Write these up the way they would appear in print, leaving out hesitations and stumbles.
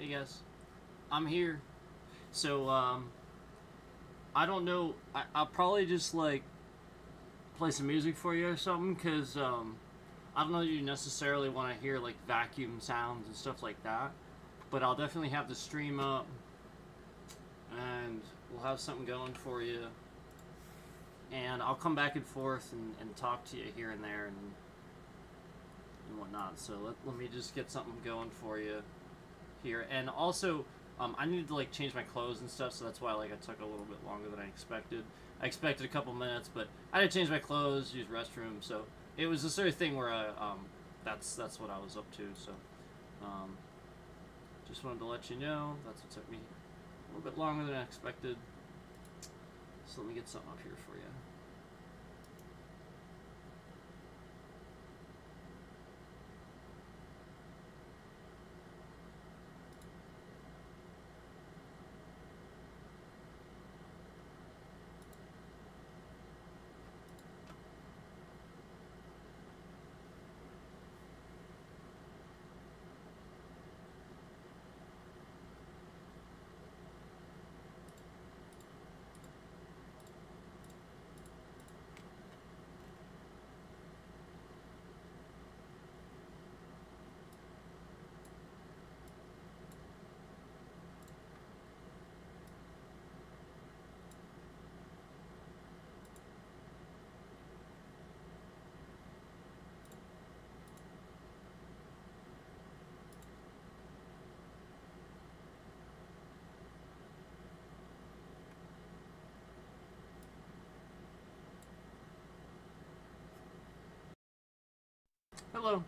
Hey guys, I'm here. So I don't know. I'll probably just like play some music for you or something, cause I don't know if you necessarily want to hear like vacuum sounds and stuff like that. But I'll definitely have the stream up, and we'll have something going for you. And I'll come back and forth and talk to you here and there and whatnot. So let me just get something going for you here. And also, I needed to like change my clothes and stuff, so that's why like it took a little bit longer than I expected. I expected a couple minutes, but I had to change my clothes, use restroom, so it was the sort of thing where that's what I was up to. So um, just wanted to let you know that's what took me a little bit longer than I expected. So let me get something up here for you. Hello.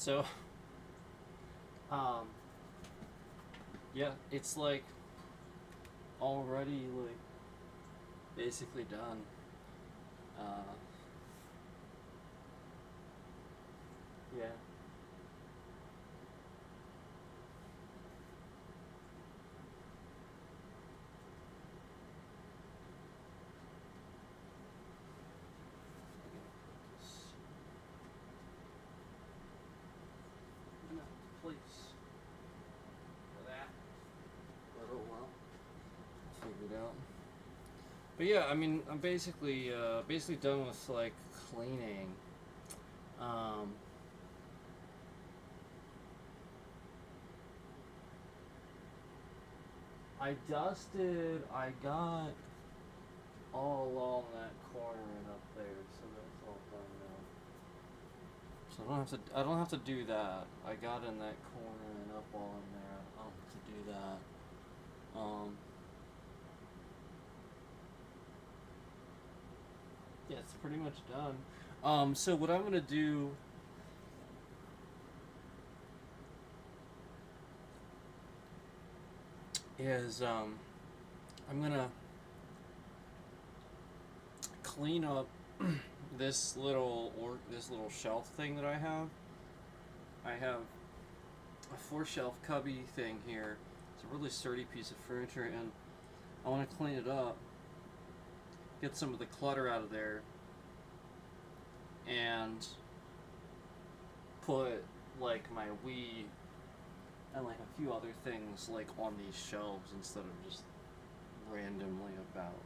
So, um, yeah, it's like already like basically done. Uh, yeah. Place for that. But oh well, figure it out. But yeah, I mean, I'm basically done with like cleaning. Um, I dusted. I got all along that corner and up there, so that's all done now. So I don't have to do that. I got in that corner and up all in there. I don't have to do that. Yeah, it's pretty much done. So what I'm gonna do is I'm gonna clean up this little shelf thing that I have. I have a 4 shelf cubby thing here. It's a really sturdy piece of furniture, and I want to clean it up, get some of the clutter out of there, and put like my Wii and like a few other things like on these shelves instead of just randomly about.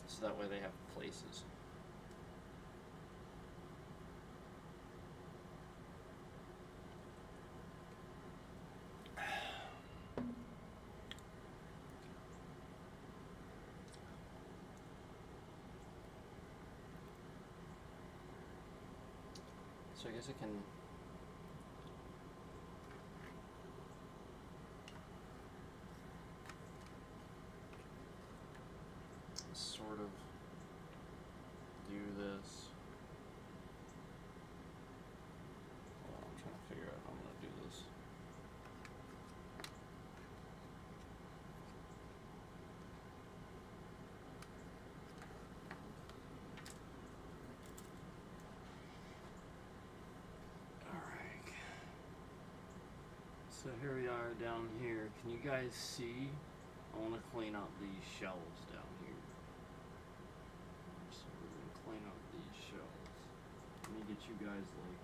So that way they have places. So I guess I can sort of do this. Well, I'm trying to figure out how I'm going to do this. Alright. So here we are down here. Can you guys see? I want to clean out these shelves down here. So we're going to clean up these shelves. Let me get you guys like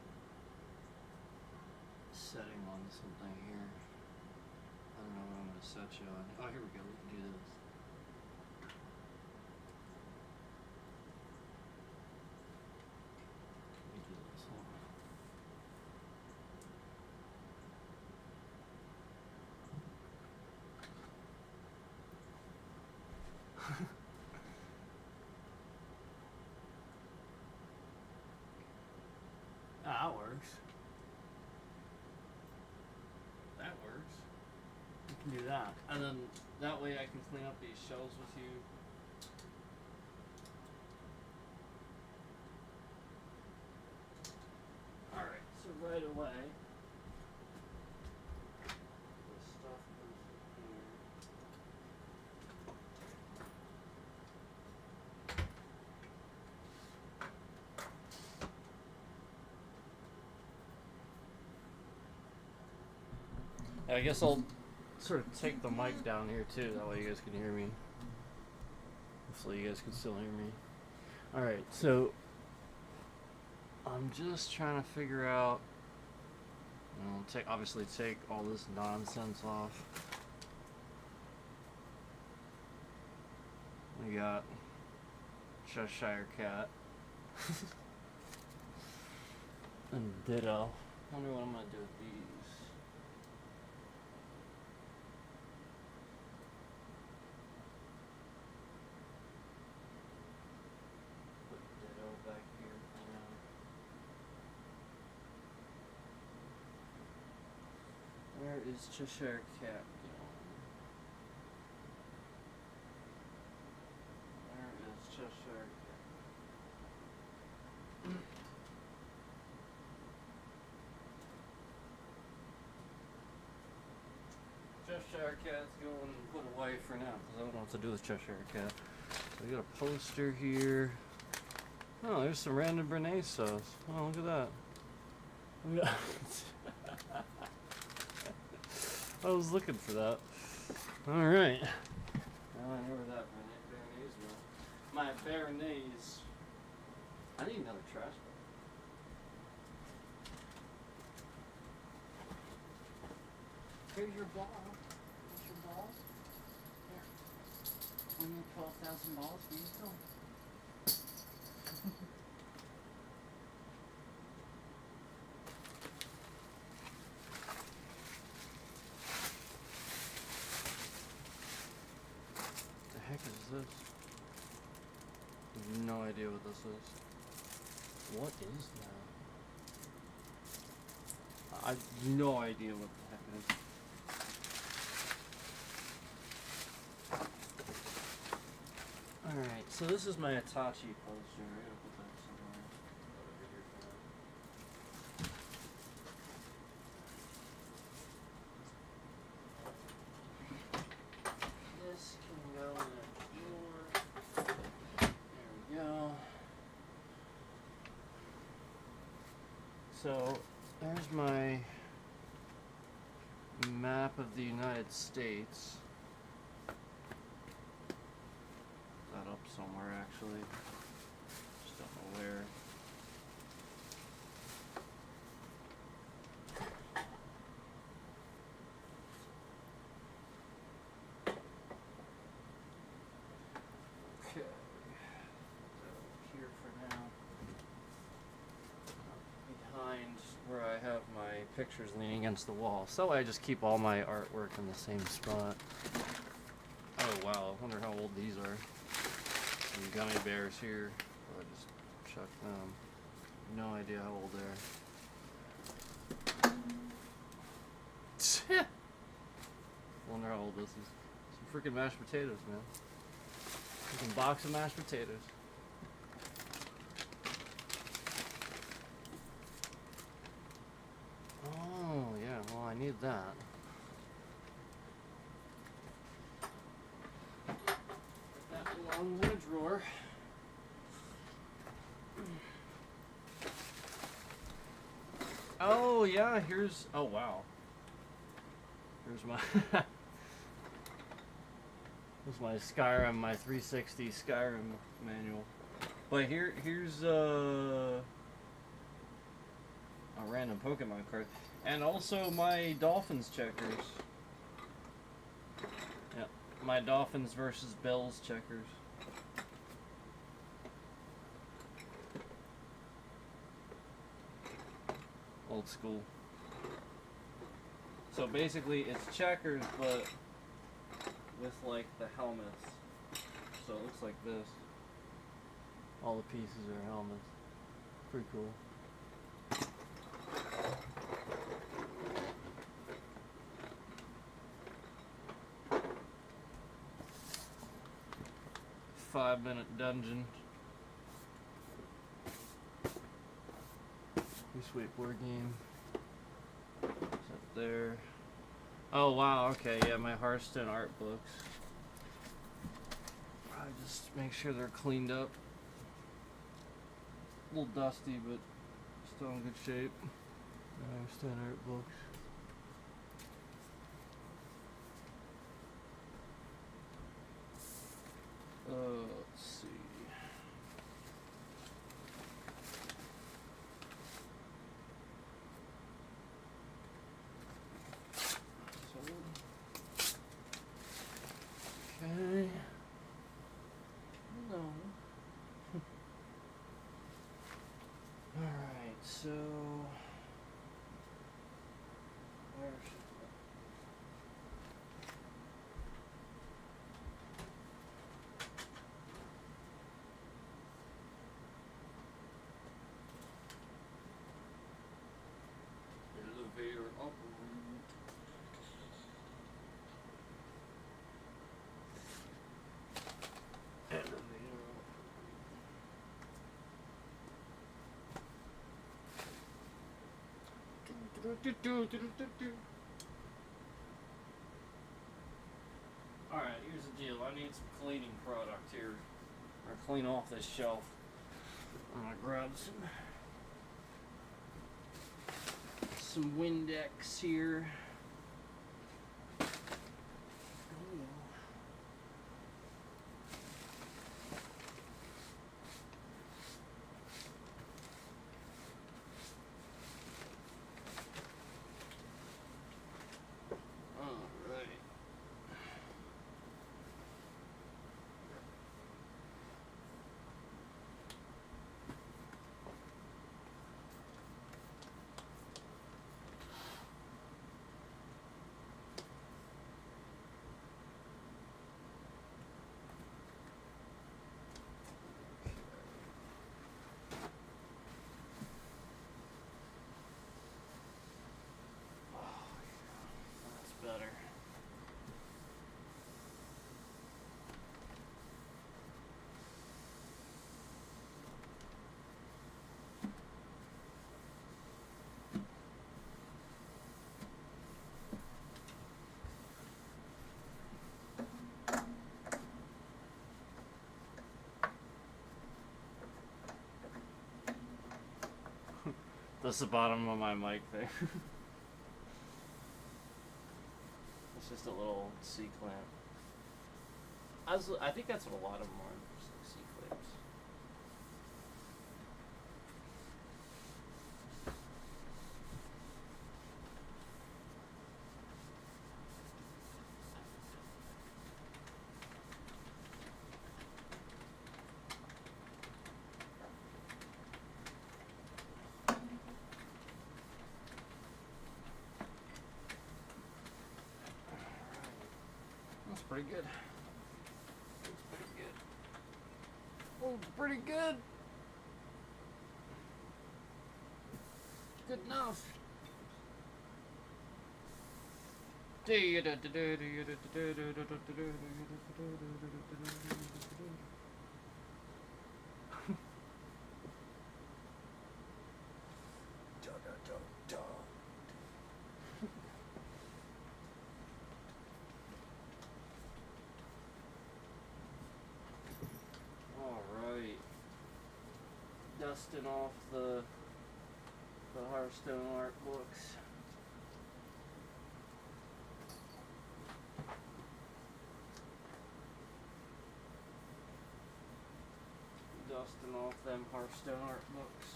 setting on something here. I don't know what I'm going to set you on. Oh, here we go. We can do this. Let me do this. Hold on. That works. That works. We can do that. And then that way I can clean up these shelves with you. Alright, so right away, this stuff goes in here. I guess I'll sort of take the mic down here too, that way you guys can hear me. Hopefully you guys can still hear me. Alright, so I'm just trying to figure out, obviously take all this nonsense off. We got Cheshire Cat. And Ditto. I wonder what I'm gonna do with these. Put Ditto back here for now. Where is Cheshire Cat going? Where is Cheshire Cat? Cheshire Cat's going put away for now because I don't know what to do with Cheshire Cat. We got a poster here. Oh, there's some random Bernays sauce. Oh, look at that. I was looking for that. All right. Now I know where that Bernays went. My Bernays. I need another trash bag. Here's your ball. Here's your balls. Here. We need 12,000 balls. Here you go. The heck is this? I have no idea what this is. What is that? I have no idea what the heck it is. Alright, so this is my Itachi poster. I gotta put that somewhere. This can go in a drawer. There we go. So, there's my map of the United States. That up somewhere actually. Just don't know where. Okay. Here for now. Behind where I have my pictures leaning against the wall. So I just keep all my artwork in the same spot. Oh wow, I wonder how old these are. Some gummy bears here. So I just chuck them. No idea how old they are. Wonder how old this is. Some freaking mashed potatoes, man. Freaking box of mashed potatoes. Oh yeah, well I need that. That belongs in a drawer. Oh yeah, here's, oh wow. Here's my here's my Skyrim, my 360 Skyrim manual. But here's a random Pokemon card. And also my Dolphins checkers. Yeah, my Dolphins versus Bills checkers. Old school. So basically it's checkers but with like the helmets. So it looks like this. All the pieces are helmets. Pretty cool. Five-minute dungeon. Pretty sweet board game. It's up there. Oh wow, okay, yeah, my Hearthstone art books. Probably just make sure they're cleaned up. A little dusty, but still in good shape. Hearthstone art books. Let's see. Okay. No. Alright, so where should elevator up. deal. I need some cleaning product here. Or clean off this shelf. I'm gonna grab some Windex here. Better. That's the bottom of my mic there. It's just a little C-clamp. I think that's what a lot of them are, just like C-clamps. That's pretty good. That's pretty good. Oh, pretty good. Good enough. Alright. Dusting off the Hearthstone art books. Dusting off them Hearthstone art books.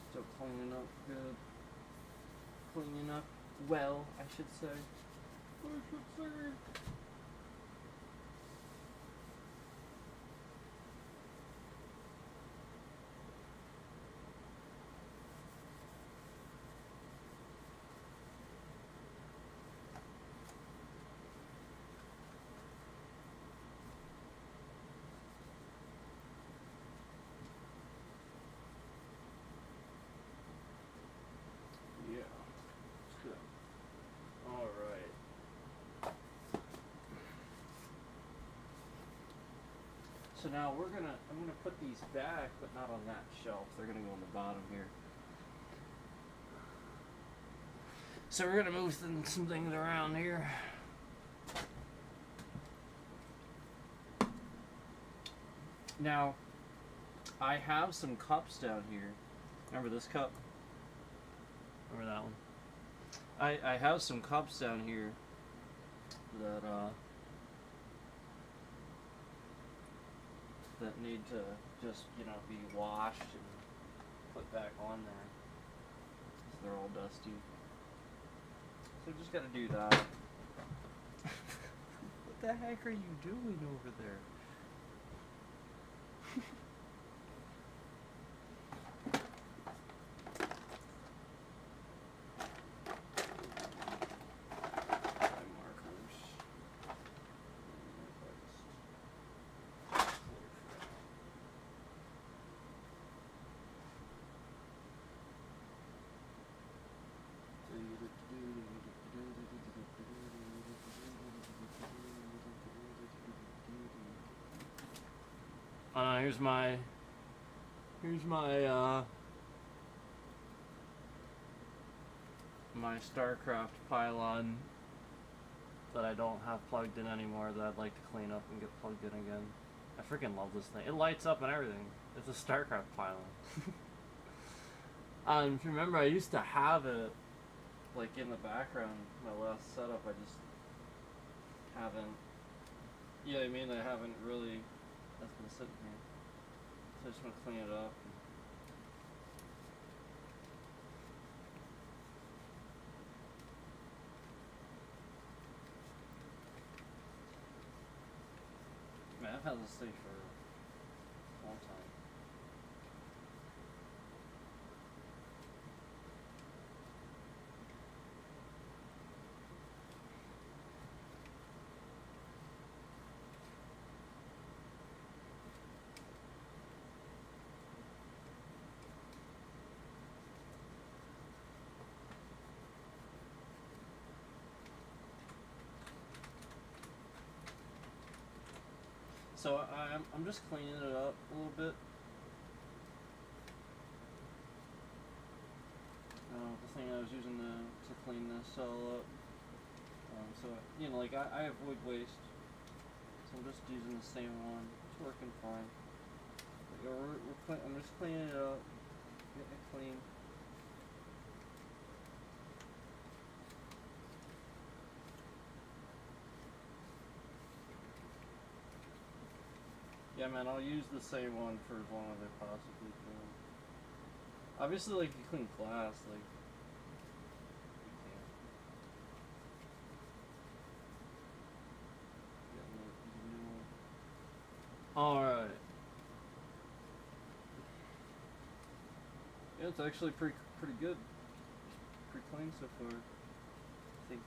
Still cleaning up good. Cleaning up well, I should say. Yeah, it's good. Alright. So now I'm gonna put these back, but not on that shelf. They're gonna go on the bottom here. So we're gonna move some things around here. Now, I have some cups down here. Remember this cup? Remember that one? I have some cups down here that need to just, be washed and put back on there. 'Cause they're all dusty. So just gotta do that. What the heck are you doing over there? Here's my StarCraft pylon that I don't have plugged in anymore that I'd like to clean up and get plugged in again. I freaking love this thing. It lights up and everything. It's a StarCraft pylon. If you remember, I used to have it like in the background. My last setup, I just haven't. Yeah, I mean, I haven't really. That's been sitting here. So I just want to clean it up. Man, I've had this thing for a long time. So I'm just cleaning it up a little bit. The thing I was using to clean this all up. So you know, like I avoid waste. So I'm just using the same one. It's working fine. I'm just cleaning it up, getting it clean. Yeah, man, I'll use the same one for as long as I possibly can. Obviously, like, you clean glass, like, you can't. Alright. Yeah, it's actually pretty good. Pretty clean so far. I think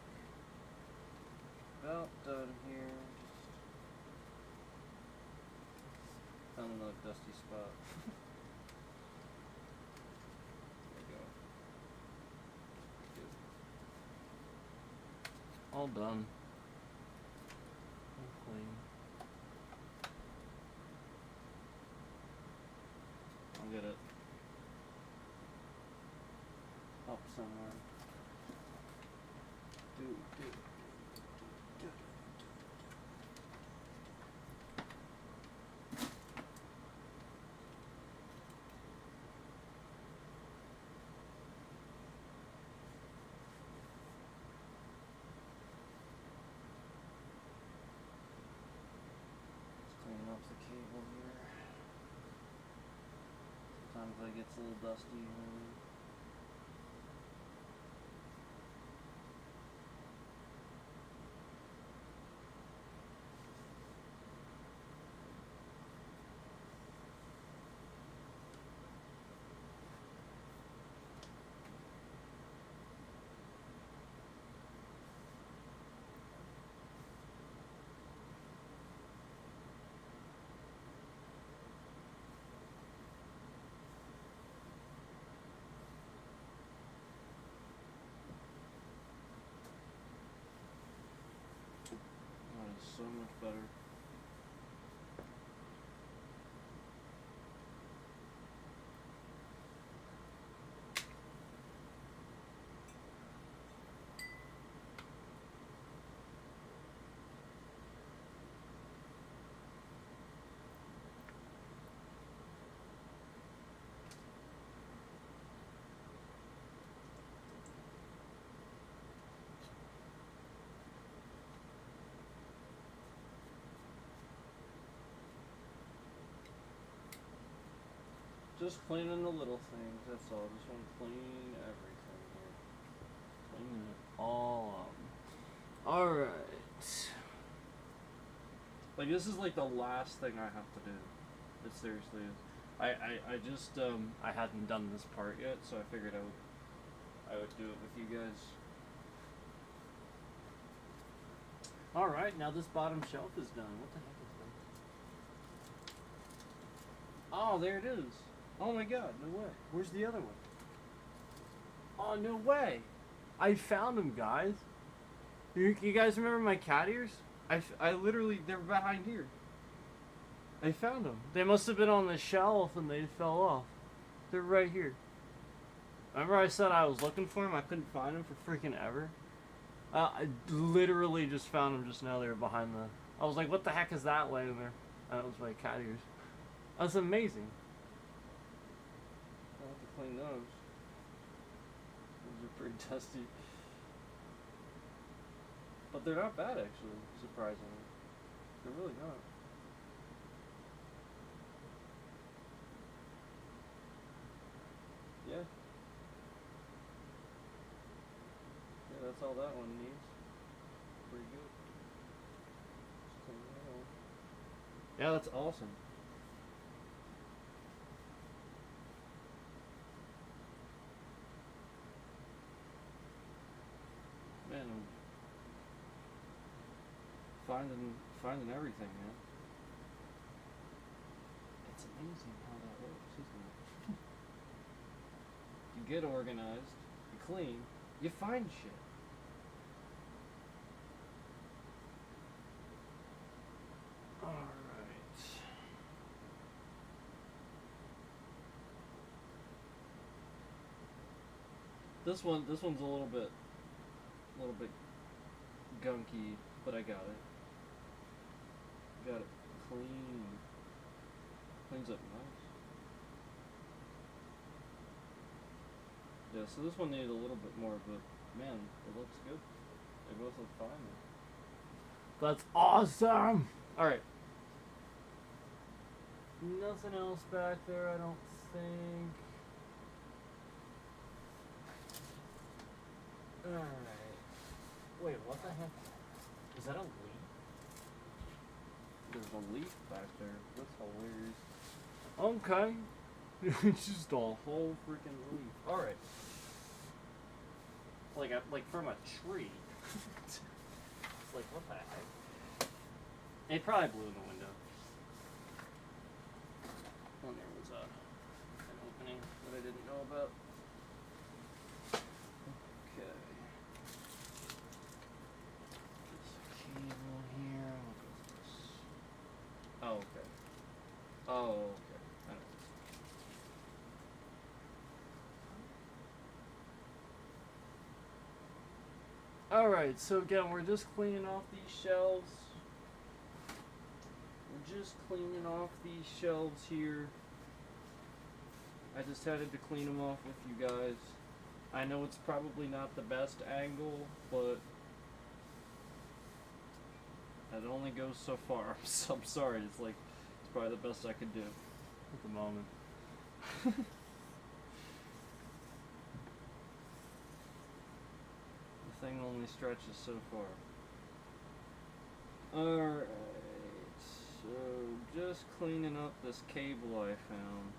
about done here. Just found another dusty spot. There we go. Good. All done. All clean. I'll get it up somewhere. Cleaning up the cable here. Sometimes it gets a little dusty. So much better. Just cleaning the little things, that's all. Just want to clean everything here. Cleaning it all up. Alright. Like, this is like the last thing I have to do. It seriously is. I just, I hadn't done this part yet, so I figured I would do it with you guys. Alright, now this bottom shelf is done. What the heck is that? Oh, there it is. Oh my god, no way. Where's the other one? Oh, no way. I found them, guys. You guys remember my cat ears? I literally, they're behind here. I found them. They must have been on the shelf and they fell off. They're right here. Remember I said I was looking for them? I couldn't find them for freaking ever? I literally just found them just now. They were behind the. I was like, "What the heck is that laying there?" That was my cat ears. That's amazing. I'll have to clean those. Those are pretty dusty. But they're not bad, actually, surprisingly. They're really not. Yeah. Yeah, that's all that one needs. Pretty good. Just clean that off. Yeah, that's awesome. Man, I'm finding everything, man. It's amazing how that works, isn't it? You get organized, you clean, you find shit. Alright. This one's a little bit gunky, but I got it. Got it clean. Cleans up nice. Yeah, so this one needed a little bit more, but man, it looks good. They both look fine. That's awesome! Alright. Nothing else back there, I don't think. Alright. Wait, what the heck? Is that a leaf? There's a leaf back there. That's hilarious. Okay. It's just a whole freaking leaf. Alright. Like from a tree. It's like, what the heck? It probably blew in the window. And there was an opening that I didn't know about. Okay. This cable here. What is this? Oh, okay. Oh, okay. I know. Alright, so again, we're just cleaning off these shelves. We're just cleaning off these shelves here. I just had to clean them off with you guys. I know it's probably not the best angle, but it only goes so far. I'm sorry, it's probably the best I could do at the moment. The thing only stretches so far. Alright, so just cleaning up this cable I found.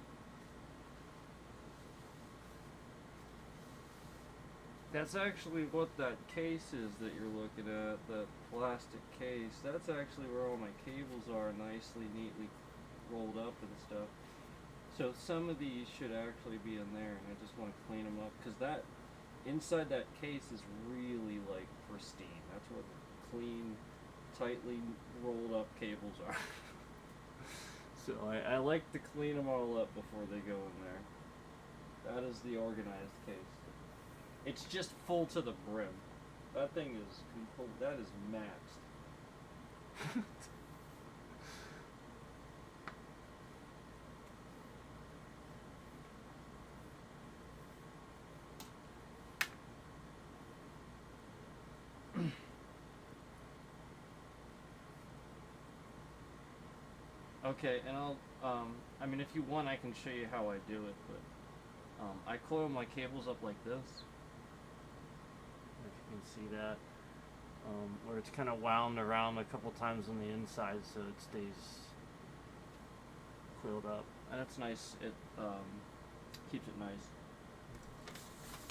That's actually what that case is that you're looking at, that plastic case. That's actually where all my cables are, nicely, neatly rolled up and stuff. So some of these should actually be in there, and I just want to clean them up, because that, inside that case is really, pristine. That's what clean, tightly rolled up cables are. So I like to clean them all up before they go in there. That is the organized case. It's just full to the brim. That thing is complete. That is maxed. Okay, and I'll, I mean, if you want, I can show you how I do it, but, I coil my cables up like this. If you can see that, where it's kind of wound around a couple times on the inside so it stays coiled up. And it's nice, it, keeps it nice.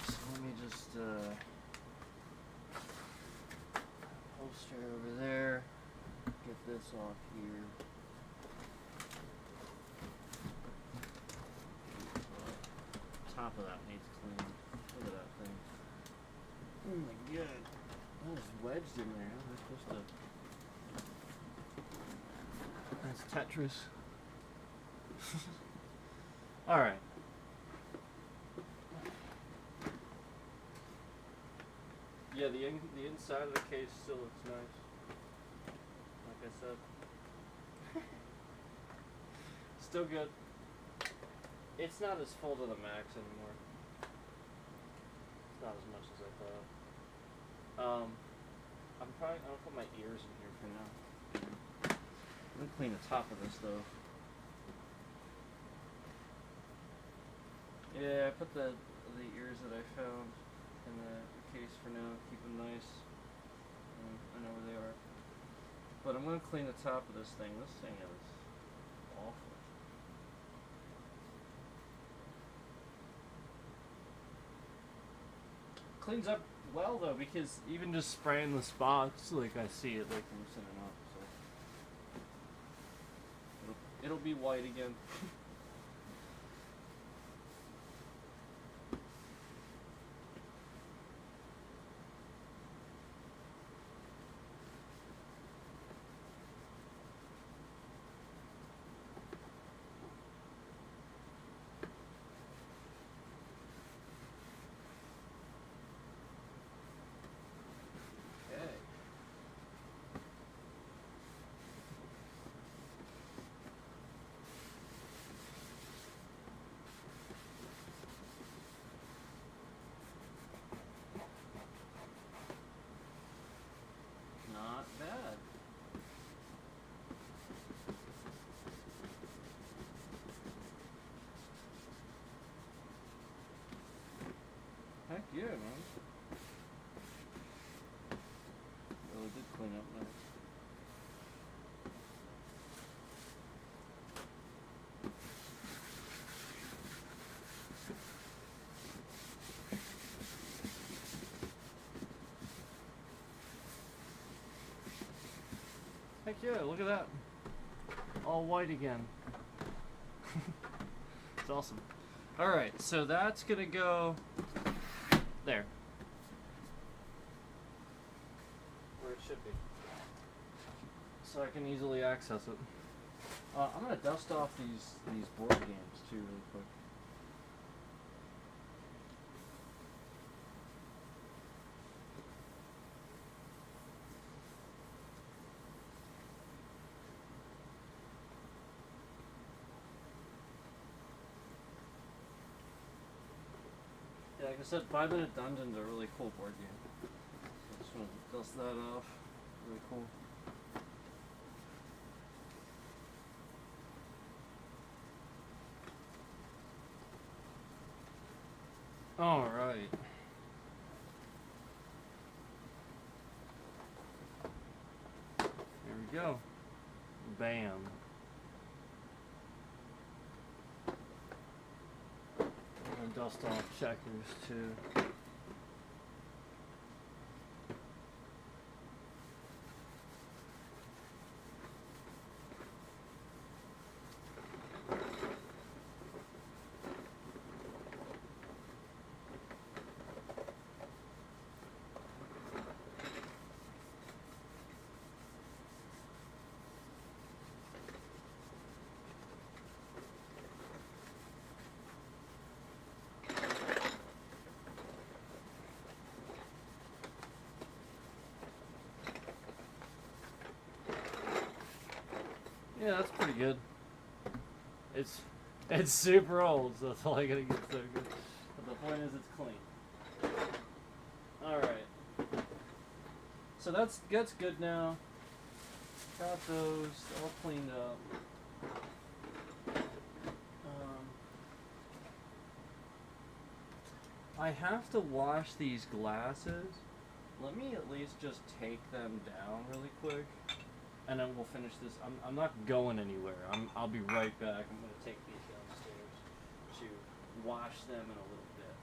So let me just, holster over there, get this off here. Top of that needs cleaned. Look at that thing. Oh my god. That is wedged in there. How am I supposed to... That's Tetris. Alright. Yeah, the inside of the case still looks nice. Like I said, still good. It's not as full to the max anymore. It's not as much as I thought. I'll put my ears in here for now. I'm gonna clean the top of this though. Yeah, I put the ears that I found in the case for now. Keep them nice. I know where they are. But I'm gonna clean the top of this thing. This thing is awful. Cleans up well though, because even just spraying the spots, like I see it like loosening up. So it'll be white again. Not bad. Heck yeah, man. Really did clean up nice. Heck yeah, look at that. All white again. It's awesome. Alright, so that's gonna go there. Where it should be. So I can easily access it. I'm gonna dust off these board games too really quick. Yeah, like I said, 5 Minute Dungeon's a really cool board game. So just want to dust that off. Really cool. Alright. Here we go. Bam. And dust off checkers too. Yeah, that's pretty good. It's super old, so that's all I gotta get so good. But the point is, it's clean. All right. So that's good now. Got those all cleaned up. I have to wash these glasses. Let me at least just take them down really quick. And then we'll finish this. I'm not going anywhere. I'll be right back. I'm going to take these downstairs to wash them in a little bit.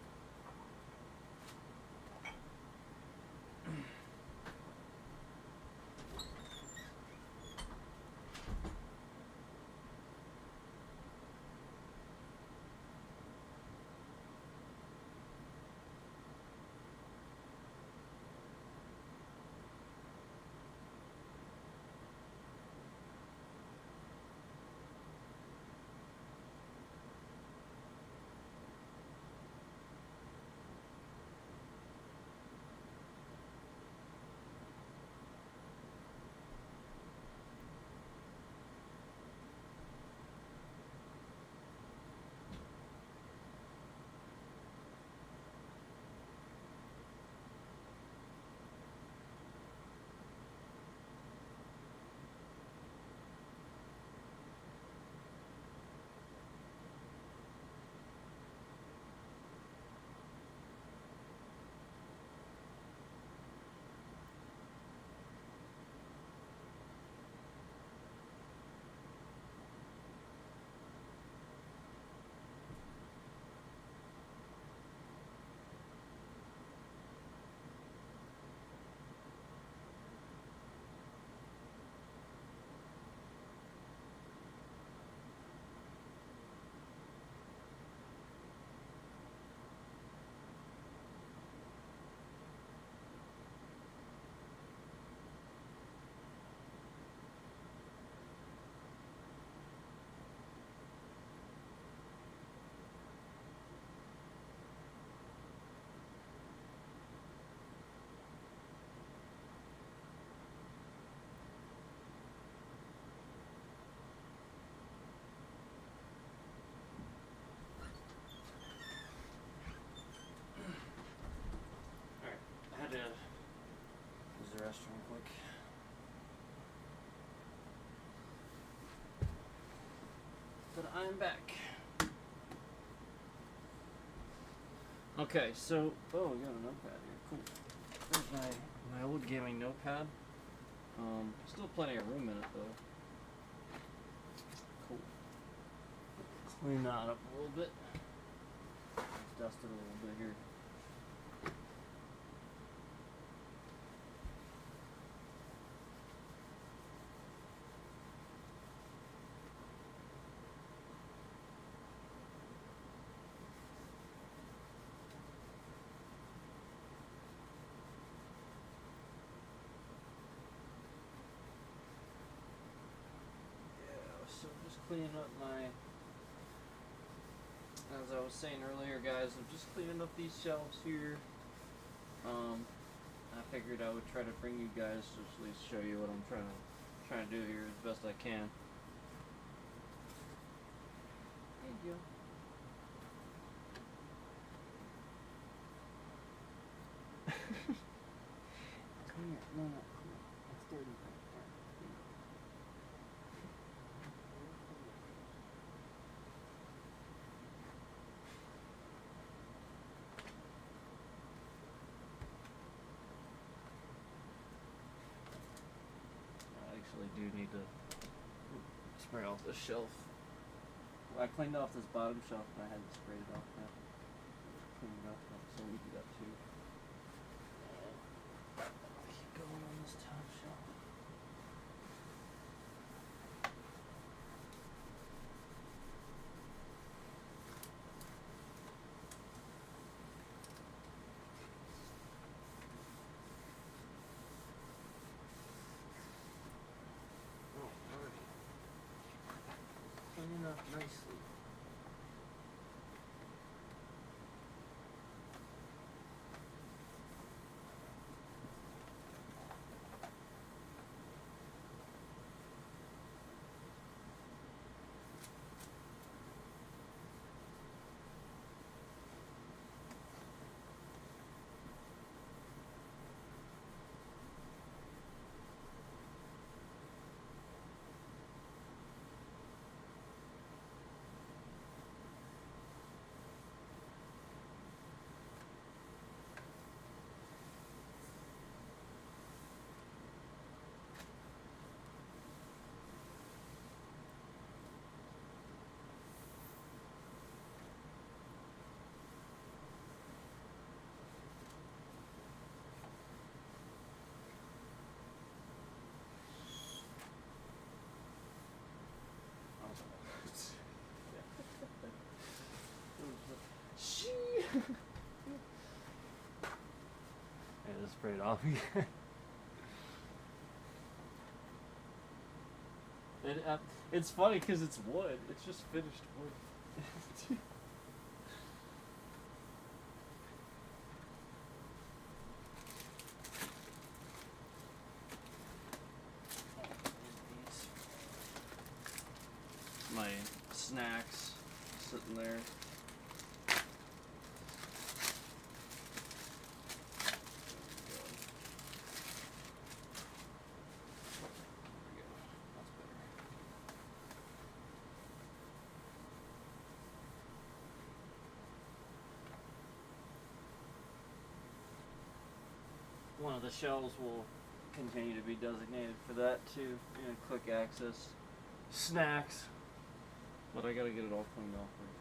restroom quick. But I'm back. Okay, so oh, we got a notepad here. Cool. There's my old gaming notepad. Still plenty of room in it though. Cool. Clean that up a little bit. Dust it a little bit here. So just cleaning up as I was saying earlier, guys, I'm just cleaning up these shelves here. I figured I would try to bring you guys to at least show you what I'm trying to do here as best I can. Thank you. Come here. No, come here. It's dirty right there. I actually do need to spray off this shelf. Well, I cleaned off this bottom shelf and I hadn't sprayed it off yet. Cleaned it off, so we do that too. Keep going on this top shelf. Cleaning up nicely. Yeah, just spray it off again. It's funny because it's wood. It's just finished wood. My snacks sitting there. One of the shelves will continue to be designated for that too. Quick access snacks. But I gotta get it all cleaned off first.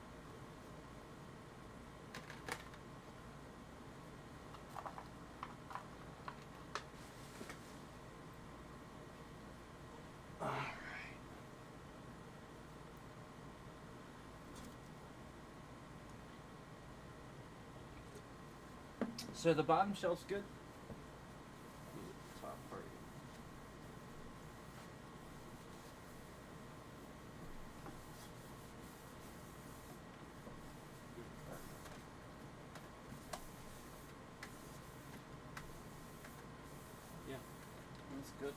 So the bottom shelf's good. Top part. Yeah, that's good.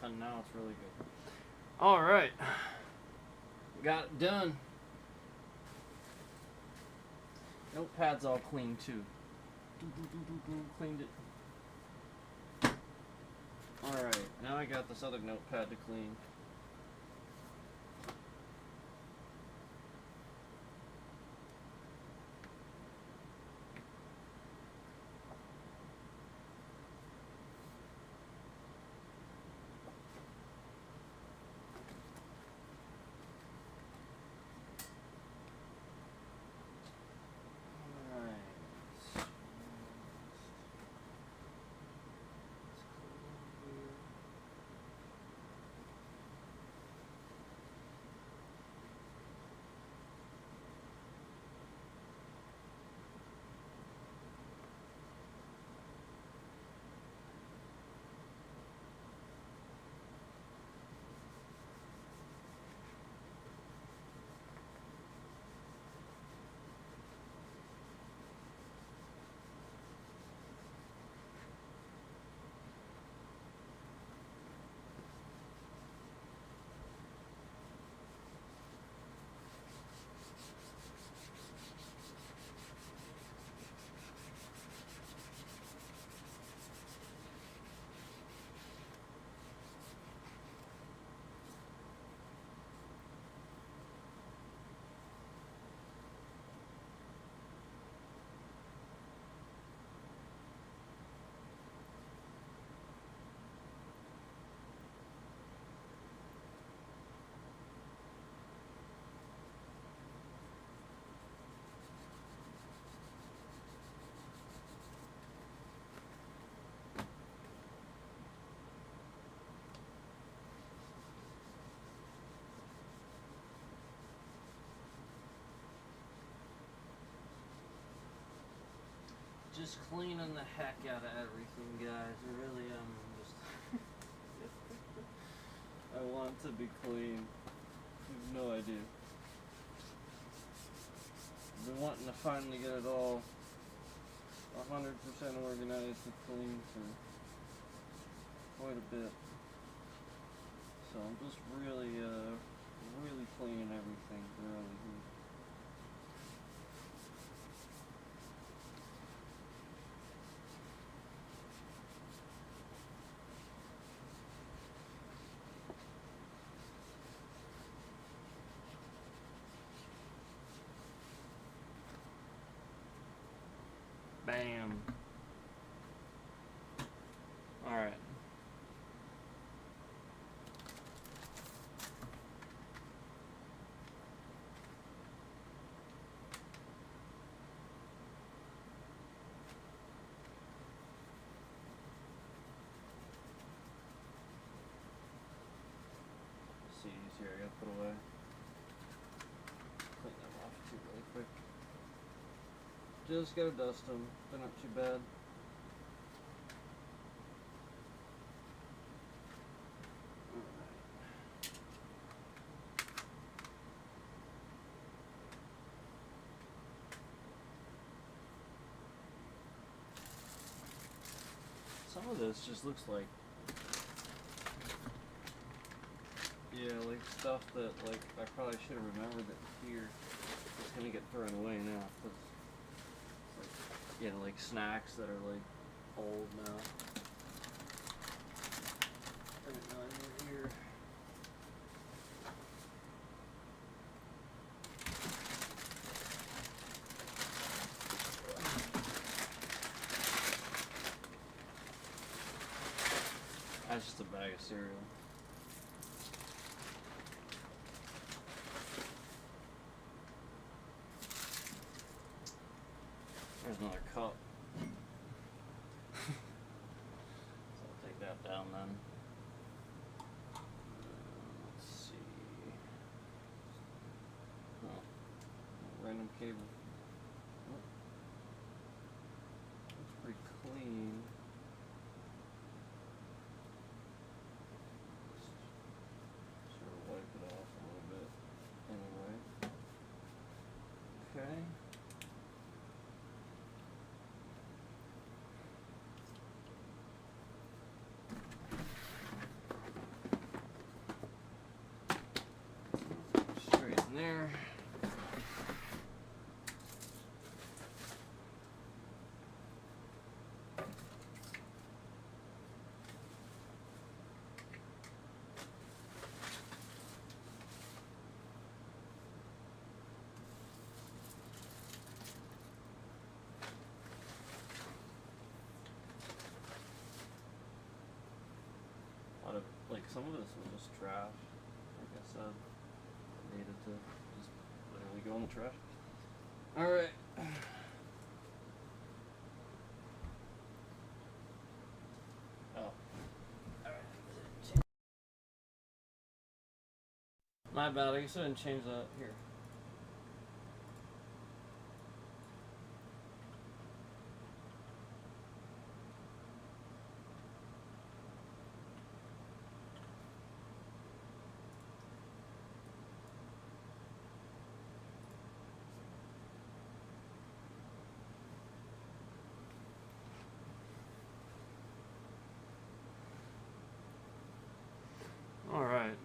and now it's really good. Alright. Got it done. Notepad's all clean too. Cleaned it. Alright, now I got this other notepad to clean. Just cleaning the heck out of everything, guys. I really am. Just I want to be clean. You have no idea. I've been wanting to finally get it all 100% organized and clean for quite a bit. So I'm just really cleaning everything really good. Bam. Alright. See these here, I gotta put away. Clean them off too really quick. Just gotta dust them. They're not too bad. Some of this just looks like, yeah, like stuff that like I probably should have remembered that here is gonna get thrown away now. You know, like snacks that are like old now. Right now in here. That's just a bag of cereal. There's another cup. So I'll take that down then. Let's see. Oh, random cable. Oh. Looks pretty clean. Just sort of wipe it off a little bit. Anyway. Okay. some of this was just trash. Like I said, it needed to just literally go in the trash. Alright. Oh. Alright. My bad, I guess I didn't change that here. Alright.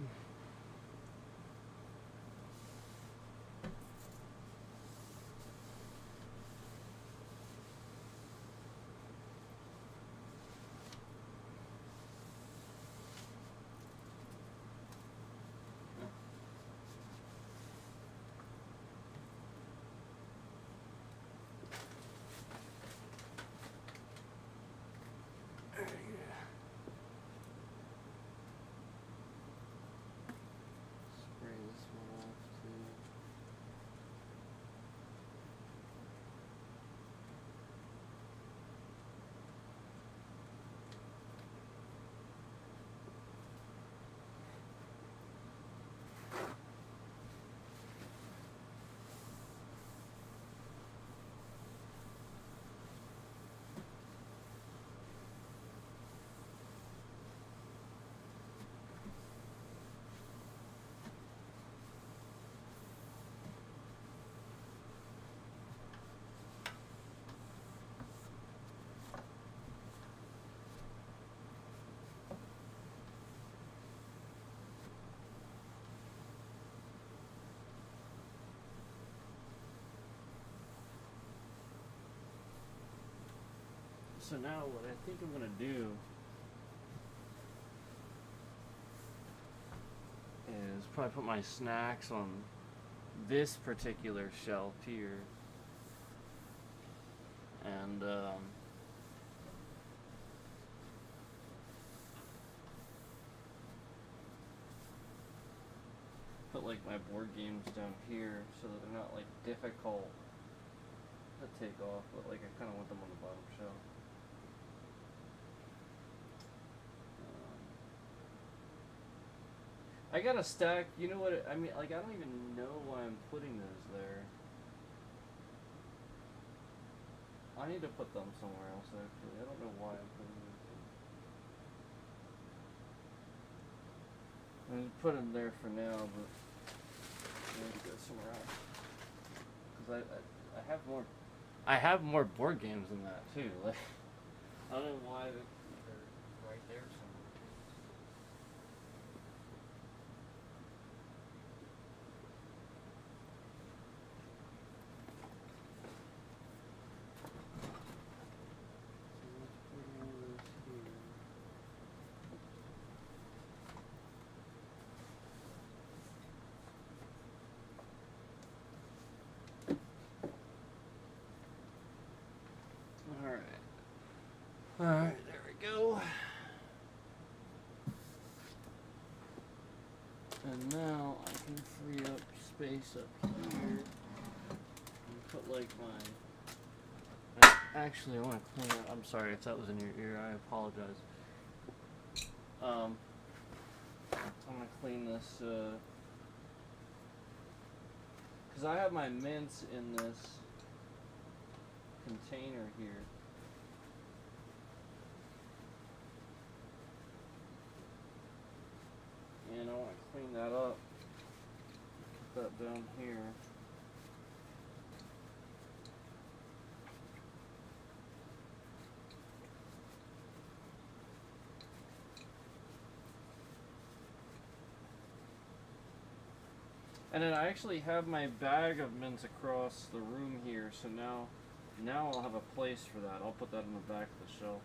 Spray this one off too. So now what I think I'm gonna do is probably put my snacks on this particular shelf here. And put like my board games down here so that they're not like difficult to take off, but like I kind of want them on the bottom shelf. I got a stack. You know what? I mean, like I don't even know why I'm putting those there. I need to put them somewhere else. Actually, I don't know why I'm putting those there. I'm gonna put them there for now, but I need to go somewhere else. Cause I have more. I have more board games than that too. Like I don't know why they're right there somewhere. Alright, there we go. And now I can free up space up here and put like my... Actually, I want to clean up. I'm sorry if that was in your ear. I apologize. I'm going to clean this, because I have my mints in this container here. And I want to clean that up. Put that down here. And then I actually have my bag of mints across the room here, so now I'll have a place for that. I'll put that in the back of the shelf.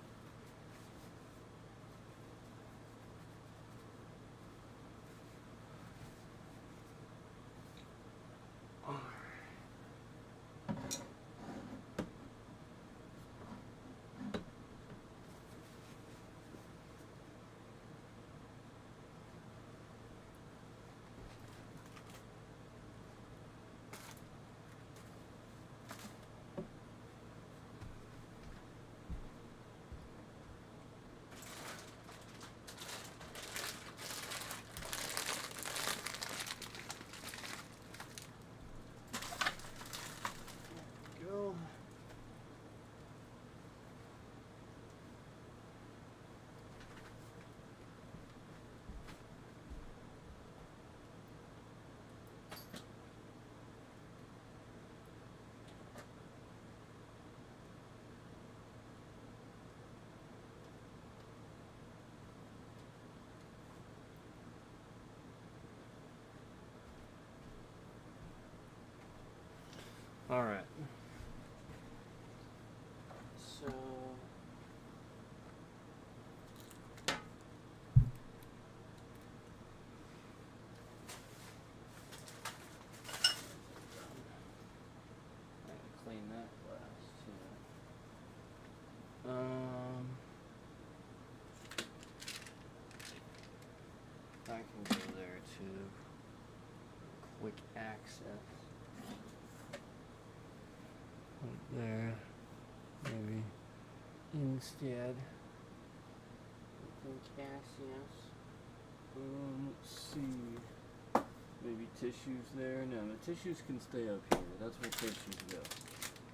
Alright. So... clean that glass too. I can go there too. Quick access. Right there. Maybe instead. Quick access. Let's see. Maybe tissues there. No, the tissues can stay up here. That's where tissues go.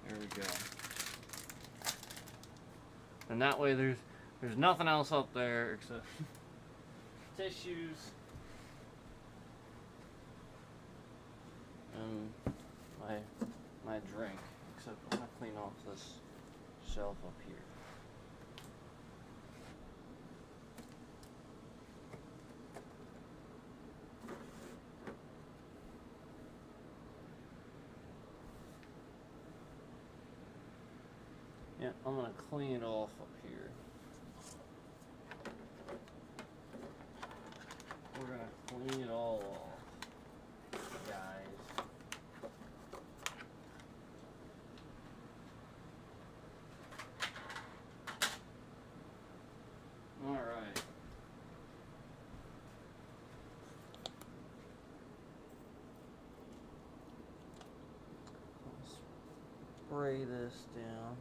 There we go. And that way there's nothing else up there except tissues and my drink. Except I'm gonna clean off this shelf up here. Yeah, I'm gonna clean it off up here. We're gonna clean it all off, guys. Alright. Spray this down.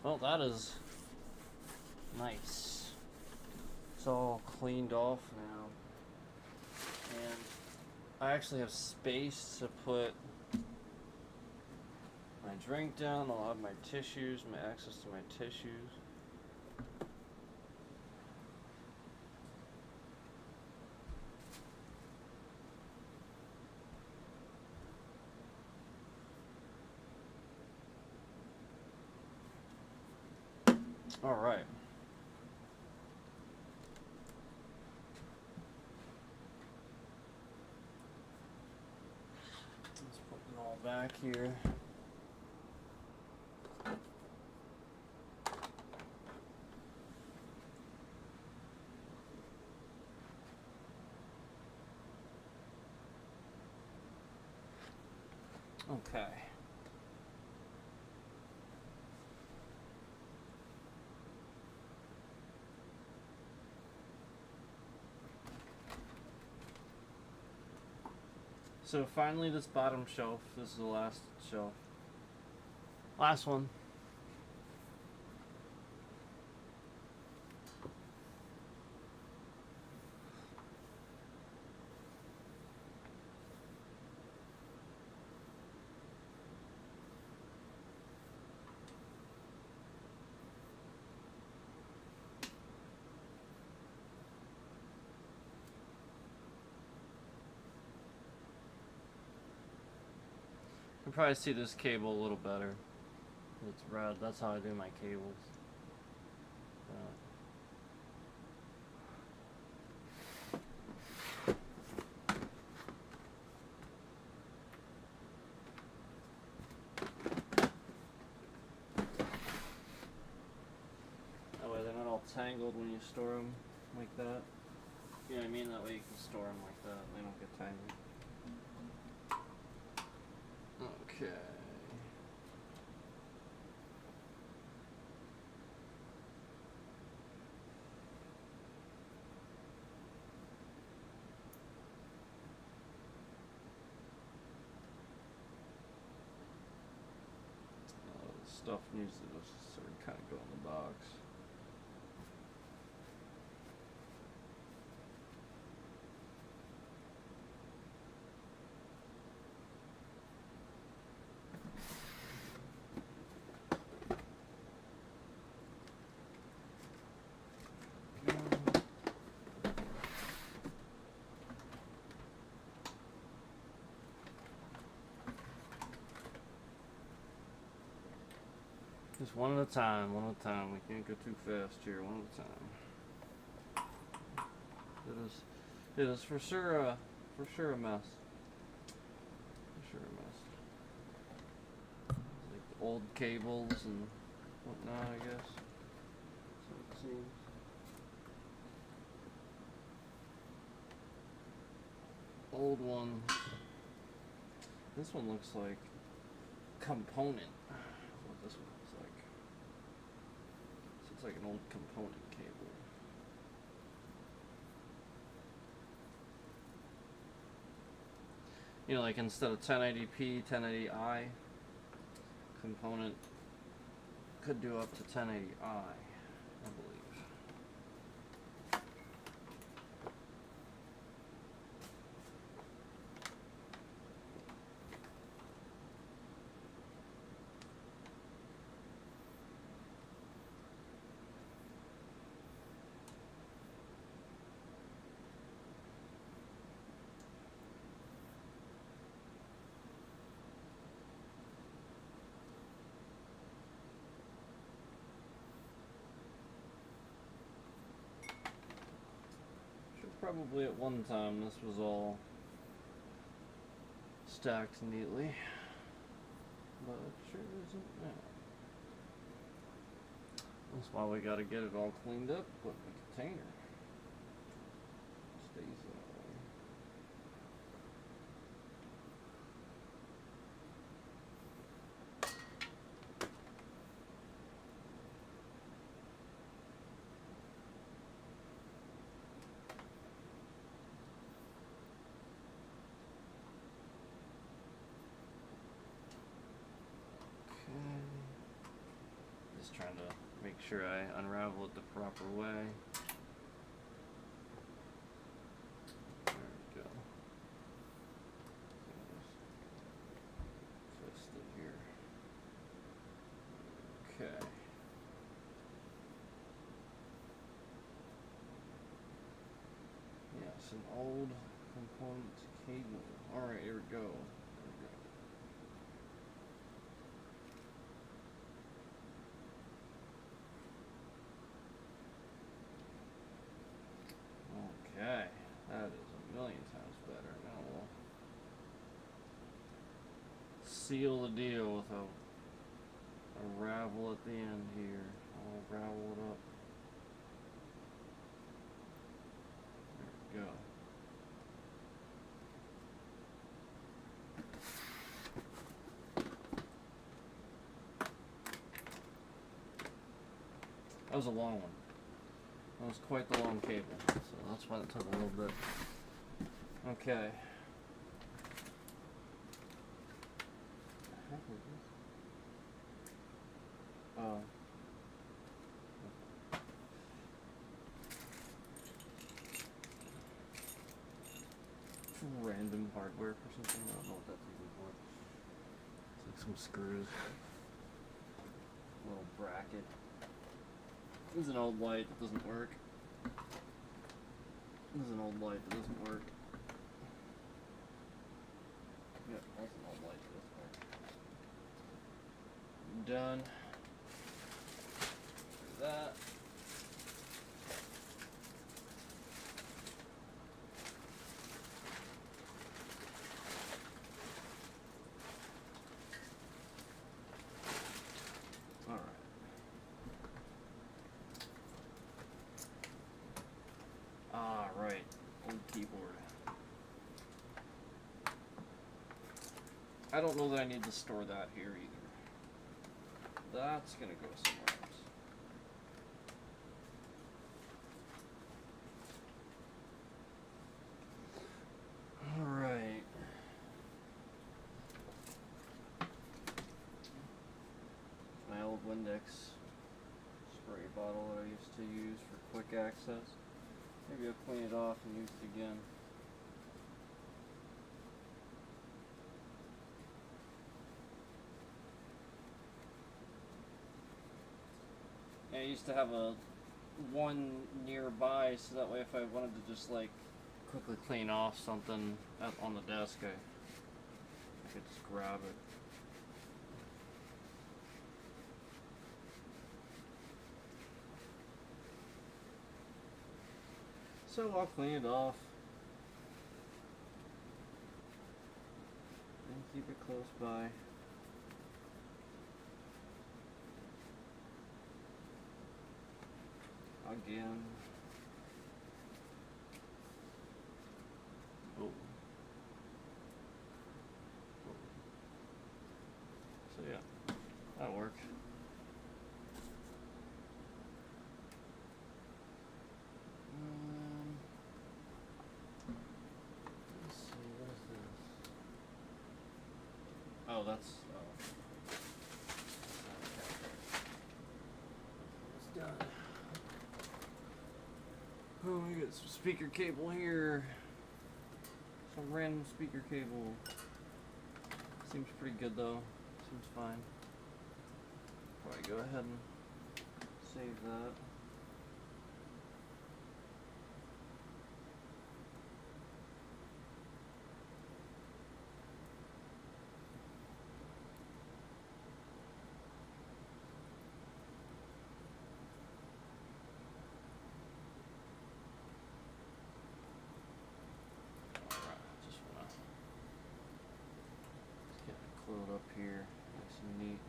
Well, that is nice. It's all cleaned off now. And I actually have space to put my drink down. I'll have my tissues, my access to my tissues. All right. Let's put it all back here. Okay. So finally this bottom shelf, this is the last shelf. Last one. You can probably see this cable a little better. It's red. That's how I do my cables. That way they're not all tangled when you store them like that. You know what I mean? That way you can store them like that. They don't get tangled. Okay. Stuff needs to just sort of kind of go in the box. Just one at a time, one at a time. We can't go too fast here, one at a time. It is for sure a mess. For sure a mess. Like old cables and whatnot, I guess. So it seems. Old one. This one looks like component. That's what this one looks like. So it's like an old component cable. You know, like instead of 1080p, 1080i, component could do up to 1080i, I believe. Probably at one time this was all stacked neatly, but it sure isn't now. That's why we gotta get it all cleaned up, put in the container. Stays that way. Just trying to make sure I unravel it the proper way. There we go. Twist it here. Okay. Yes, an old component cable. Alright, here we go. Okay, that is a million times better. Now we'll seal the deal with a ravel at the end here. I'll ravel it up. There we go. That was a long one. That was quite the long cable, so that's why it took a little bit. Okay. Random hardware for something. I don't know what that's even for. It's like some screws. Little bracket. This is an old light that doesn't work. This is an old light that doesn't work. Yep, that's an old light that doesn't work. Done. Do that. Right, old keyboard. I don't know that I need to store that here either. That's gonna go somewhere else. Alright. My old Windex spray bottle that I used to use for quick access. Maybe I'll clean it off and use it again. I used to have a one nearby, so that way if I wanted to just like quickly clean off something on the desk, I could just grab it. So I'll clean it off and keep it close by. Again. Oh. So yeah, that worked. Let's see, what is this? Oh, that's it's done. Oh, we got some speaker cable here. Some random speaker cable. Seems pretty good though. Seems fine. Probably go ahead and save that. It up here, nice and neat.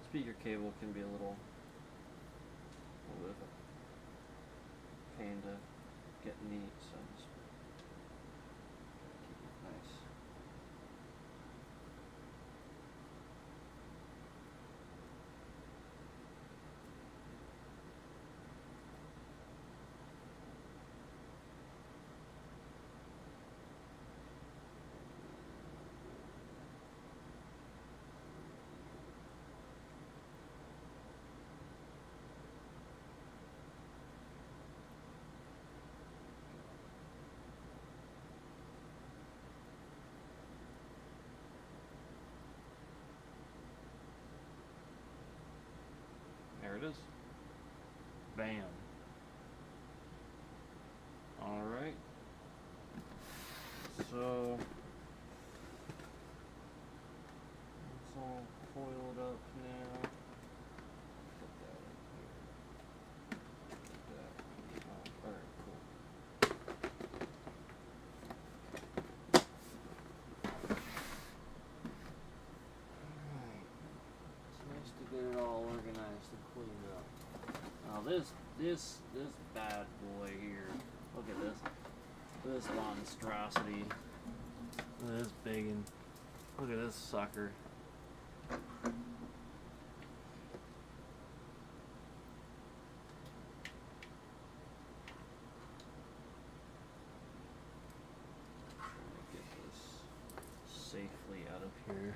Speaker cable can be a little bit of a pain to get neat, so just keep it nice. There it is. Bam. Alright. So it's all coiled up now. Put that in here. Put that. Alright, cool. Alright. It's nice to get it all organized and cleaned up. Now this bad boy here. Look at this. This monstrosity. Look at this biggin. Look at this sucker. Get this safely out of here.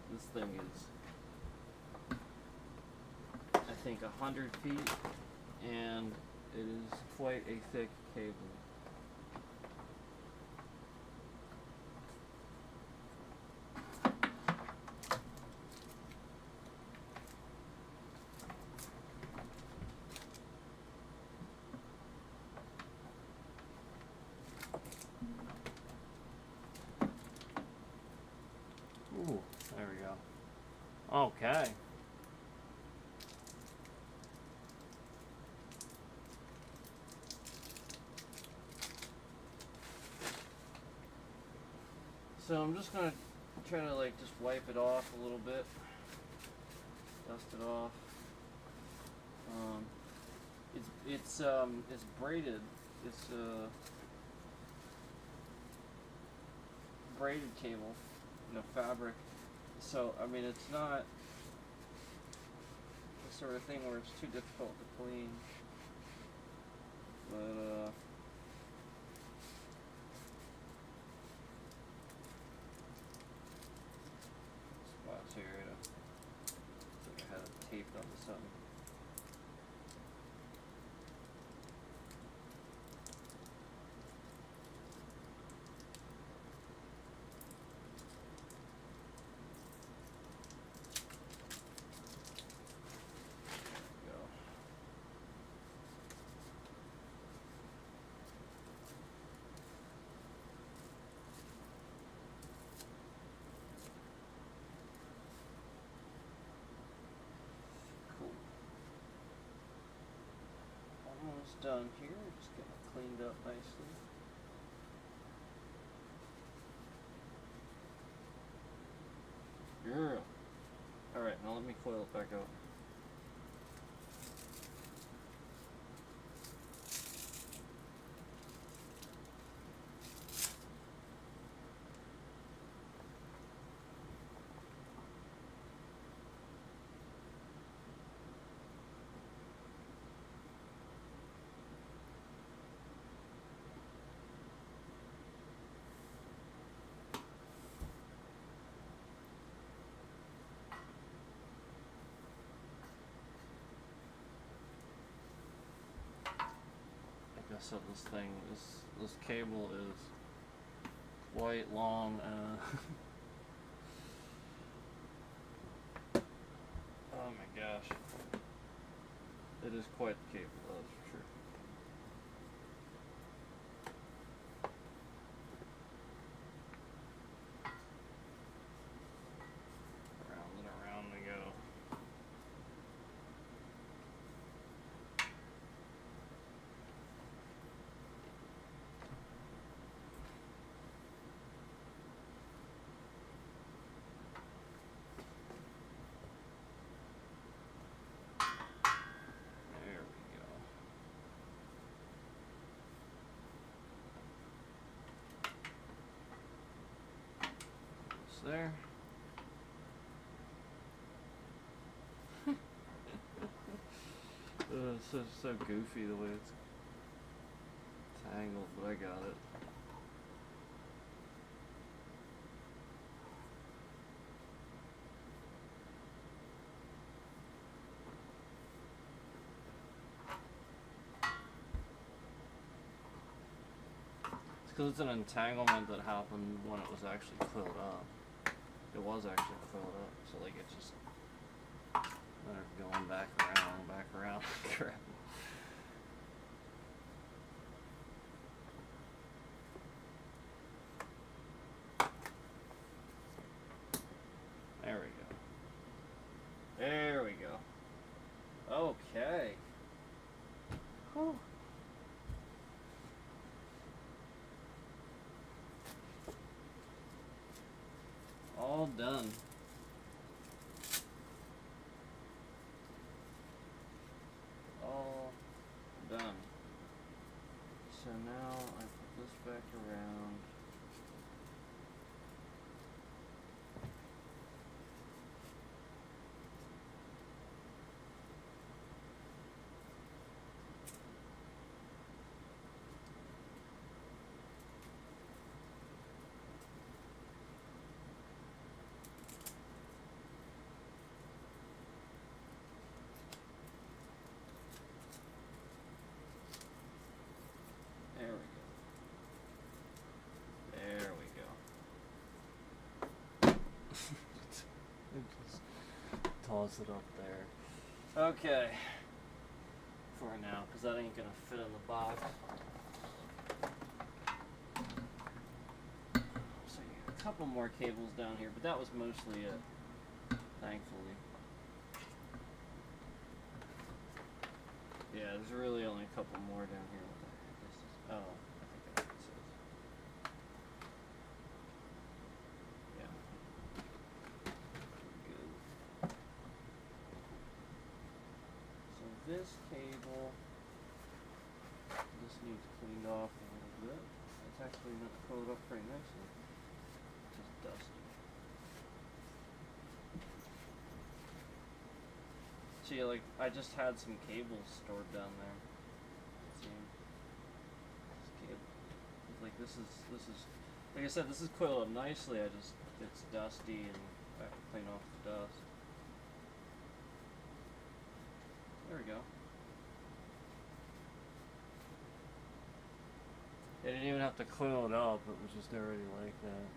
This thing is, I think, 100 feet, and it is quite a thick cable. Ooh, there we go. Okay. So I'm just gonna try to like just wipe it off a little bit, dust it off. It's braided. It's a braided cable, fabric. So I mean, it's not the sort of thing where it's too difficult to clean. But spots here. It's like I had it taped onto something. Almost done here. Just getting it cleaned up nicely. Girl. Alright, now let me coil it back up. Like I said, this cable is quite long. Oh my gosh, it is quite the cable, that's for sure. Round and around we go. There we go. It's there. It's so goofy the way it's tangled, but I got it. It's because it's an entanglement that happened when it was actually coiled up. It was actually coiled up, so like it just going back around. Crap. There we go. There we go. Okay. Whew. All done. All done. So now I put this back around. There we go. There we go. Just toss it up there. Okay. For now, because that ain't gonna fit in the box. So yeah, a couple more cables down here, but that was mostly it. Thankfully. Yeah, there's really only a couple more down here. What the heck is this? Oh, I think I know what it says. Yeah. Good. So this cable, this needs cleaned off a little bit. It's actually not coiled up pretty nicely. Just dusty. See, like, I just had some cables stored down there. See, this cable. Like, this is, like I said, this is coiled up nicely. It's dusty and I have to clean off the dust. There we go. I didn't even have to coil it up, it was just already like that.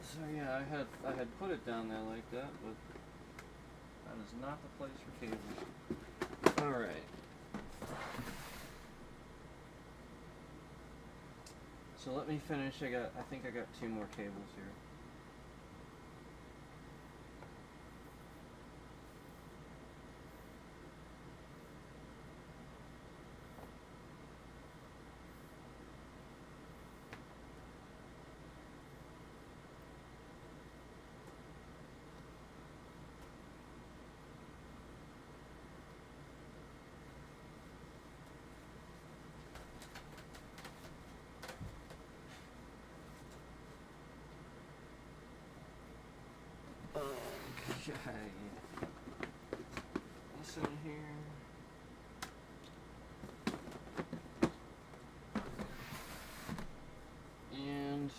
So yeah, I had put it down there like that, but that is not the place for cables. Alright. So let me finish. I think I got 2 more cables here. Okay. This in here. And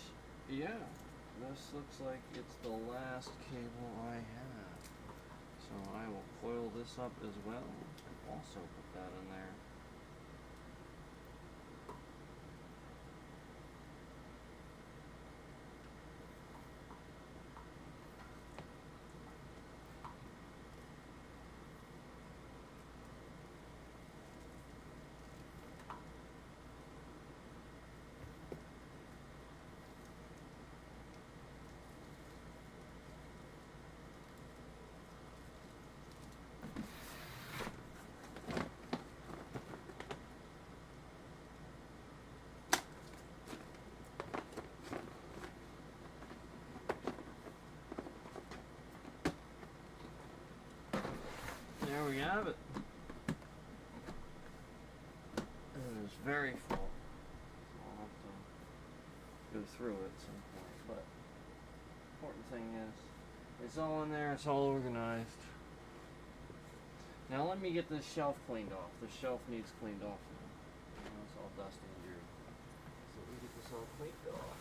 yeah, this looks like it's the last cable I have. So I will coil this up as well. Also put that in there. There we have it. It is very full. So I'll have to go through it at some point. But the important thing is, it's all in there, it's all organized. Now let me get this shelf cleaned off. The shelf needs cleaned off now. It's all dusty and dirty. So let me get this all cleaned off.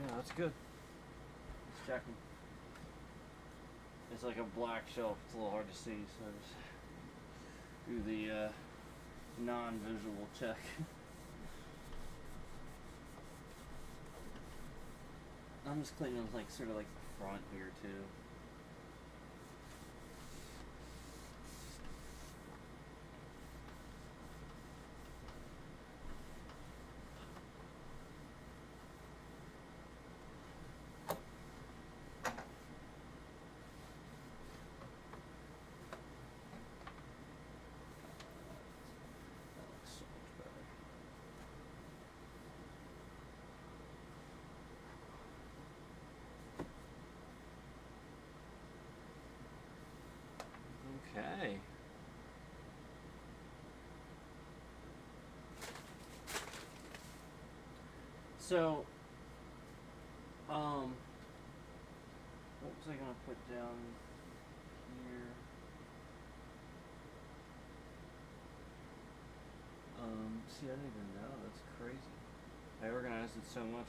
Yeah, that's good. Just checking. It's like a black shelf. It's a little hard to see, so I just do the non-visual check. I'm just cleaning like sort of like the front here too. So, um, what was I gonna put down here? See, I didn't even know. That's crazy. I organized it so much.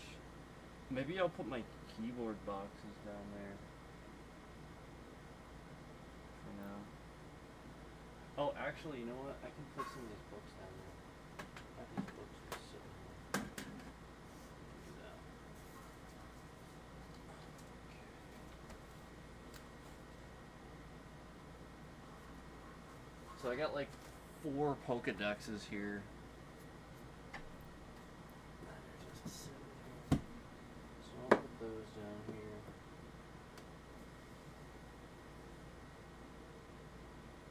Maybe I'll put my keyboard boxes down there for now. Oh, actually, you know what? I can put some of these books down there. I have these books just sitting here. Do that. So I got like 4 Pokedexes here. They're just sitting here. So I'll put those down here.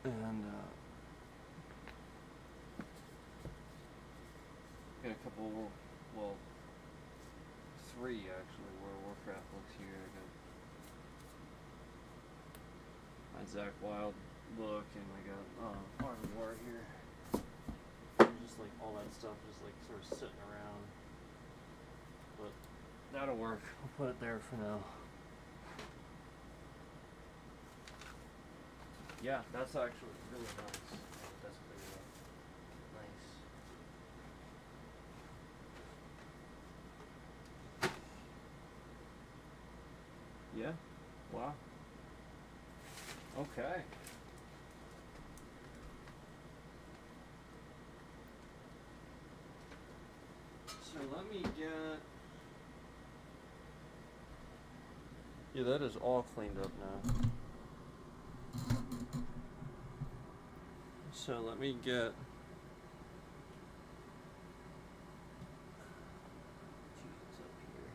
And got a couple, well, 3 actually, World of Warcraft books here. I got my Zach Wild book, and I got Art of War here. Just like all that stuff, just like sort of sitting around. But that'll work. I'll put it there for now. Yeah, that's actually really nice. That's pretty nice. Yeah. Wow. Okay. So let me get. Yeah, that is all cleaned up now. So let me get. Jesus, up here.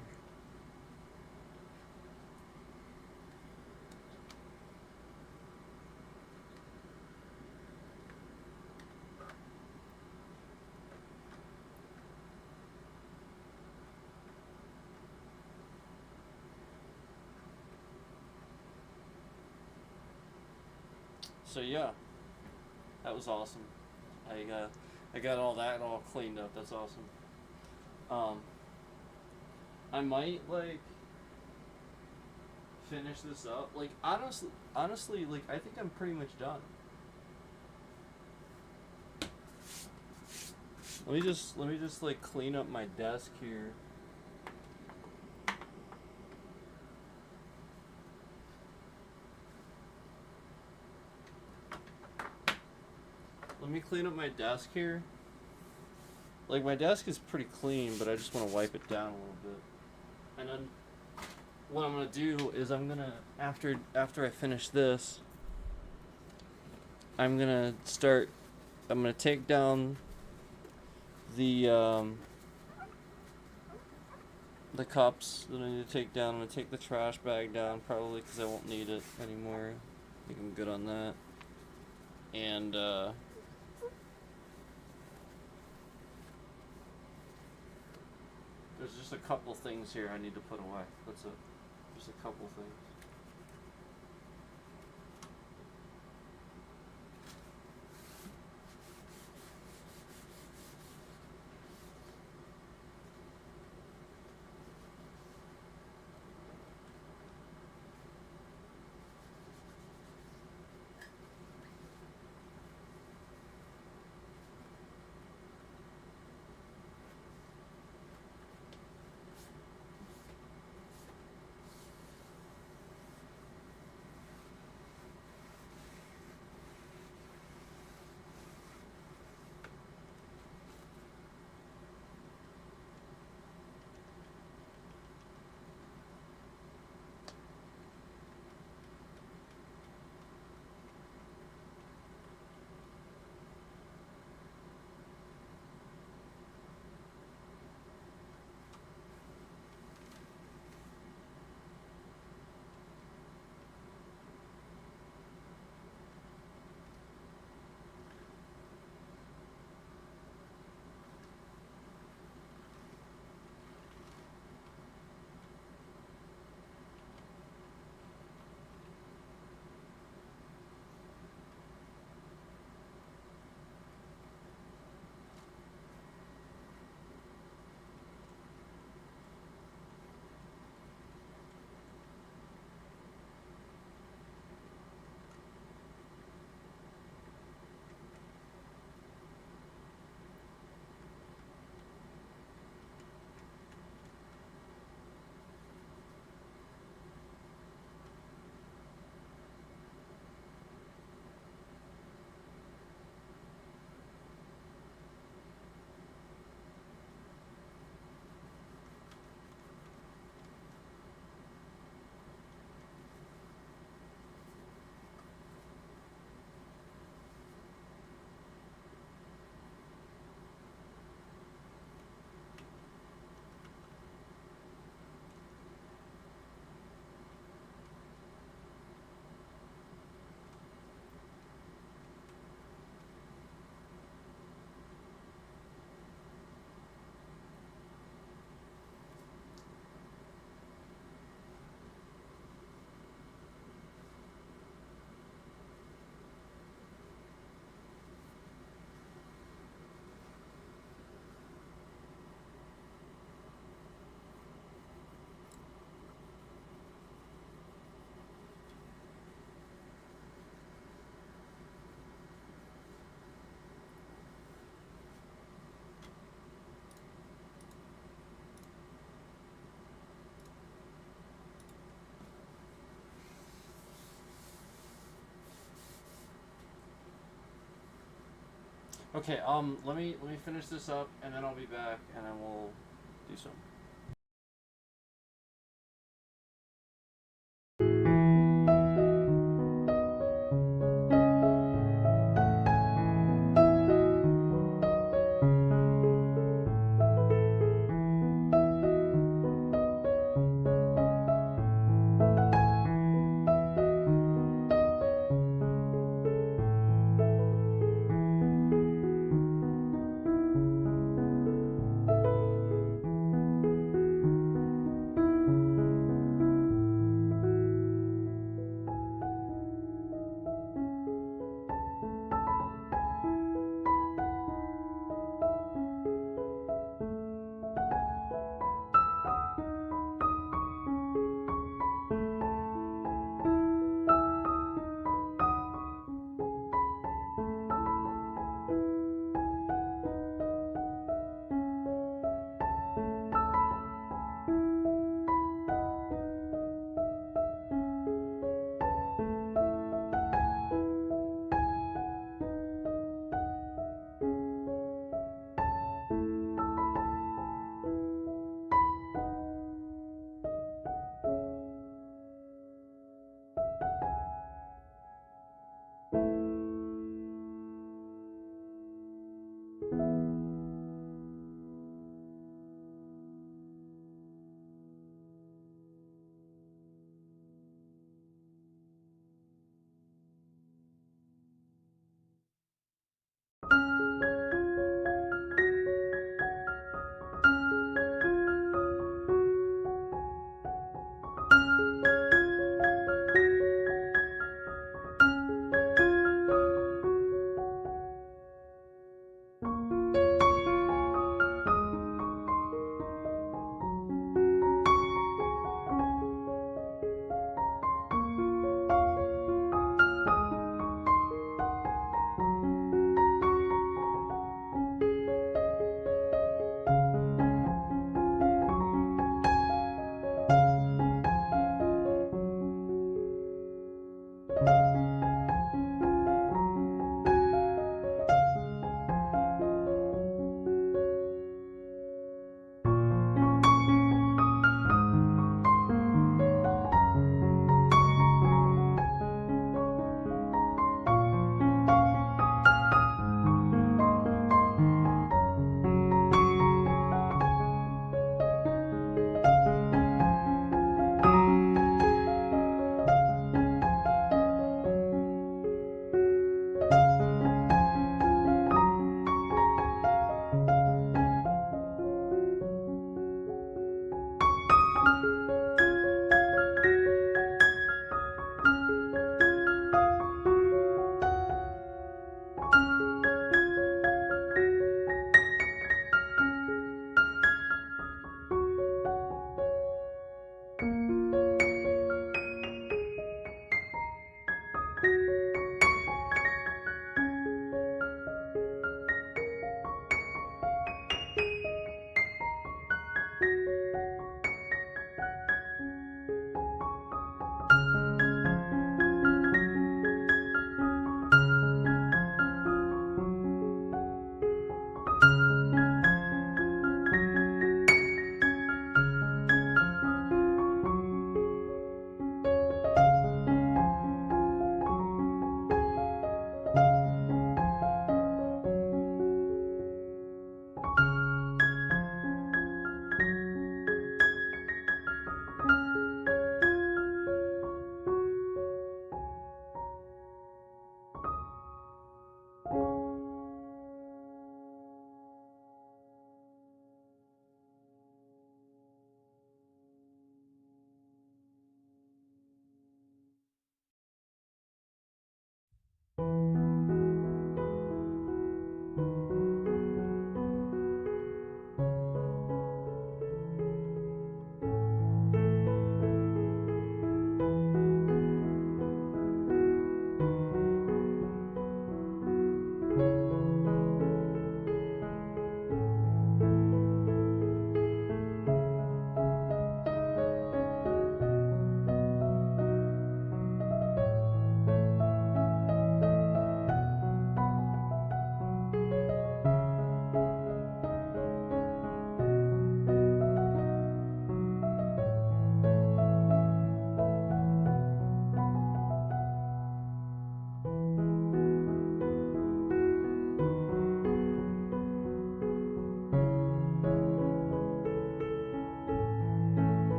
So yeah, that was awesome. I got all that all cleaned up. That's awesome. I might like finish this up. Like honestly, like I think I'm pretty much done. Let me just like clean up my desk here. Let me clean up my desk here. Like my desk is pretty clean, but I just want to wipe it down a little bit. And then what I'm gonna do is I'm gonna after I finish this, I'm gonna take down the cups that I need to take down. I'm gonna take the trash bag down probably because I won't need it anymore. I think I'm good on that. And there's just a couple things here I need to put away. That's it. Just a couple things. Okay, let me finish this up, and then I'll be back, and then we'll do something.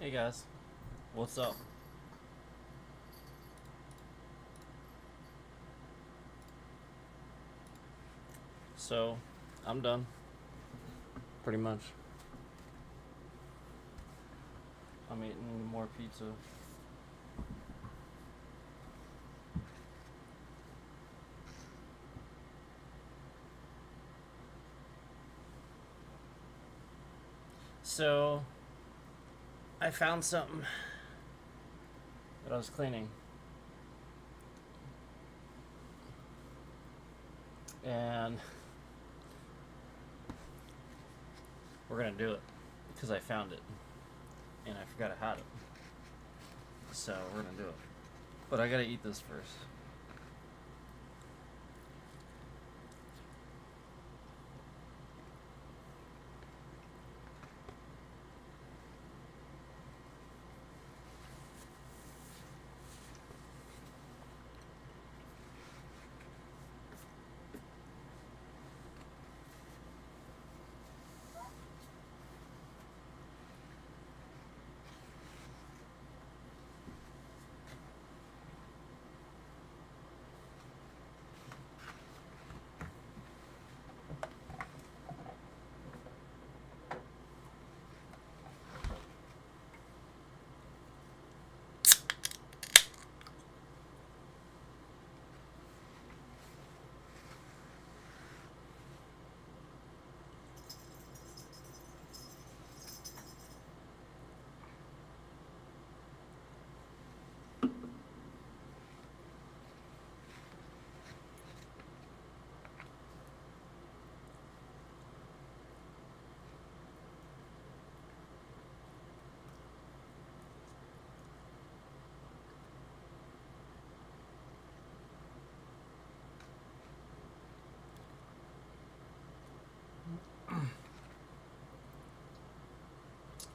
Hey guys, what's up? So, I'm done. Pretty much. I'm eating more pizza. So, I found something that I was cleaning. And we're gonna do it because I found it and I forgot I had it. So, we're gonna do it. But I gotta eat this first.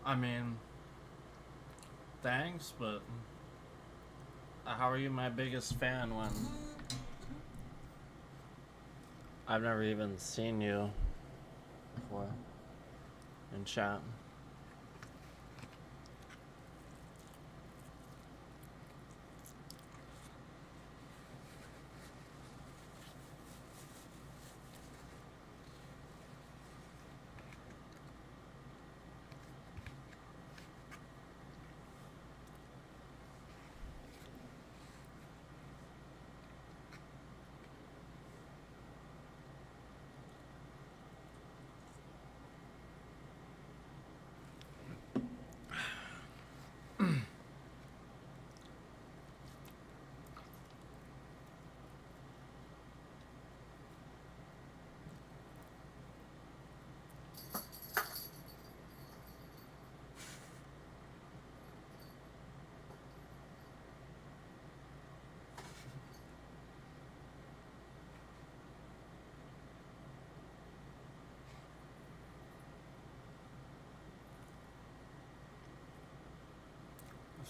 I mean, thanks, but how are you my biggest fan when I've never even seen you before in chat?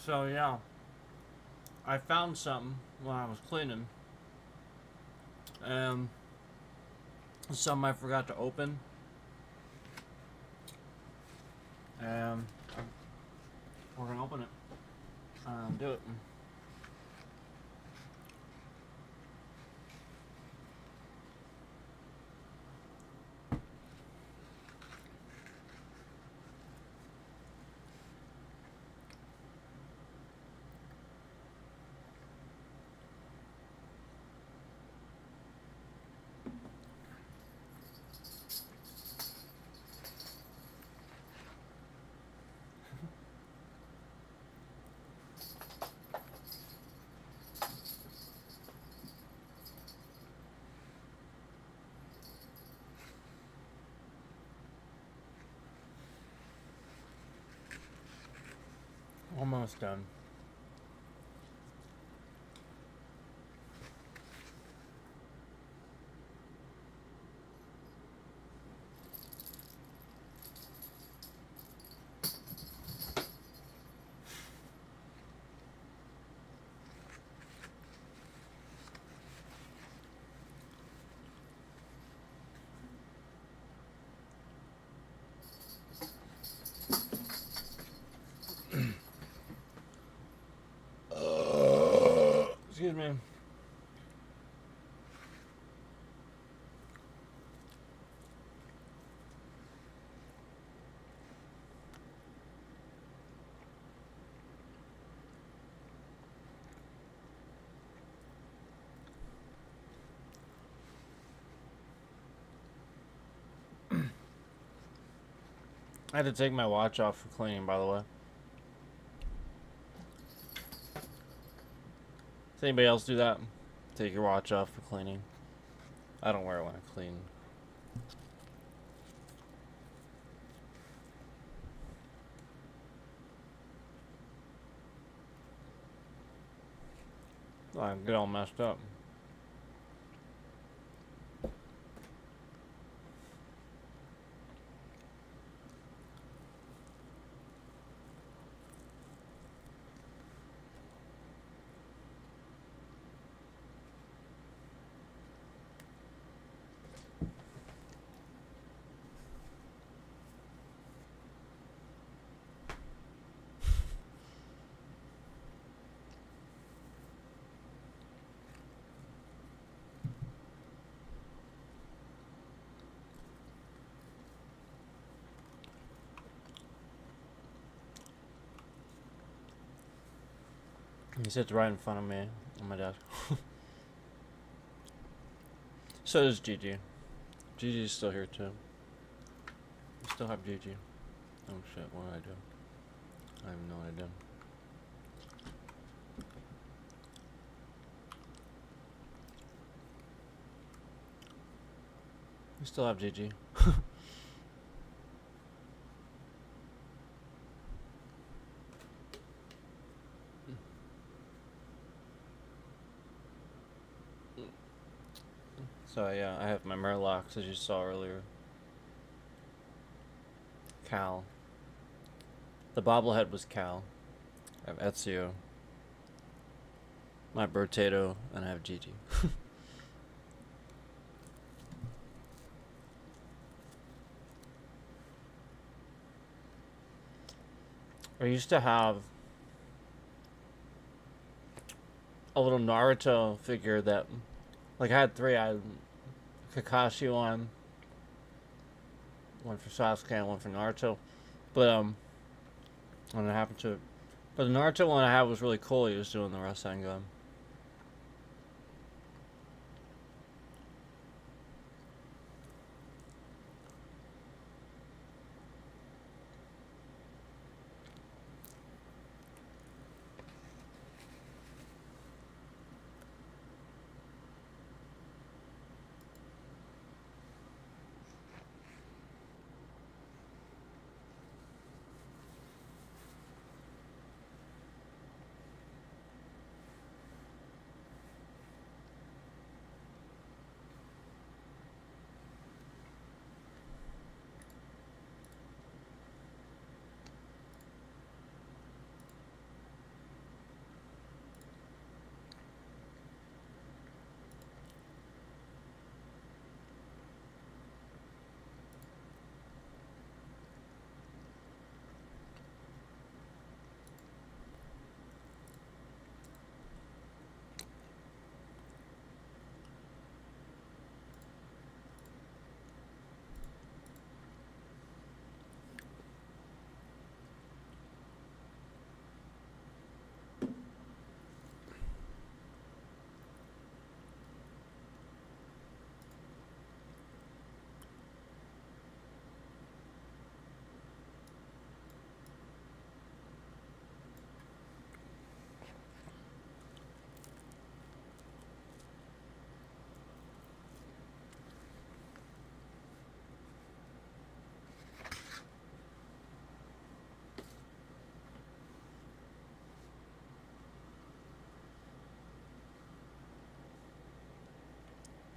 So yeah, I found something when I was cleaning. Um, something I forgot to open. Um, we're gonna open it. Do it. Almost done. Excuse me. I had to take my watch off for cleaning, by the way. Does anybody else do that? Take your watch off for cleaning. I don't wear it when I clean. I get all messed up. He sits right in front of me on my desk. So does Gigi. Gigi's still here too. We still have Gigi. Oh shit, what did I do? I have no idea. We still have Gigi. So yeah, I have my Murlocs as you saw earlier. Cal. The bobblehead was Cal. I have Ezio. My Bertato, and I have Gigi. I used to have a little Naruto figure that, like, I had three. I had Kakashi one for Sasuke, and one for Naruto. But when it happened to it. But the Naruto one I had was really cool. He was doing the Rasengan.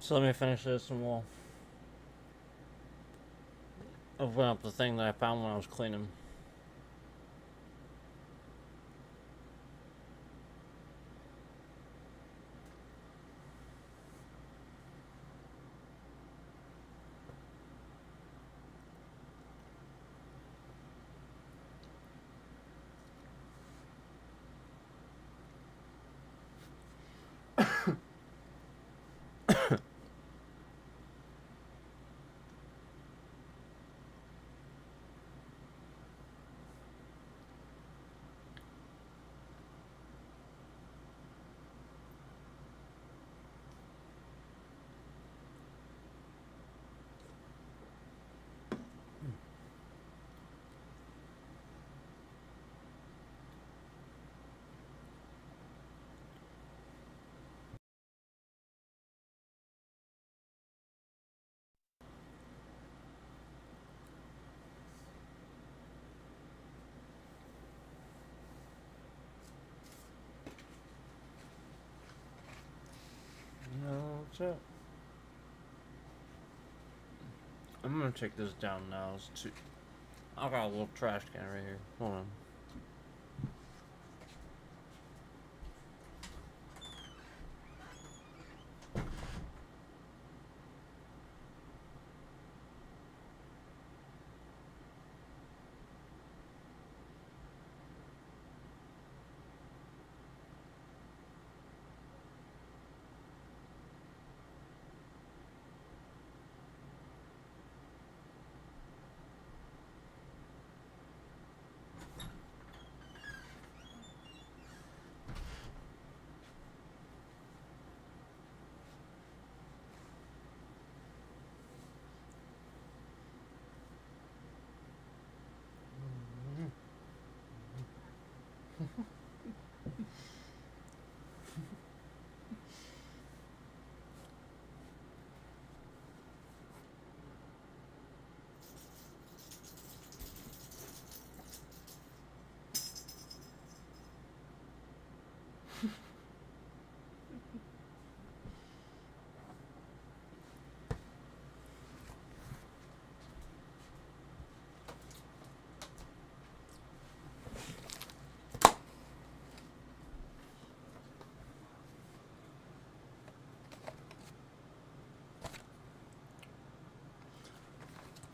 So let me finish this and we'll open up the thing that I found when I was cleaning. No, that's it. I'm gonna take this down now. It's too. I got a little trash can right here. Hold on.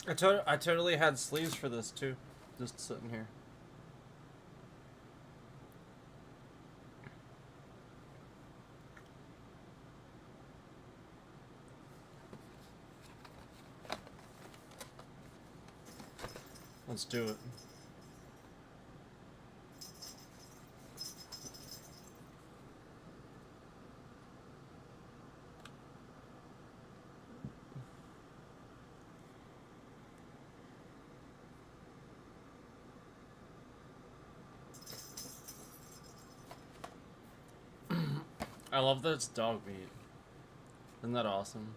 I totally had sleeves for this too, just sitting here. Let's do it. I love that it's dog meat. Isn't that awesome?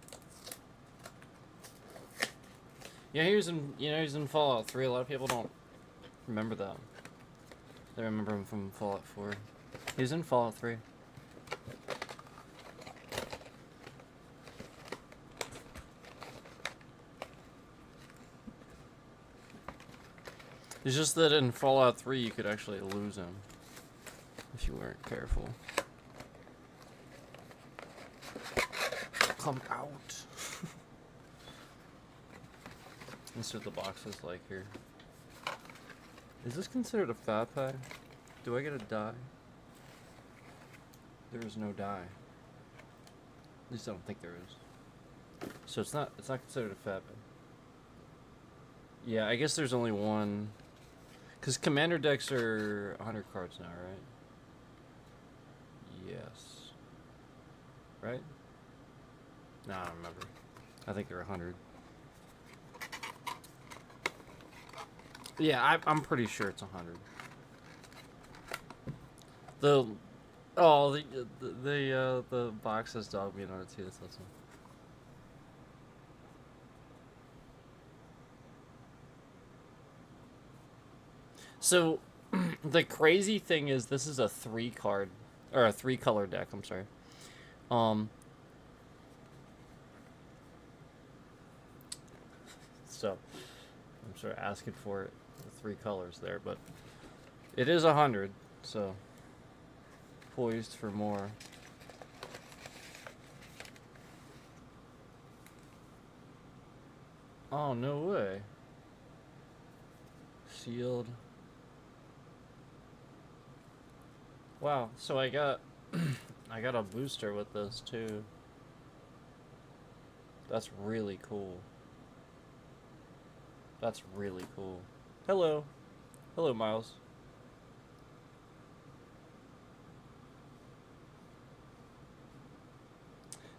Yeah, he was in Fallout 3. A lot of people don't remember that. They remember him from Fallout 4. He was in Fallout 3. It's just that in Fallout 3 you could actually lose him if you weren't careful. Come out. Let's see what the box is like here. Is this considered a fat pack? Do I get a die? There is no die. At least I don't think there is. So it's not considered a fat pack. Yeah, I guess there's only one. Because commander decks are 100 cards now, right? Yes. Right? No, I don't remember. I think they're 100. Yeah, I'm pretty sure it's 100. The box has dog meat on it too. That's awesome. So, the crazy thing is this is a 3-card or a 3-color deck. I'm sorry. So I'm sort of asking for it, the 3 colors there, but it is 100, so poised for more. Oh, no way. Sealed. Wow, so I got I got a booster with this too. That's really cool. That's really cool. Hello. Hello, Miles.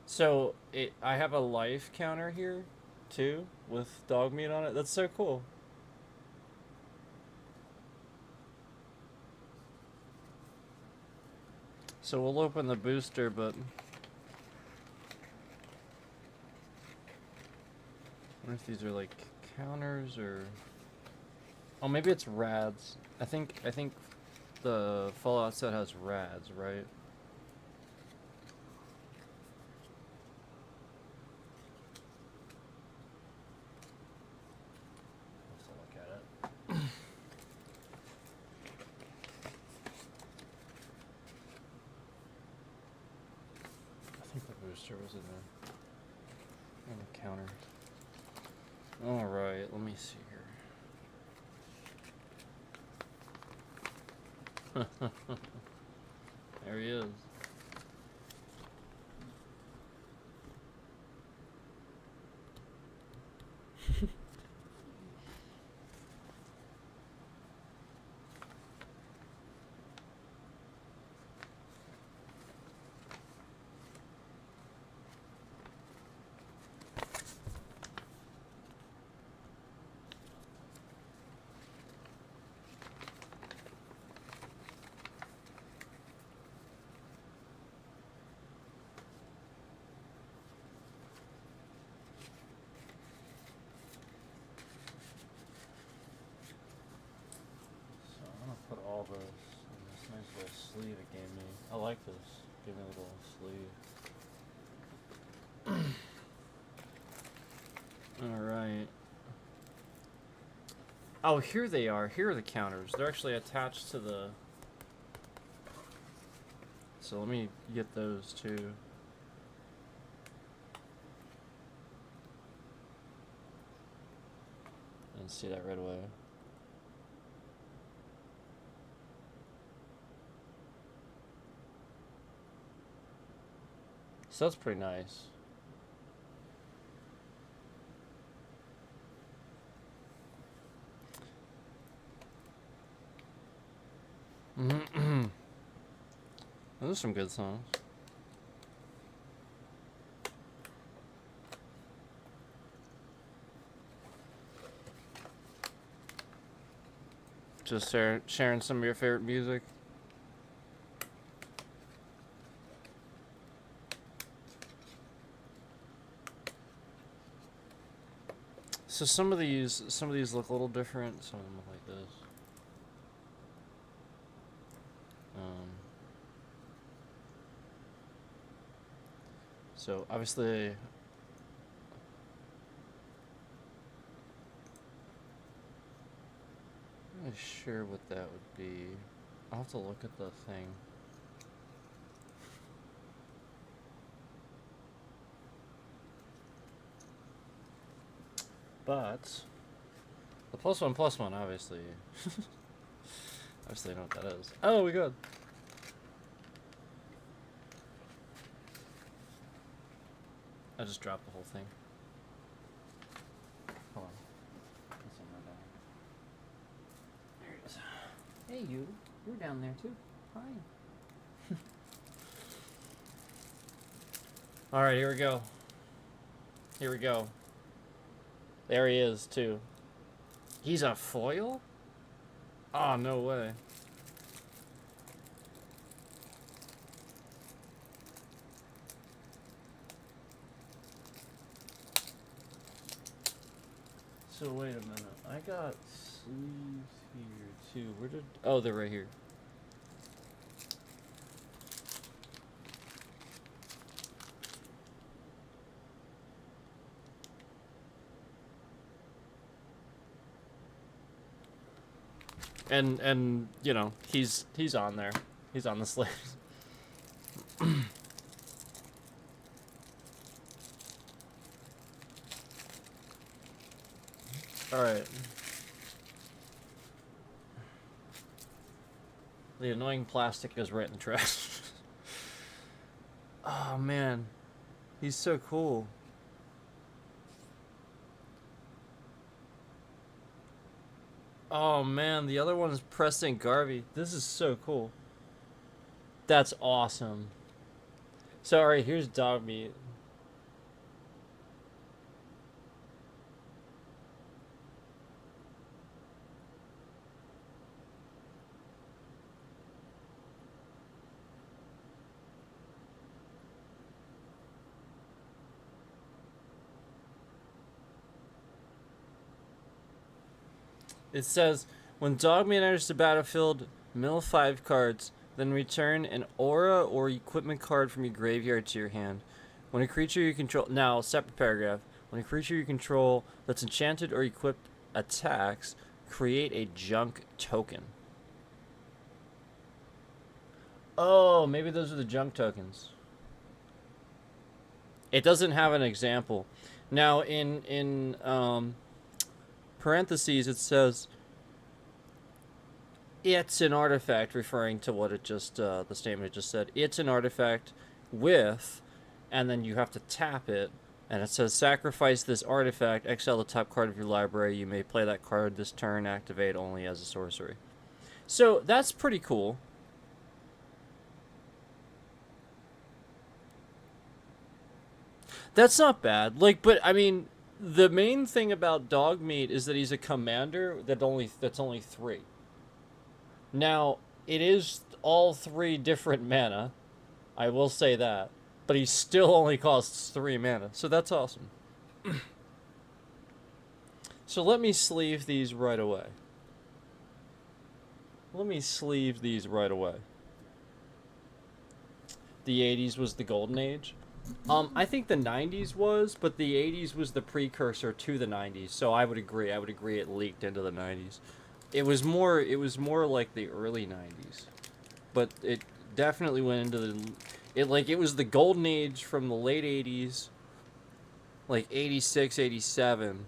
So, I have a life counter here, too, with dog meat on it. That's so cool. So we'll open the booster, but I wonder if these are like counters or oh, maybe it's rads. I think the Fallout set has rads, right? Let's look at it. I think the booster was in the counter. All right, let me see here. There he is. Put all this in this nice little sleeve it gave me. I like this. Give me a little sleeve. Alright. Oh, here they are. Here are the counters. They're actually attached to the... So let me get those too. didn't see that right away. So that's pretty nice. Those are some good songs. Just sharing some of your favorite music. So some of these look a little different. Some of them look like this. So obviously, I'm not really sure what that would be. I'll have to look at the thing. But the plus one, obviously. Obviously, I know what that is. Oh, we good. I just dropped the whole thing. Hold on. It's on my bag. There it is. Hey, you're down there too. Hi. All right, here we go. Here we go. There he is too. He's a foil? Oh, no way. So wait a minute. I got sleeves here too. Where did? Oh, they're right here. And you know, he's on there. He's on the sleeves. All right. The annoying plastic is right in the trash. Oh man, he's so cool. Oh man, the other one is Preston Garvey. This is so cool. That's awesome. So alright, here's dog meat. It says, when Dogmeat enters the battlefield, mill 5 cards, then return an aura or equipment card from your graveyard to your hand. When a creature you control... Now, separate paragraph. When a creature you control that's enchanted or equipped attacks, create a junk token. Oh, maybe those are the junk tokens. It doesn't have an example. Now, in parentheses, it says it's an artifact, referring to what it just, the statement it just said. It's an artifact with, and then you have to tap it, and it says sacrifice this artifact, exile the top card of your library. You may play that card this turn, activate only as a sorcery. So that's pretty cool. That's not bad. Like, but I mean, the main thing about Dogmeat is that he's a commander that's only 3. Now, it is all 3 different mana. I will say that. But he still only costs 3 mana. So that's awesome. So let me sleeve these right away. The 80s was the golden age. I think the 90s was, but the 80s was the precursor to the 90s. So I would agree. It leaked into the 90s. It was more like the early 90s. But it definitely went into the... It was the golden age from the late 80s, like 86, 87,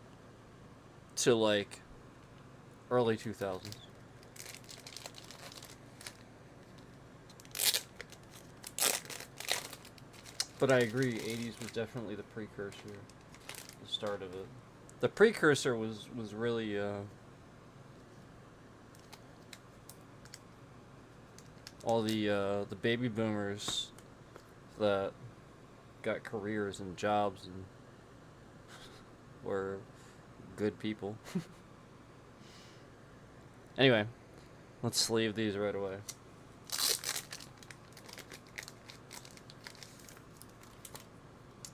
to like early 2000s. But I agree, 80s was definitely the precursor, the start of it. The precursor was really all the baby boomers that got careers and jobs and were good people. Anyway, let's sleeve these right away.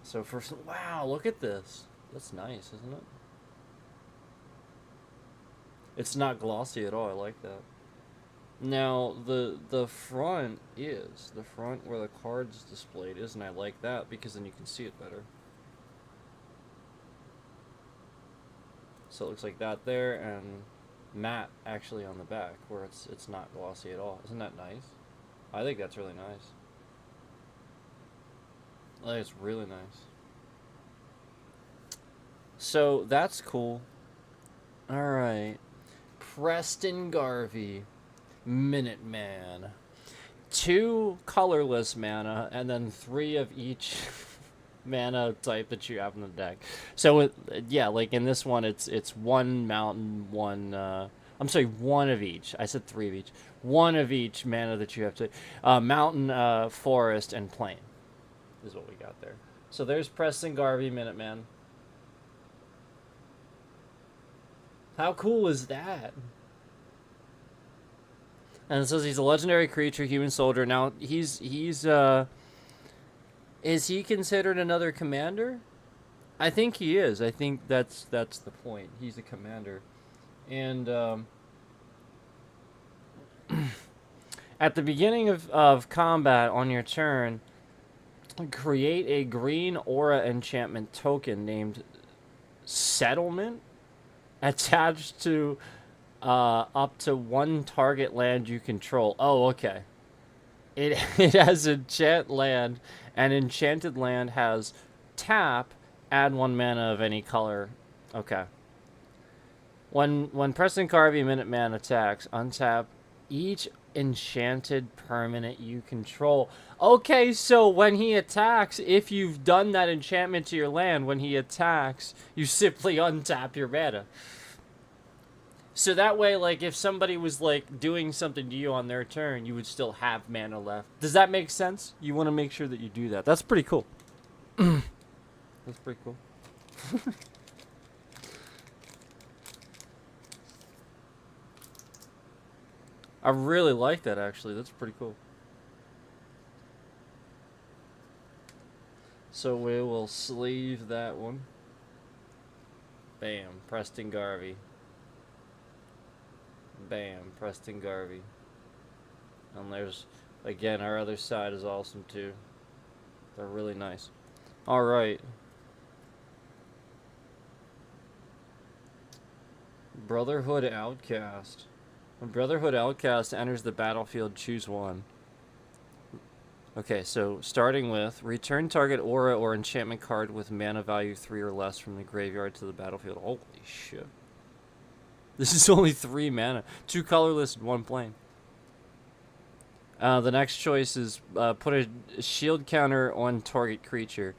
So first, wow, look at this. That's nice, isn't it? It's not glossy at all. I like that. Now the front is the front where the card's displayed is, and I like that because then you can see it better. So it looks like that there, and matte actually on the back where it's not glossy at all. Isn't that nice? I think that's really nice. I think it's really nice. So that's cool. All right, Preston Garvey, Minuteman. 2 colorless mana, and then 3 of each mana type that you have in the deck. So yeah, like in this one, it's 1 mountain, 1. I'm sorry, 1 of each. I said 3 of each. 1 of each mana that you have to. Mountain, forest, and plain is what we got there. So there's Preston Garvey, Minuteman. How cool is that? And it says he's a legendary creature, human soldier. Now he's is he considered another commander? I think he is. I think that's the point. He's a commander, and at the beginning of combat on your turn, create a green aura enchantment token named Settlement attached to up to 1 target land you control. Oh, okay. It has enchant land, and enchanted land has tap, add 1 mana of any color. Okay. When Preston Garvey Minuteman attacks, untap each enchanted permanent you control. Okay, so when he attacks, if you've done that enchantment to your land, when he attacks, you simply untap your mana. So that way, like, if somebody was, like, doing something to you on their turn, you would still have mana left. Does that make sense? You want to make sure that you do that. That's pretty cool. That's pretty cool. I really like that, actually. That's pretty cool. So we will sleeve that one. Bam. Preston Garvey. Bam. Preston Garvey. And there's, again, our other side is awesome, too. They're really nice. Alright. Brotherhood Outcast. When Brotherhood Outcast enters the battlefield, choose 1. Okay, so starting with, return target aura or enchantment card with mana value 3 or less from the graveyard to the battlefield. Holy shit. This is only 3 mana. 2 colorless and 1 plain. The next choice is put a shield counter on target creature.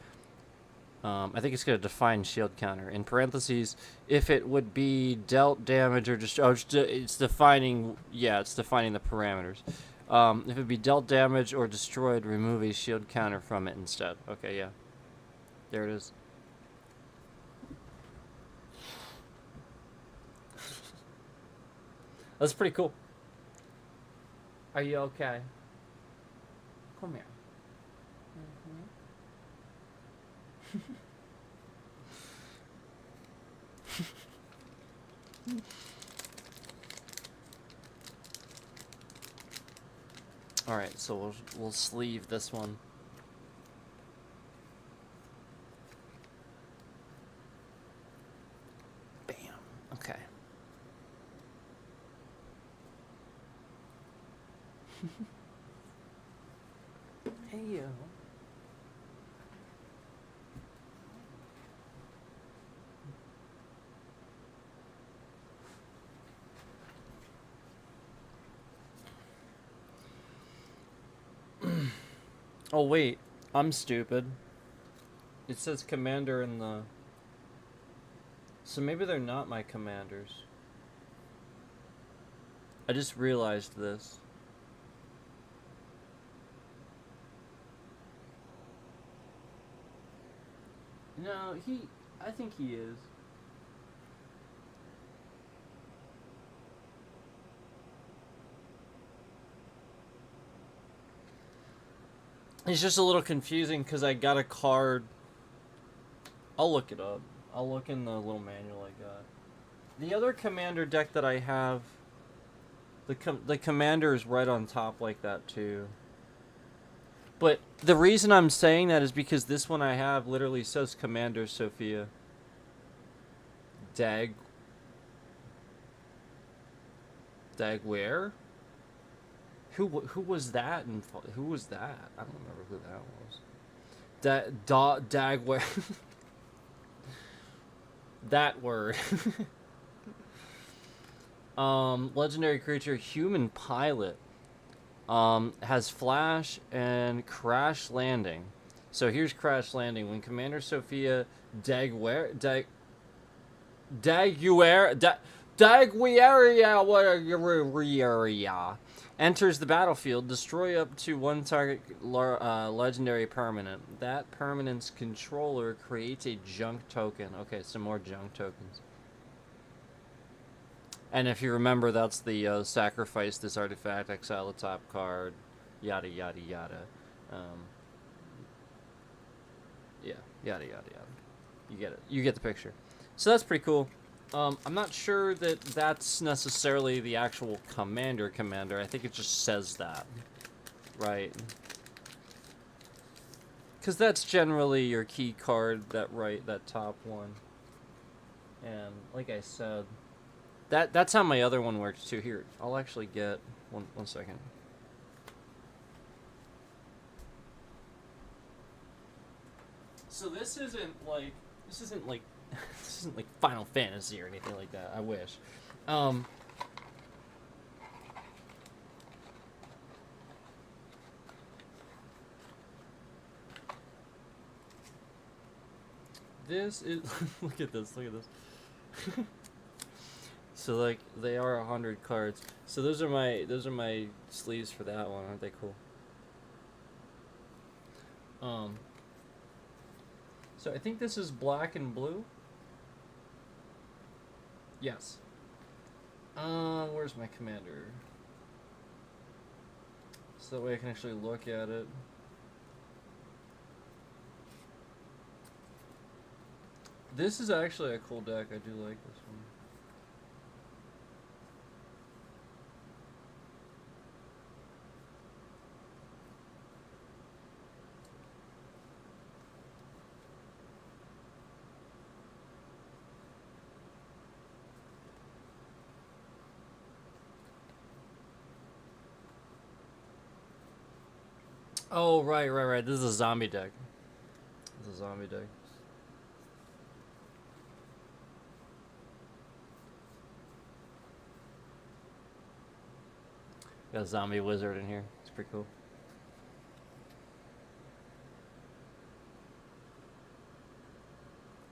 I think it's going to define shield counter. In parentheses, if it would be dealt damage or just... Oh, it's defining... Yeah, it's defining the parameters. If it would be dealt damage or destroyed, remove a shield counter from it instead. Okay, yeah. There it is. That's pretty cool. Are you okay? Come here. All right, so we'll sleeve this one. Bam. Okay. Hey you. Oh wait, I'm stupid. It says commander in the... So maybe they're not my commanders. I just realized this. No, I think he is. It's just a little confusing because I got a card. I'll look it up. I'll look in the little manual I got. The other commander deck that I have, the commander is right on top like that too. But the reason I'm saying that is because this one I have literally says Commander Sophia. Dagware? Who was that? Who was that? I don't remember who that was. Dagware. That word. Legendary creature, human pilot. Has flash and crash landing. So here's crash landing. When Commander Sophia Daguerre enters the battlefield, destroy up to one target legendary permanent. That permanent's controller creates a junk token. Okay, some more junk tokens. And if you remember, that's the sacrifice this artifact, exile the top card, yada yada yada. Yeah, yada yada yada. You get it. You get the picture. So that's pretty cool. I'm not sure that that's necessarily the actual commander. I think it just says that, right? Because that's generally your key card, that top one. And like I said, that's how my other one works too. Here, I'll actually get one second. So this isn't like Final Fantasy or anything like that. I wish. This is look at this. So like they are 100 cards. So those are my sleeves for that one. Aren't they cool? So I think this is black and blue. Yes. Where's my commander? So that way I can actually look at it. This is actually a cool deck. I do like this one. Oh, right. This is a zombie deck. This is a zombie deck. Got a zombie wizard in here. It's pretty cool.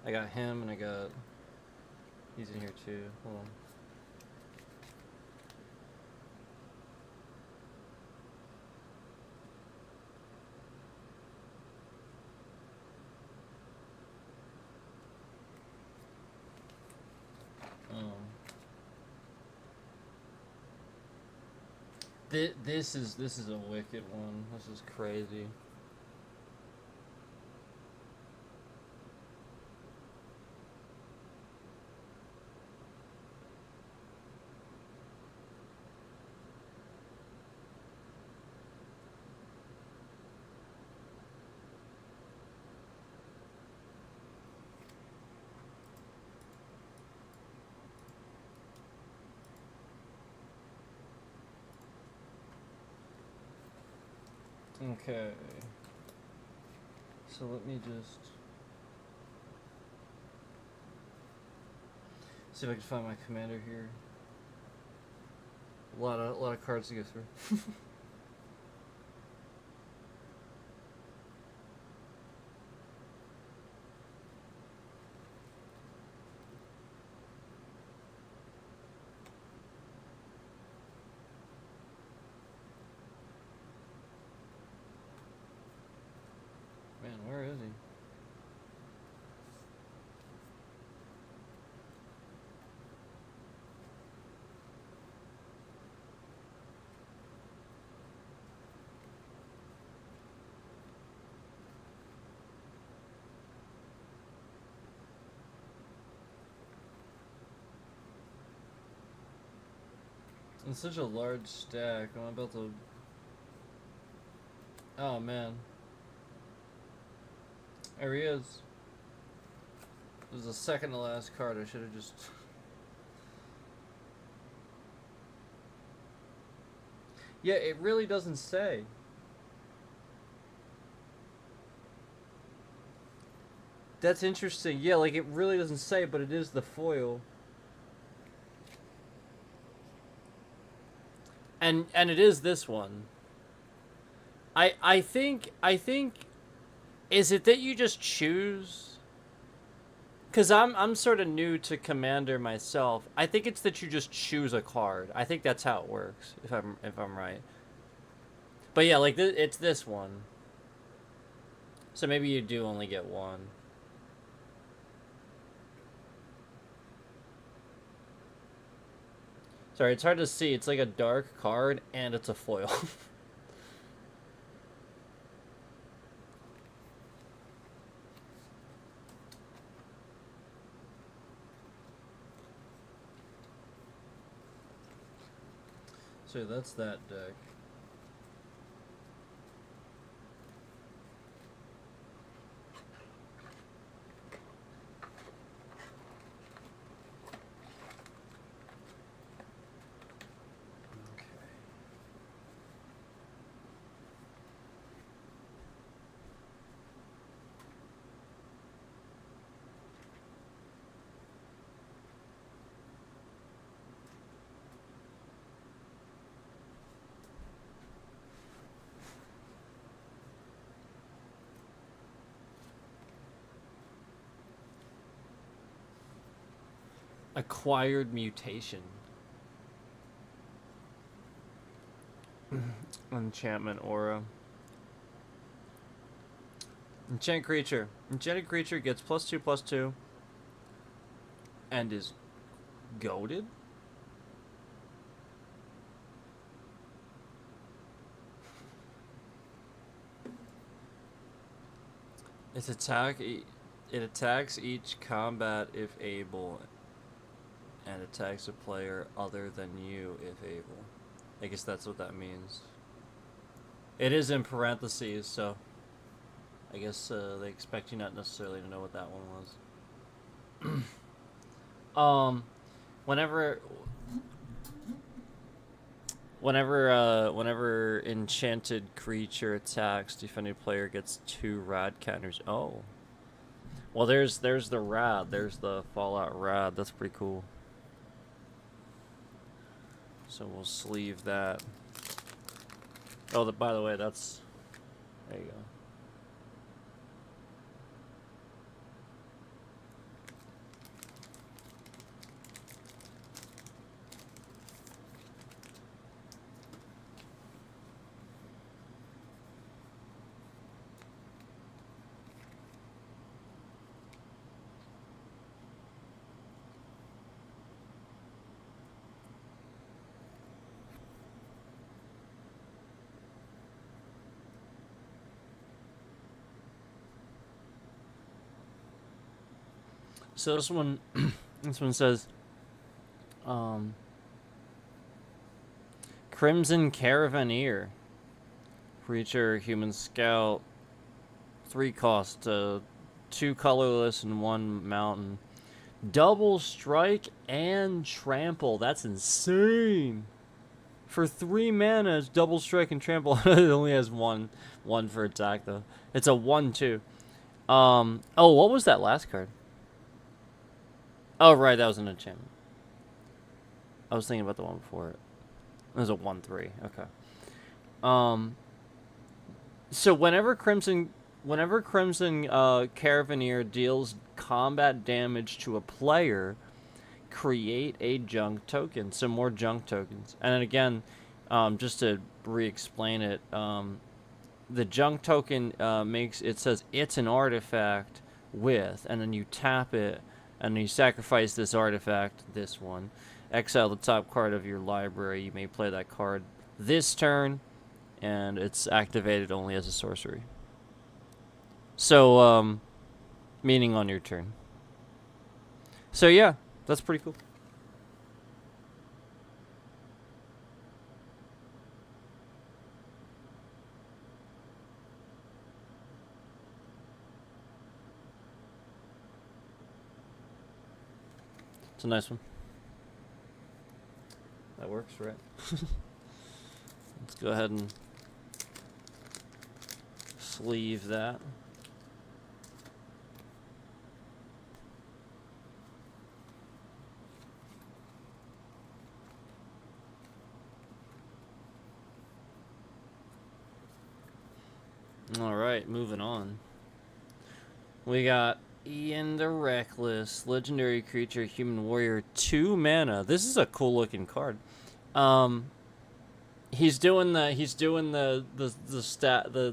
I got him and I got... He's in here too. Hold on. This is a wicked one. This is crazy. Okay. So let me just see if I can find my commander here. A lot of cards to go through. It's such a large stack. I'm about to... Oh, man. There he is. This is the second to last card. I should have just... Yeah, it really doesn't say. That's interesting. Yeah, like it really doesn't say, but it is the foil. And it is this one. I think is it that you just choose? Cuz I'm sort of new to Commander myself. I think it's that you just choose a card. I think that's how it works if I'm right. But yeah, like it's this one. So maybe you do only get one. Sorry, it's hard to see. It's like a dark card and it's a foil. So that's that deck. Acquired mutation. Enchantment aura. Enchant creature. Enchanted creature gets +2/+2 and is goaded? It attacks each combat if able and attacks a player other than you if able. I guess that's what that means. It is in parentheses, so I guess they expect you not necessarily to know what that one was. Whenever enchanted creature attacks, defending player gets 2 rad counters. Oh. Well, there's the rad. There's the Fallout rad. That's pretty cool. So we'll sleeve that. Oh, by the way, that's... There you go. So this one, this one says, Crimson Caravaneer, creature, human scout, 3 cost, 2 colorless and 1 mountain, double strike and trample. That's insane. For 3 mana, it's double strike and trample. It only has one for attack though. It's a 1/2. Oh, what was that last card? Oh, right, that was an enchantment. I was thinking about the one before it. It was a 1/3. Okay. So whenever Crimson Caravaneer deals combat damage to a player, create a junk token. So more junk tokens. And then again, just to re-explain it, the junk token says it's an artifact with, and then you tap it, and you sacrifice this artifact, this one. Exile the top card of your library. You may play that card this turn, and it's activated only as a sorcery. So, meaning on your turn. So yeah, that's pretty cool. It's a nice one. That works, right? Let's go ahead and sleeve that. Alright, moving on. We got Ian the Reckless, legendary creature, human warrior, 2 mana. This is a cool looking card. He's doing the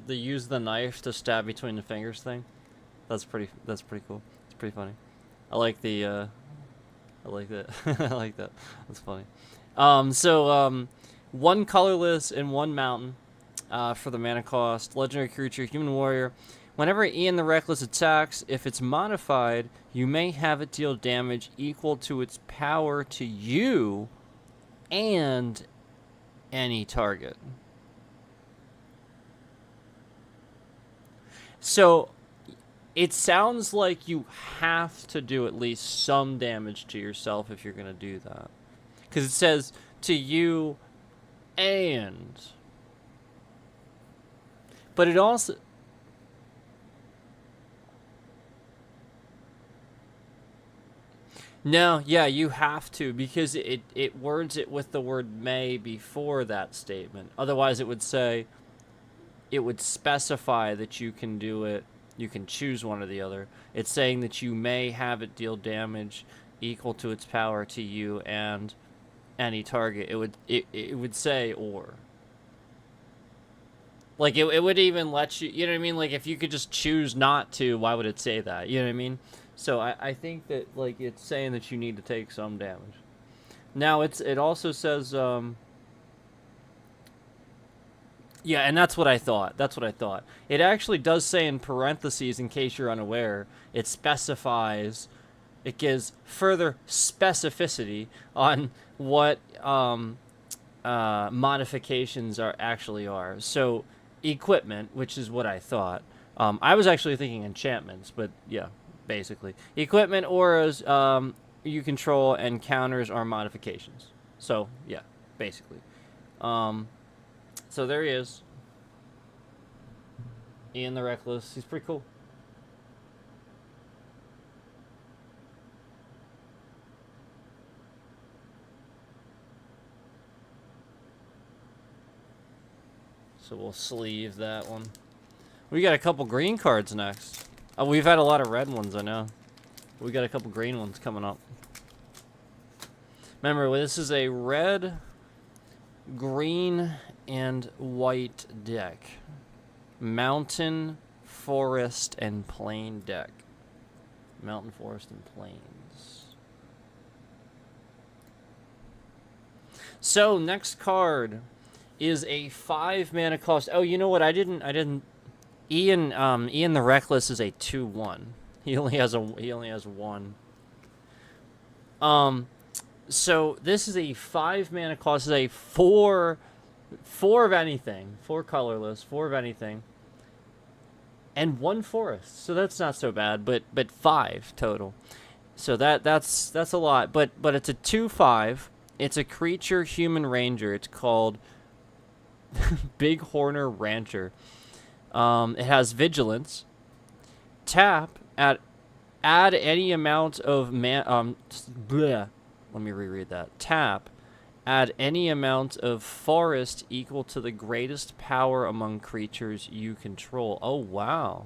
use the knife to stab between the fingers thing. That's pretty cool. It's pretty funny. I like that. I like that. That's funny. 1 colorless and 1 mountain. For the mana cost, legendary creature, human warrior. Whenever Ian the Reckless attacks, if it's modified, you may have it deal damage equal to its power to you and any target. So it sounds like you have to do at least some damage to yourself if you're going to do that. Because it says to you and... But it also... No, yeah, you have to, because it words it with the word may before that statement. Otherwise, it would say... It would specify that you can do it. You can choose one or the other. It's saying that you may have it deal damage equal to its power to you and any target. It would say or. Like, it would even let you... You know what I mean? Like, if you could just choose not to, why would it say that? You know what I mean? So I think that, like, it's saying that you need to take some damage. Now, it also says... Yeah, and that's what I thought. It actually does say in parentheses, in case you're unaware, it specifies... It gives further specificity on what modifications actually are. So... Equipment, which is what I thought. I was actually thinking enchantments, but yeah, basically. Equipment, auras, you control, and counters are modifications. So, yeah, basically. So there he is. Ian the Reckless. He's pretty cool. So we'll sleeve that one. We got a couple green cards next. Oh, we've had a lot of red ones, I know. We got a couple green ones coming up. Remember, this is a red, green, and white deck. Mountain, forest, and plain deck. Mountain, forest, and plains. So, next card is a 5 mana cost. Oh, you know what? I didn't. Ian the Reckless is a 2/1. He only has 1. So this is a 5 mana cost. Is a 4 of anything, 4 colorless, 4 of anything, and 1 forest. So that's not so bad. But 5 total. So that's a lot. But it's a 2/5. It's a creature human ranger. It's called Big Horner Rancher. It has vigilance. Tap add any amount of let me reread that. Tap add any amount of forest equal to the greatest power among creatures you control. Oh wow.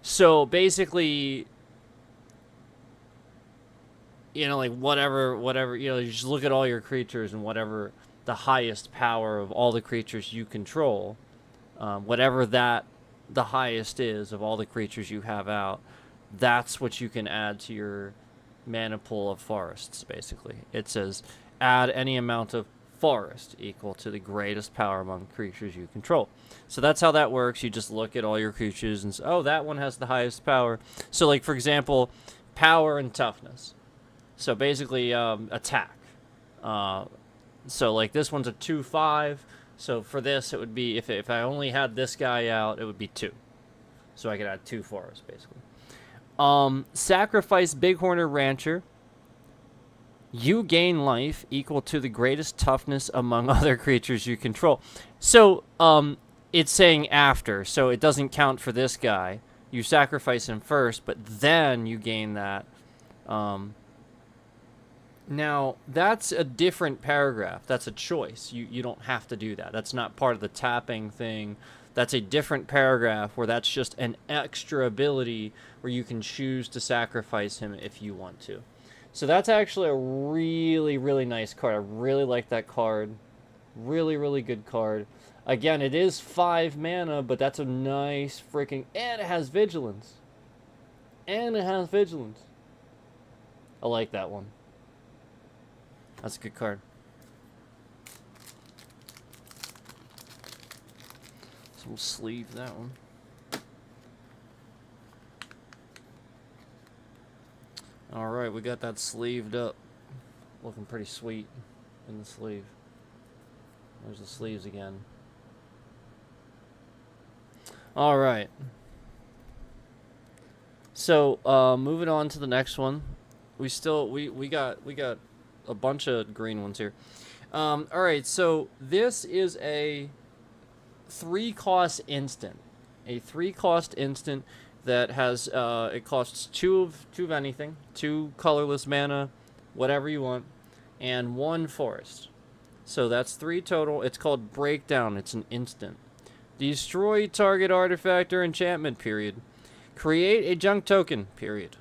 So basically, you know, like whatever, you know, you just look at all your creatures and whatever the highest power of all the creatures you control, whatever that the highest is of all the creatures you have out, that's what you can add to your mana pool of forests, basically. It says add any amount of forest equal to the greatest power among creatures you control. So that's how that works. You just look at all your creatures and say, oh, that one has the highest power. So, like, for example, power and toughness. So basically, attack. So like this one's a 2/5. So for this, it would be, if I only had this guy out, it would be 2. So I could add 2 forests, basically. Sacrifice Bighorner Rancher. You gain life equal to the greatest toughness among other creatures you control. So, it's saying after, so it doesn't count for this guy. You sacrifice him first, but then you gain that. Now, that's a different paragraph. That's a choice. You don't have to do that. That's not part of the tapping thing. That's a different paragraph where that's just an extra ability where you can choose to sacrifice him if you want to. So that's actually a really, really nice card. I really like that card. Really, really good card. Again, it is 5 mana, but that's a nice freaking... And it has Vigilance. And it has Vigilance. I like that one. That's a good card. So we'll sleeve that one. Alright, we got that sleeved up. Looking pretty sweet in the sleeve. There's the sleeves again. Alright. So, moving on to the next one. We got a bunch of green ones here. Alright, so this is a 3-cost instant. A 3-cost instant that has, it costs 2 of anything, 2 colorless mana, whatever you want, and 1 forest. So that's 3 total. It's called Breakdown. It's an instant. Destroy target artifact or enchantment, period. Create a junk token, period.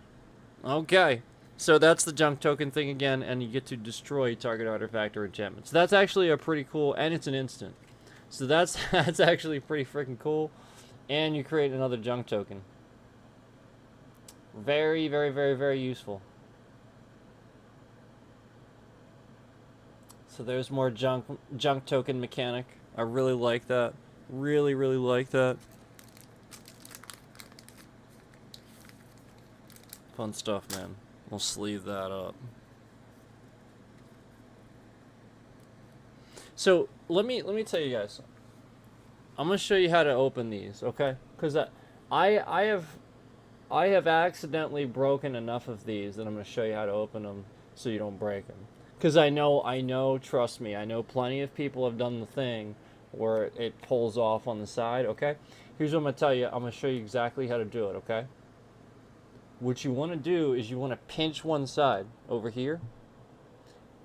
Okay. So that's the junk token thing again, and you get to destroy target artifact or enchantment. So that's actually a pretty cool, and it's an instant. So that's actually pretty freaking cool. And you create another junk token. Very, very, very, very useful. So there's more junk token mechanic. I really like that. Really, really like that. Fun stuff, man. We'll sleeve that up. So let me tell you guys. I'm gonna show you how to open these, okay? Because I have accidentally broken enough of these that I'm gonna show you how to open them so you don't break them. Because I know, trust me, I know plenty of people have done the thing where it pulls off on the side, okay? Here's what I'm gonna tell you. I'm gonna show you exactly how to do it, okay? What you want to do is you want to pinch one side over here.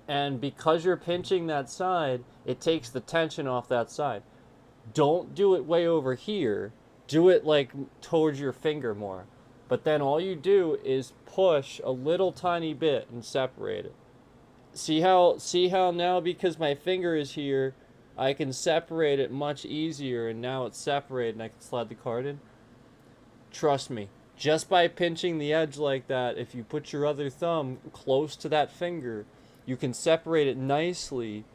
And because you're pinching that side, it takes the tension off that side. Don't do it way over here. Do it like towards your finger more. But then all you do is push a little tiny bit and separate it. See how now because my finger is here, I can separate it much easier, and now it's separated and I can slide the card in? Trust me. Just by pinching the edge like that, if you put your other thumb close to that finger, you can separate it nicely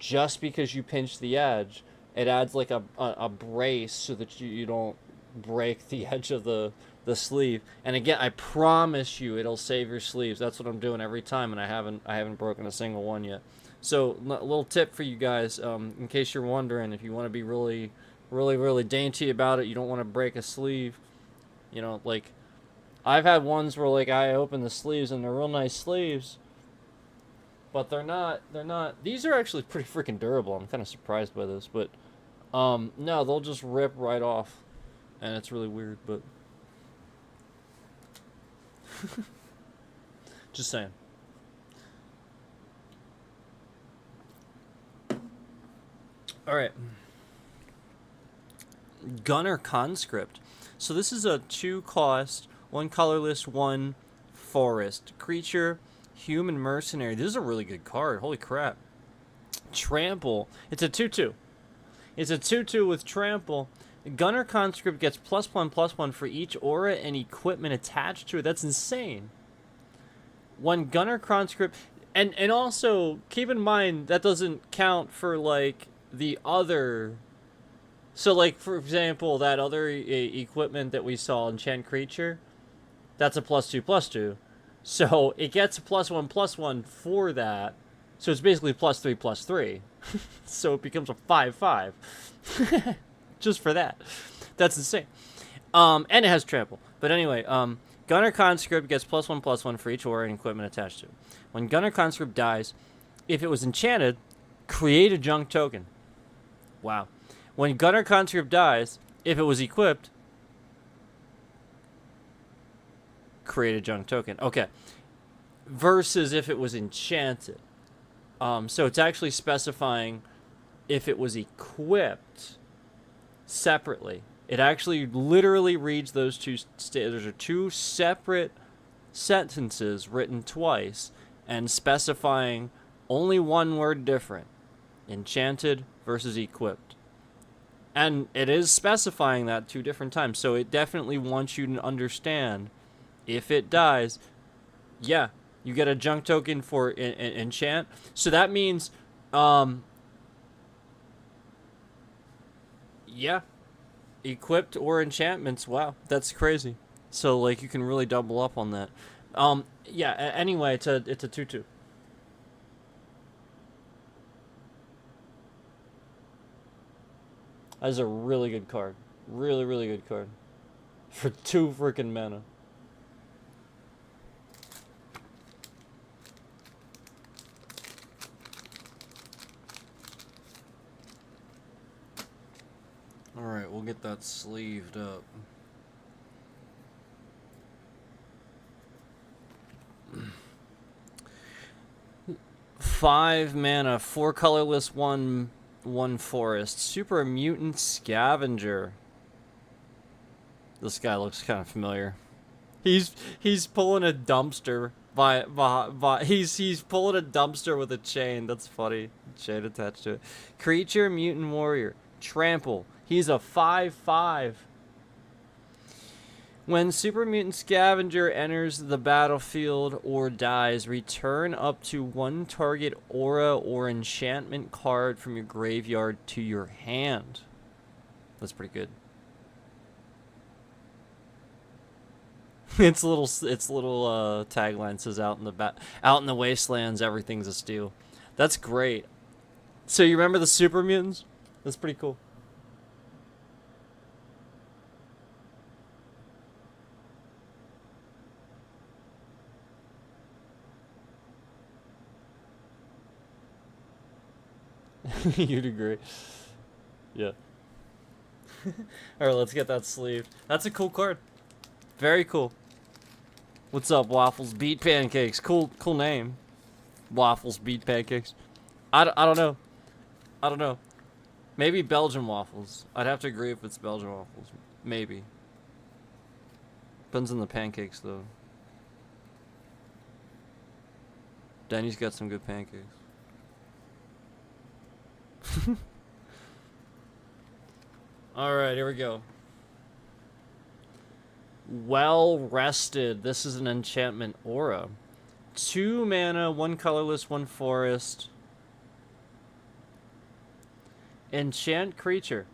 just because you pinch the edge. It adds like a brace so that you don't break the edge of the sleeve. And again, I promise you it'll save your sleeves. That's what I'm doing every time, and I haven't broken a single one yet. So, a little tip for you guys, in case you're wondering, if you want to be really, really, really dainty about it, you don't want to break a sleeve. You know, like, I've had ones where, like, I open the sleeves and they're real nice sleeves, but they're not, these are actually pretty freaking durable. I'm kind of surprised by this, but, no, they'll just rip right off, and it's really weird, but, just saying. Alright. Gunner Conscript. So this is a 2-cost, 1 colorless, 1 forest. Creature, human mercenary. This is a really good card. Holy crap. Trample. It's a 2/2. It's a 2/2 with Trample. Gunner Conscript gets +1/+1 for each aura and equipment attached to it. That's insane. When Gunner Conscript... And also, keep in mind, that doesn't count for, like, the other... So, like, for example, that other equipment that we saw, Enchant Creature, that's a +2/+2. So, it gets a +1/+1 for that. So, it's basically +3/+3. So, it becomes a 5/5. Just for that. That's insane. And it has Trample. But anyway, Gunner Conscript gets +1/+1 for each aura and equipment attached to it. When Gunner Conscript dies, if it was enchanted, create a junk token. Wow. When Gunner Conscript dies, if it was equipped, create a junk token. Okay. Versus if it was enchanted. So it's actually specifying if it was equipped separately. It actually literally reads those two. Those are two separate sentences written twice and specifying only one word different. Enchanted versus equipped. And it is specifying that 2 different times. So it definitely wants you to understand if it dies, yeah, you get a junk token for enchant. So that means, yeah, equipped or enchantments. Wow, that's crazy. So like you can really double up on that. Yeah. Anyway, it's a 2/2. That's a really good card. Really, really good card. For 2 freaking mana. Alright, we'll get that sleeved up. Five mana, 4 colorless, 1 forest. Super Mutant Scavenger. This guy looks kind of familiar. He's pulling a dumpster he's pulling a dumpster with a chain. That's funny. Chain attached to it. Creature, Mutant Warrior. Trample. He's a 5/5. When Super Mutant Scavenger enters the battlefield or dies, return up to 1 target aura or enchantment card from your graveyard to your hand. That's pretty good. Its little tagline says out in the wastelands everything's a steal. That's great. So you remember the Super Mutants? That's pretty cool. You'd agree. Yeah. Alright, let's get that sleeved. That's a cool card. Very cool. What's up, Waffles? Beat Pancakes. Cool name. Waffles, Beat Pancakes. I don't know. I don't know. Maybe Belgian waffles. I'd have to agree if it's Belgian waffles. Maybe. Depends on the pancakes, though. Danny's got some good pancakes. Alright, here we go. Well Rested. This is an enchantment aura. 2 mana, 1 colorless, 1 forest. Enchant creature.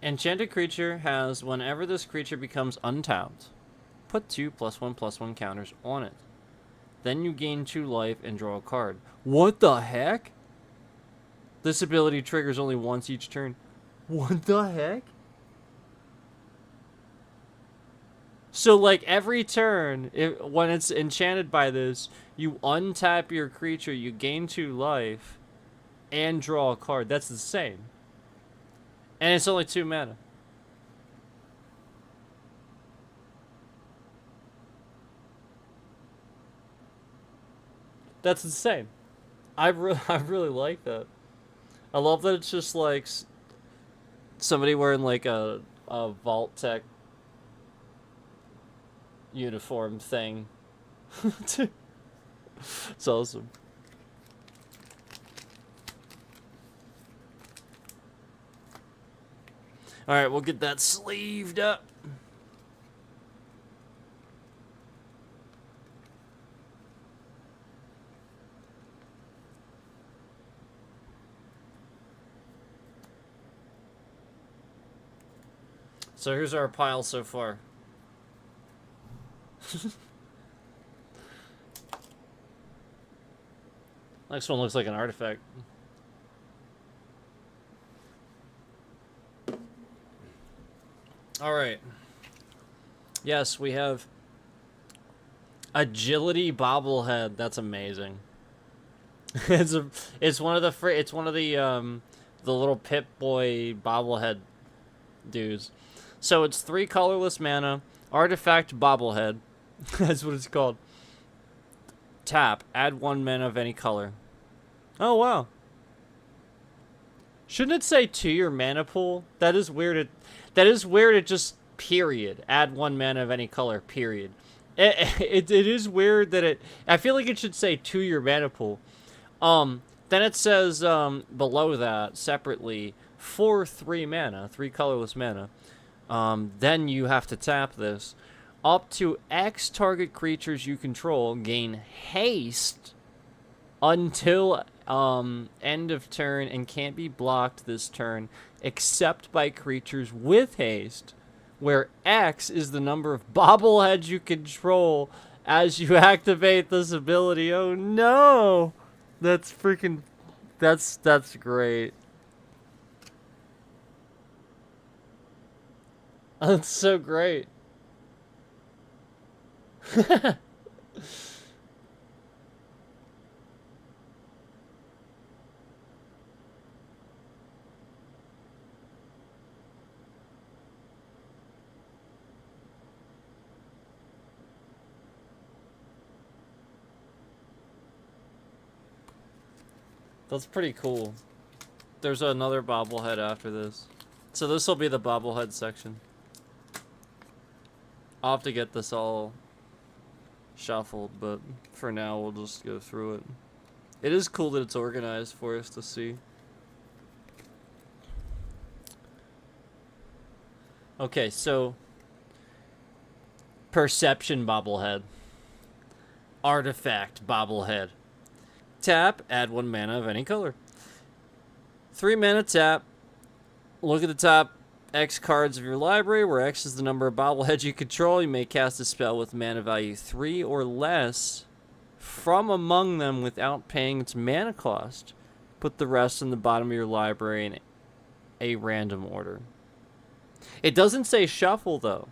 Enchanted creature has, whenever this creature becomes untapped, put 2 +1/+1 counters on it. Then you gain 2 life and draw a card. What the heck? This ability triggers only once each turn. What the heck? So, like, every turn, when it's enchanted by this, you untap your creature, you gain 2 life, and draw a card. That's the same. And it's only 2 mana. That's insane. I really like that. I love that it's just like somebody wearing like a Vault Tech uniform thing. It's awesome. Alright, we'll get that sleeved up. So here's our pile so far. Next one looks like an artifact. All right. Yes, we have agility bobblehead. That's amazing. it's a, it's one of the little Pip Boy bobblehead dudes. So it's 3 colorless mana, artifact bobblehead. That's what it's called. Tap, add 1 mana of any color. Oh wow. Shouldn't it say to your mana pool? That is weird. That is weird. It just period. Add 1 mana of any color. Period. It is weird that it. I feel like it should say to your mana pool. Then it says below that separately for 3 mana, 3 colorless mana. Then you have to tap this. Up to X target creatures you control gain haste until end of turn and can't be blocked this turn except by creatures with haste, where X is the number of bobbleheads you control as you activate this ability. Oh no! That's freaking... That's great. That's so great. That's pretty cool. There's another bobblehead after this. So this will be the bobblehead section. I'll have to get this all shuffled, but for now we'll just go through it. It is cool that it's organized for us to see. Okay, so Perception bobblehead. Artifact bobblehead. Tap, add 1 mana of any color. 3 mana tap. Look at the top X cards of your library, where X is the number of bobbleheads you control. You may cast a spell with mana value 3 or less from among them without paying its mana cost. Put the rest in the bottom of your library in a random order. It doesn't say shuffle, though.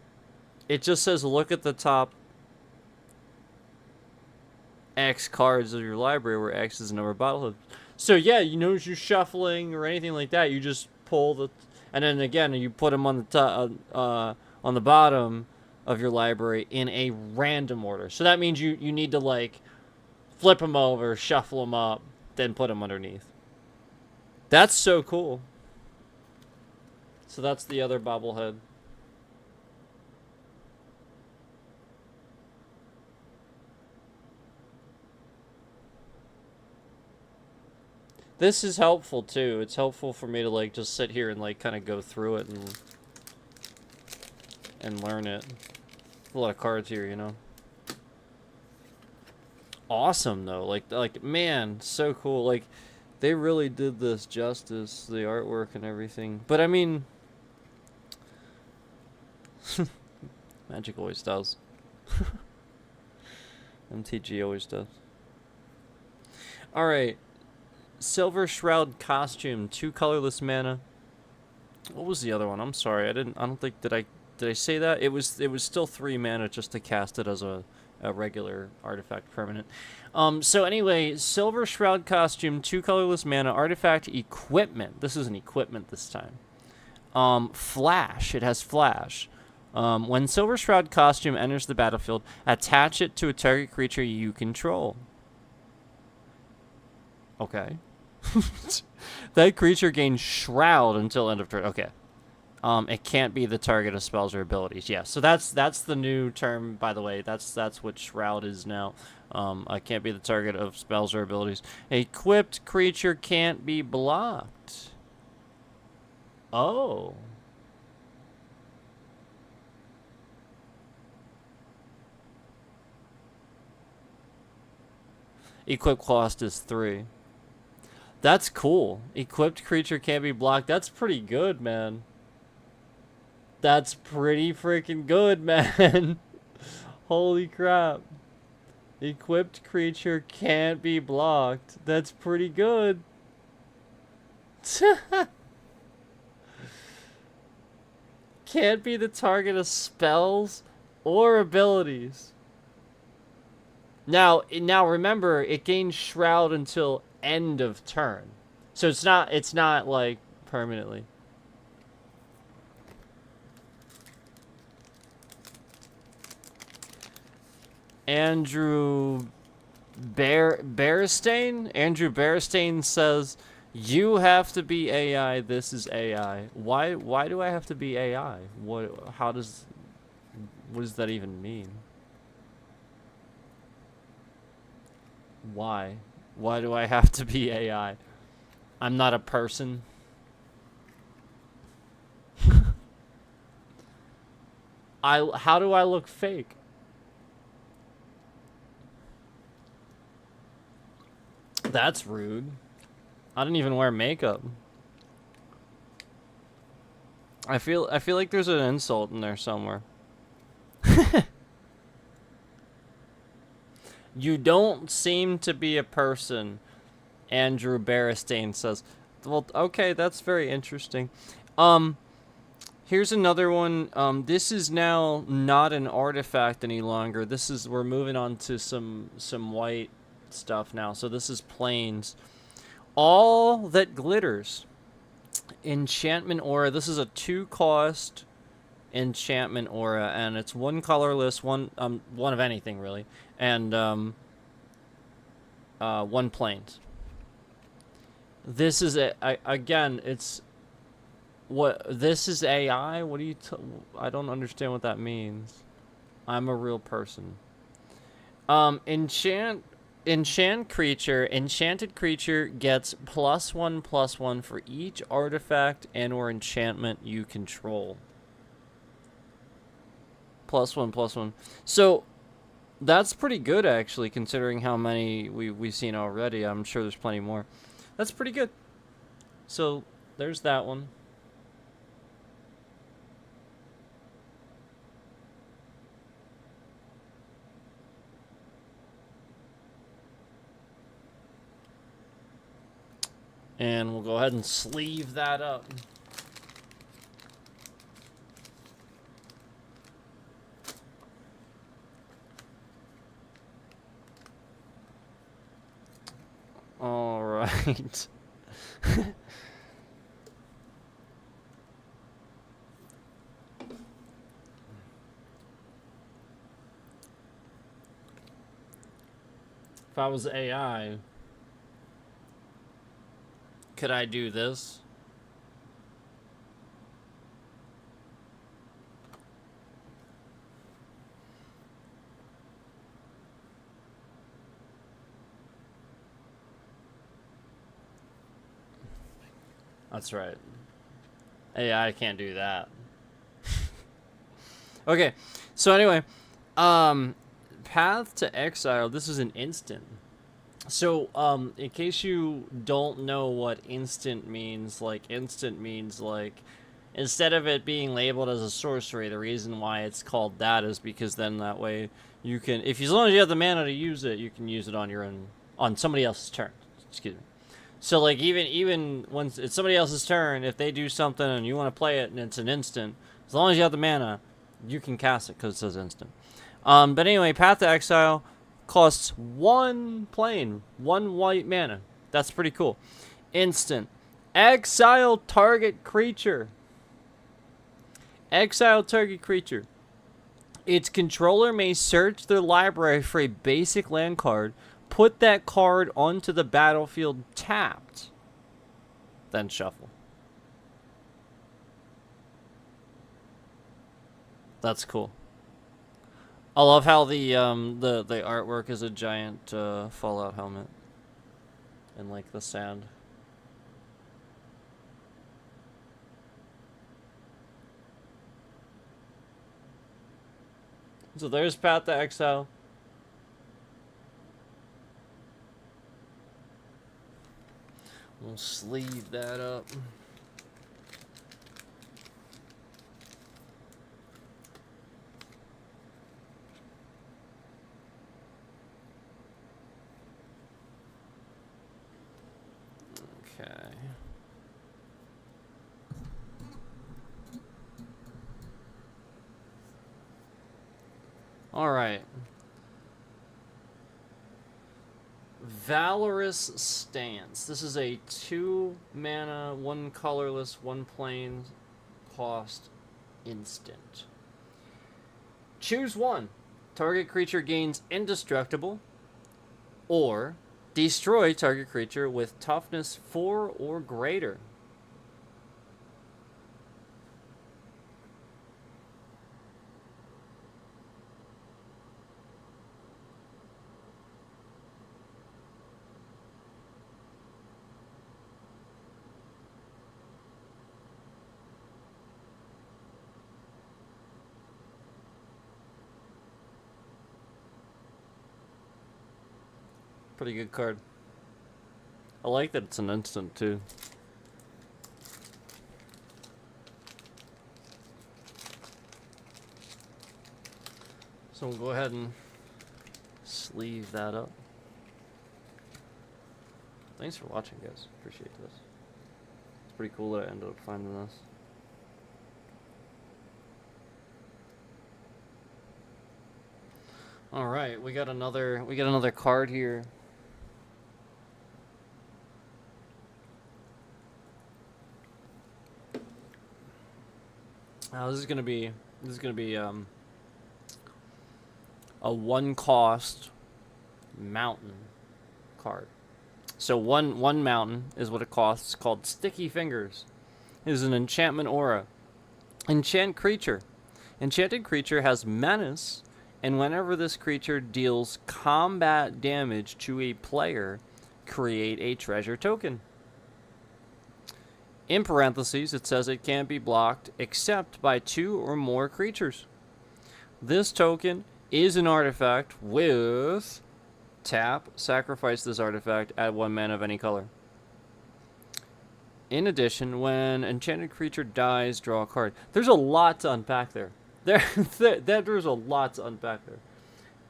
It just says look at the top X cards of your library, where X is the number of bobbleheads. So yeah, you know, as you're shuffling or anything like that, you just pull the, and then again you put them on the top, on the bottom of your library in a random order. So that means you need to like flip them over, shuffle them up, then put them underneath. That's so cool. So that's the other bobblehead. This is helpful too. It's helpful for me to like just sit here and like kind of go through it and learn it. A lot of cards here, you know. Awesome though. Like man, so cool. Like they really did this justice, the artwork and everything. But I mean, Magic always does. MTG always does. All right. Silver Shroud costume, 2 colorless mana. What was the other one? I'm sorry, I don't think did I say that? It was still 3 mana just to cast it as a regular artifact permanent. So anyway, Silver Shroud costume, 2 colorless mana, artifact equipment. This is an equipment this time. Flash. It has flash. When Silver Shroud costume enters the battlefield, attach it to a target creature you control. Okay. That creature gains Shroud until end of turn. Okay. It can't be the target of spells or abilities. Yeah, so that's the new term, by the way. That's what Shroud is now. I can't be the target of spells or abilities. Equipped creature can't be blocked. Oh. Equip cost is 3. That's cool. Equipped creature can't be blocked. That's pretty good, man. That's pretty freaking good, man. Holy crap. Equipped creature can't be blocked. That's pretty good. can't be the target of spells or abilities. Now remember, it gains Shroud until end of turn. So it's not like permanently. Andrew Beristain? Andrew Beristain says, "You have to be AI. This is AI." Why do I have to be AI? What does that even mean? Why? Why do I have to be AI? I'm not a person. How do I look fake? That's rude. I didn't even wear makeup. I feel like there's an insult in there somewhere. You don't seem to be a person, Andrew Beristain says. Well, okay, that's very interesting. Here's another one. This is now not an artifact any longer. We're moving on to some white stuff now. So this is plains. All that glitters. Enchantment aura. This is a 2-cost enchantment aura, and it's one colorless, one of anything really, and one plains. This is again, it's what this is AI. What do you? I don't understand what that means. I'm a real person. Enchanted creature gets +1/+1 for each artifact and/or enchantment you control. +1/+1. So that's pretty good, actually, considering how many we've seen already. I'm sure there's plenty more. That's pretty good. So there's that one. And we'll go ahead and sleeve that up. All right. If I was AI, could I do this? That's right. AI can't do that. Okay, so anyway, Path to Exile, this is an instant. So, in case you don't know what instant means, instead of it being labeled as a sorcery, the reason why it's called that is because then that way you can, as long as you have the mana to use it, you can use it on your own, on somebody else's turn. Excuse me. So, like, even once it's somebody else's turn, if they do something and you want to play it and it's an instant, as long as you have the mana, you can cast it because it says instant. But anyway, Path to Exile costs 1 plain, 1 white mana. That's pretty cool. Instant. Exile target creature. Exile target creature. Its controller may search their library for a basic land card, put that card onto the battlefield tapped, then shuffle. That's cool. I love how the artwork is a giant Fallout helmet and like the sand. So there's Path to Exile. We'll sleeve that up. Okay. Alright. Valorous Stance. This is a 2 mana, 1 colorless, 1 plain cost instant. Choose one. Target creature gains indestructible, or destroy target creature with toughness 4 or greater. Pretty good card. I like that it's an instant too. So we'll go ahead and sleeve that up. Thanks for watching, guys. Appreciate this. It's pretty cool that I ended up finding this. All right, we got another card here. Now this is gonna be a 1 cost mountain card. So one mountain is what it costs, called Sticky Fingers. It is an enchantment aura. Enchant creature. Enchanted creature has menace, and whenever this creature deals combat damage to a player, create a treasure token. In parentheses, it says it can't be blocked except by 2 or more creatures. This token is an artifact with tap, sacrifice this artifact, add 1 mana of any color. In addition, when enchanted creature dies, draw a card. There's a lot to unpack there. There's a lot to unpack there.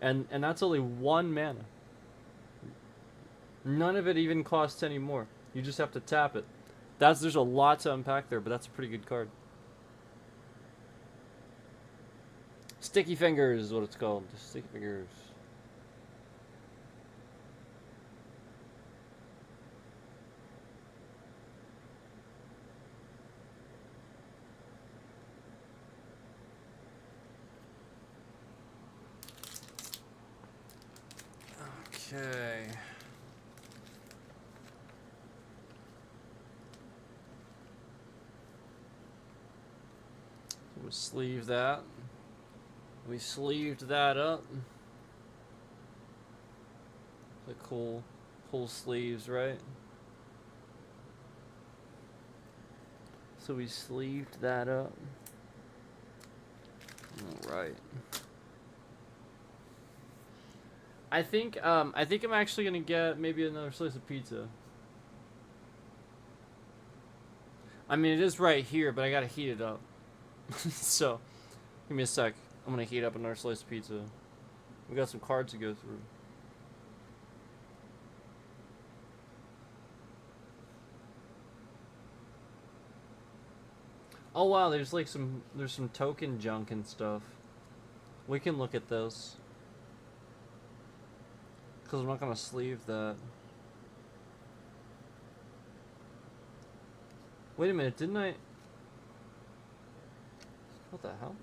And that's only 1 mana. None of it even costs any more. You just have to tap it. There's a lot to unpack there, but that's a pretty good card. Sticky Fingers is what it's called. Just Sticky Fingers. Okay. We'll sleeve that. We sleeved that up. The cool sleeves, right? So we sleeved that up. All right. I think I'm actually gonna get maybe another slice of pizza. I mean, it is right here, but I gotta heat it up. So, give me a sec. I'm gonna heat up another slice of pizza. We got some cards to go through. Oh wow, there's some token junk and stuff. We can look at those. Because I'm not gonna sleeve that. Wait a minute, didn't I? What the hell?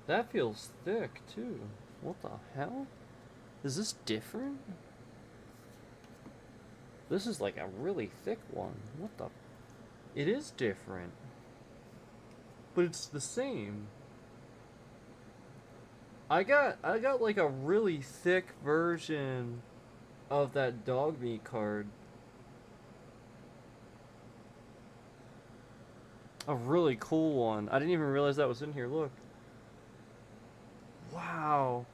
That feels thick too. What the hell? Is this different? This is like a really thick one. What the? It is different. But it's the same. I got like a really thick version of that dog meat card. A really cool one. I didn't even realize that was in here. Look. Wow.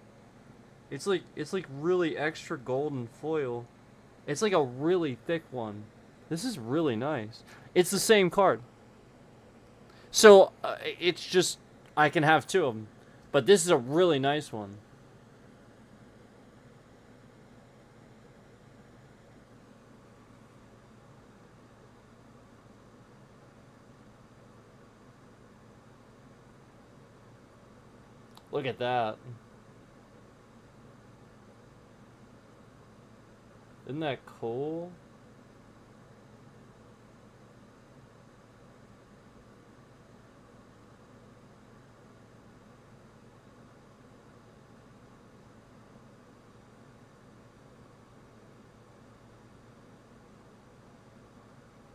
It's like really extra golden foil. It's like a really thick one. This is really nice. It's the same card. So it's just I can have 2 of them. But this is a really nice one. Look at that. Isn't that cool?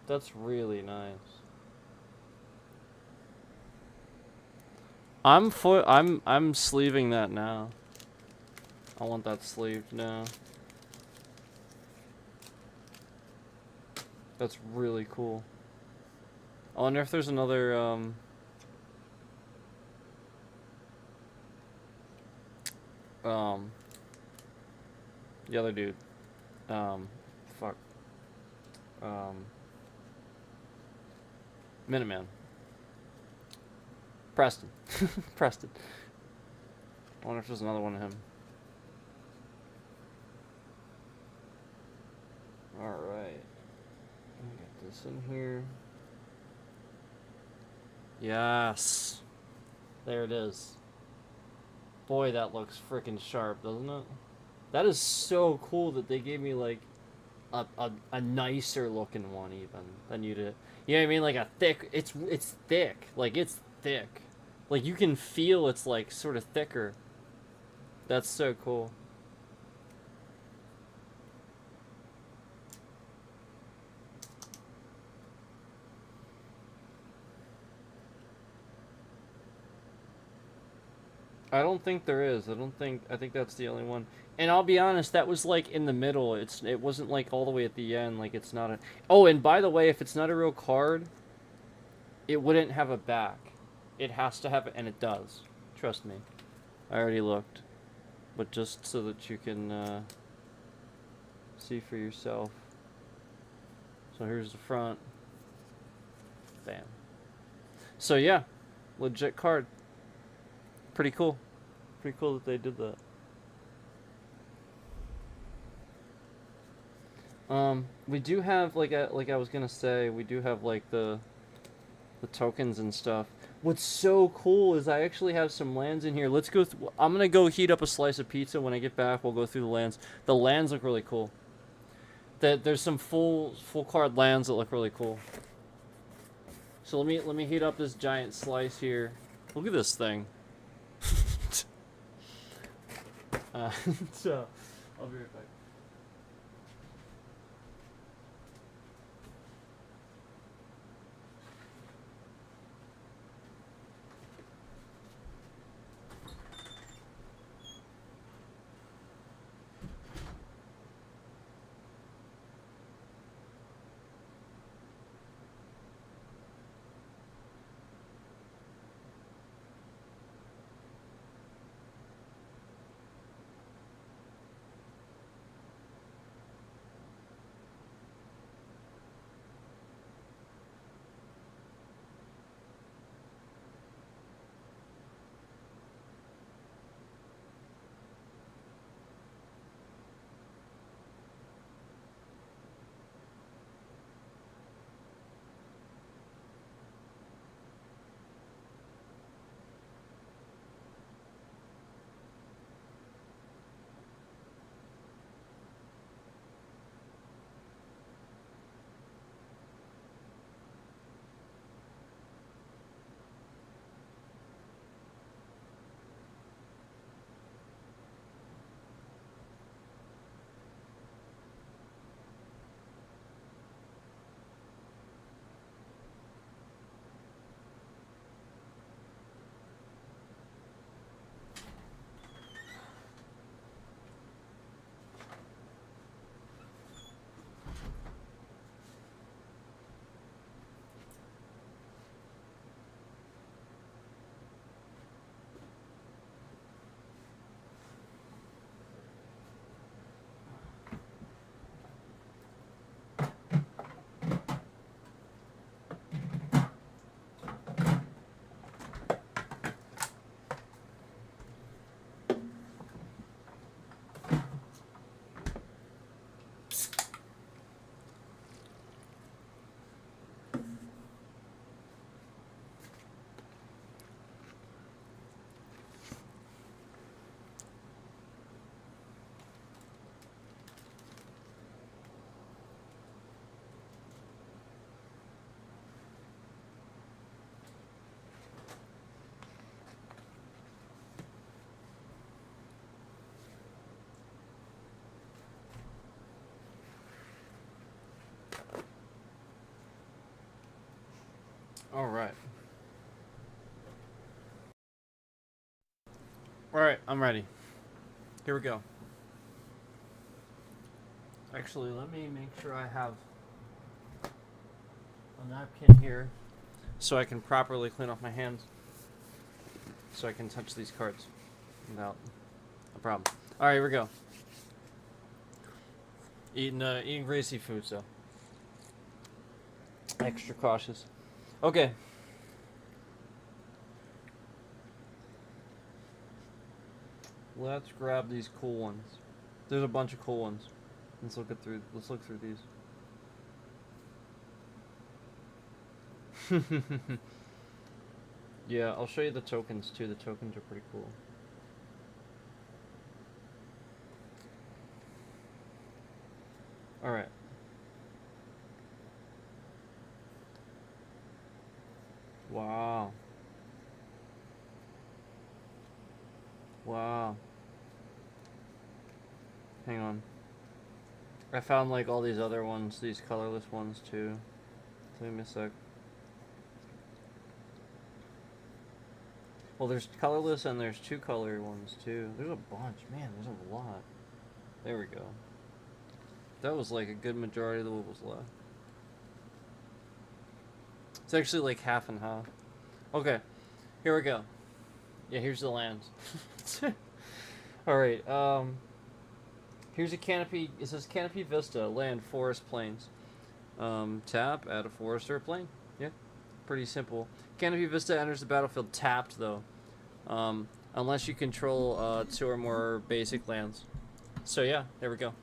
That's really nice. I'm sleeving that now. I want that sleeved now. That's really cool. I wonder if there's another the other dude. Fuck. Minuteman. Preston. Preston. I wonder if there's another one of him. Alright. Get this in here. Yes. There it is. Boy, that looks freaking sharp, doesn't it? That is so cool that they gave me, like, a nicer looking one, even, than you did. You know what I mean? Like a thick, it's thick. Like, it's thick. Like, you can feel it's, like, sort of thicker. That's so cool. I don't think there is. I think that's the only one. And I'll be honest, that was like in the middle. It wasn't like all the way at the end. Like it's not a. Oh, and by the way, if it's not a real card, it wouldn't have a back. It has to have it, and it does. Trust me. I already looked, but just so that you can see for yourself. So here's the front. Bam. So yeah, legit card. Pretty cool. Pretty cool that they did that. We do have like I was gonna say, we do have like the tokens and stuff. What's so cool is I actually have some lands in here. Let's go. I'm gonna go heat up a slice of pizza. When I get back, we'll go through the lands. The lands look really cool. There's some full card lands that look really cool. So let me heat up this giant slice here. Look at this thing. So I'll be right back. Alright. Alright, I'm ready. Here we go. Actually, let me make sure I have a napkin here so I can properly clean off my hands so I can touch these cards without a problem. Alright, here we go. Eating greasy foods, though. Extra cautious. Okay. Let's grab these cool ones. There's a bunch of cool ones. Let's look through these. Yeah, I'll show you the tokens too. The tokens are pretty cool. Alright. Wow. Wow. Hang on. I found like all these other ones, these colorless ones too. Give me a sec. Well, there's colorless and there's two color ones too. There's a bunch. Man, there's a lot. There we go. That was like a good majority of the what was left. It's actually like half and half. Okay, here we go. Yeah, here's the lands. Alright, here's a canopy. It says Canopy Vista, land, forest, plains. Tap, add a forest or a plain. Yeah, pretty simple. Canopy Vista enters the battlefield tapped, though. Unless you control 2 or more basic lands. So yeah, there we go.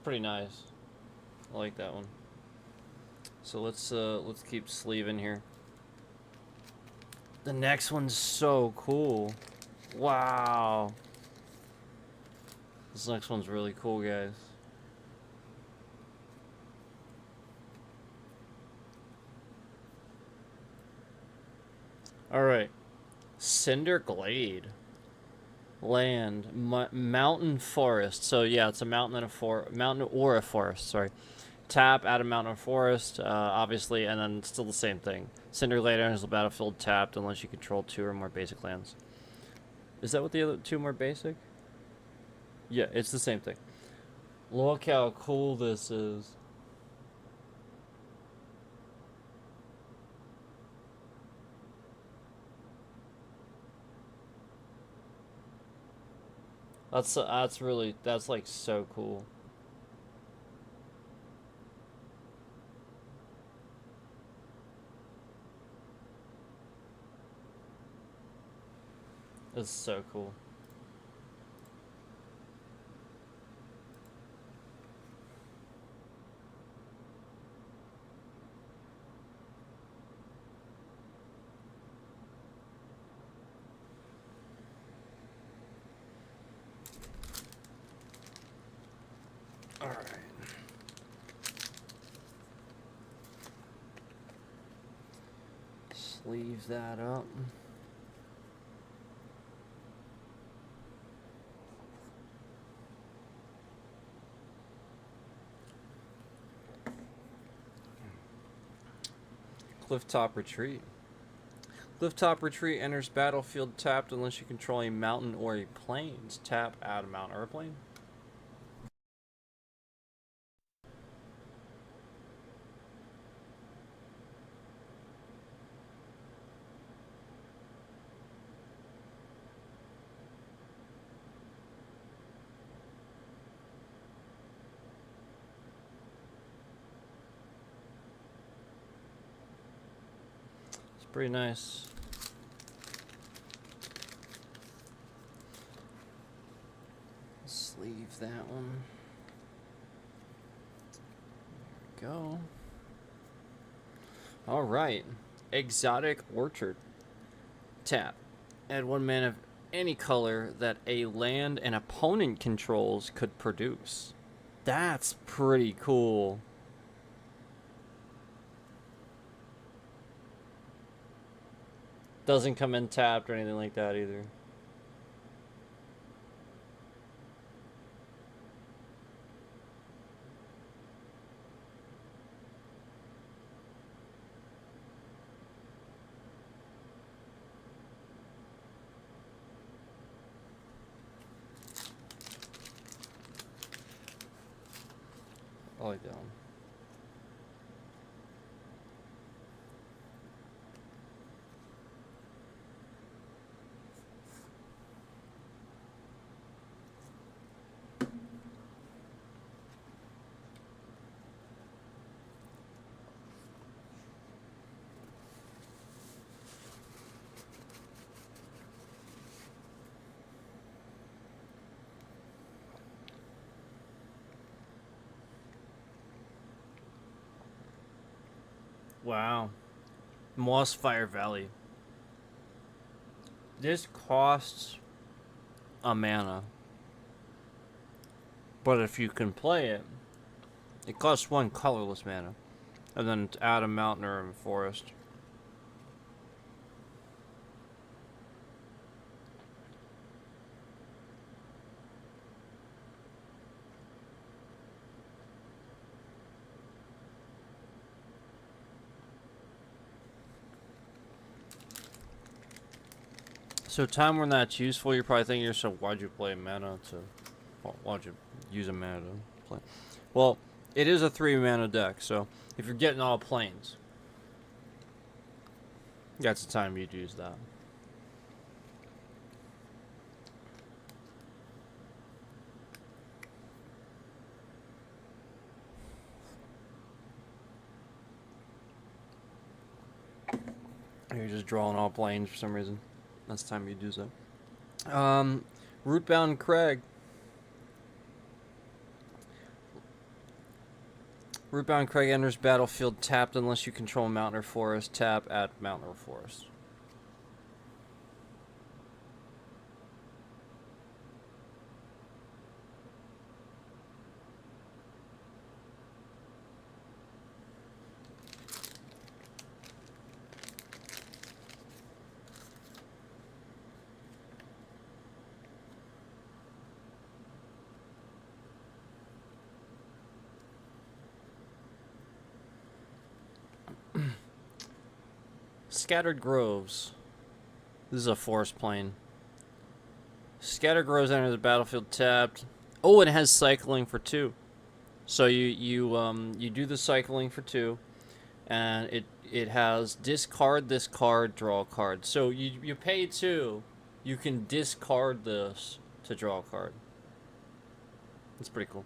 Pretty nice. I like that one. So let's keep sleeving here. The next one's so cool. Wow. This next one's really cool, guys. All right. Cinder Glade. Land, mountain, forest. So yeah, it's a mountain and a mountain or a forest. Sorry, tap, add a mountain or forest, obviously, and then still the same thing. Cinder Glade enters the battlefield tapped unless you control 2 or more basic lands. Is that what the other 2 more basic? Yeah, it's the same thing. Look how cool this is. That's like so cool. It's so cool. All right. Sleeve that up. Clifftop Retreat. Clifftop Retreat enters battlefield tapped unless you control a mountain or a plains. Tap, add a mountain or a plain. Pretty nice. Sleeve that one. There we go. All right. Exotic Orchard. Tap. Add 1 mana of any color that a land an opponent controls could produce. That's pretty cool. Doesn't come in tapped or anything like that either. I like that one. Wow. Mossfire Valley. This costs a mana. But if you can play it, it costs 1 colorless mana. And then add a mountain or a forest. So time when that's useful, you're probably thinking to yourself, why'd you play mana to... Why'd you use a mana to play? Well, it is a 3 mana deck, so if you're getting all planes, that's the time you'd use that. You're just drawing all planes for some reason. That's the time you'd use that. Rootbound Crag. Rootbound Crag enters battlefield tapped unless you control a mountain or forest. Tap at mountain or forest. Scattered Groves. This is a forest plane. Scattered Groves enter the battlefield tapped. Oh, it has cycling for 2. So you do the cycling for 2, and it has discard this card, draw a card. So you pay 2, you can discard this to draw a card. That's pretty cool.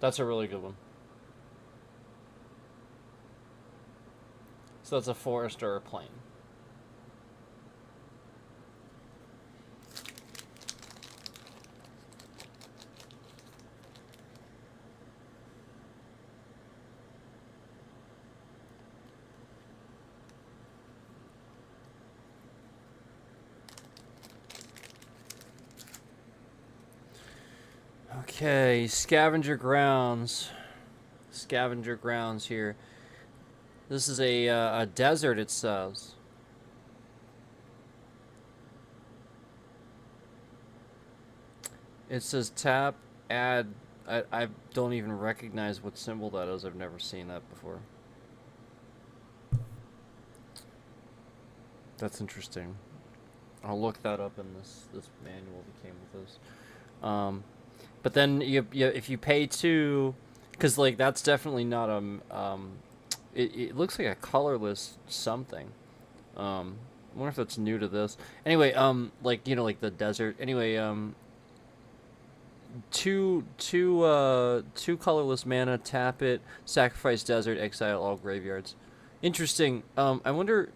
That's a really good one. So that's a forest or a plain. Okay, Scavenger Grounds. Scavenger Grounds here. This is a desert, it says. It says tap, add. I don't even recognize what symbol that is. I've never seen that before. That's interesting. I'll look that up in this manual that came with this. But then if you pay 2, because like that's definitely not it looks like a colorless something. I wonder if that's new to this. Anyway, like like the desert. Anyway, two colorless mana, tap it, sacrifice desert, exile all graveyards. Interesting. I wonder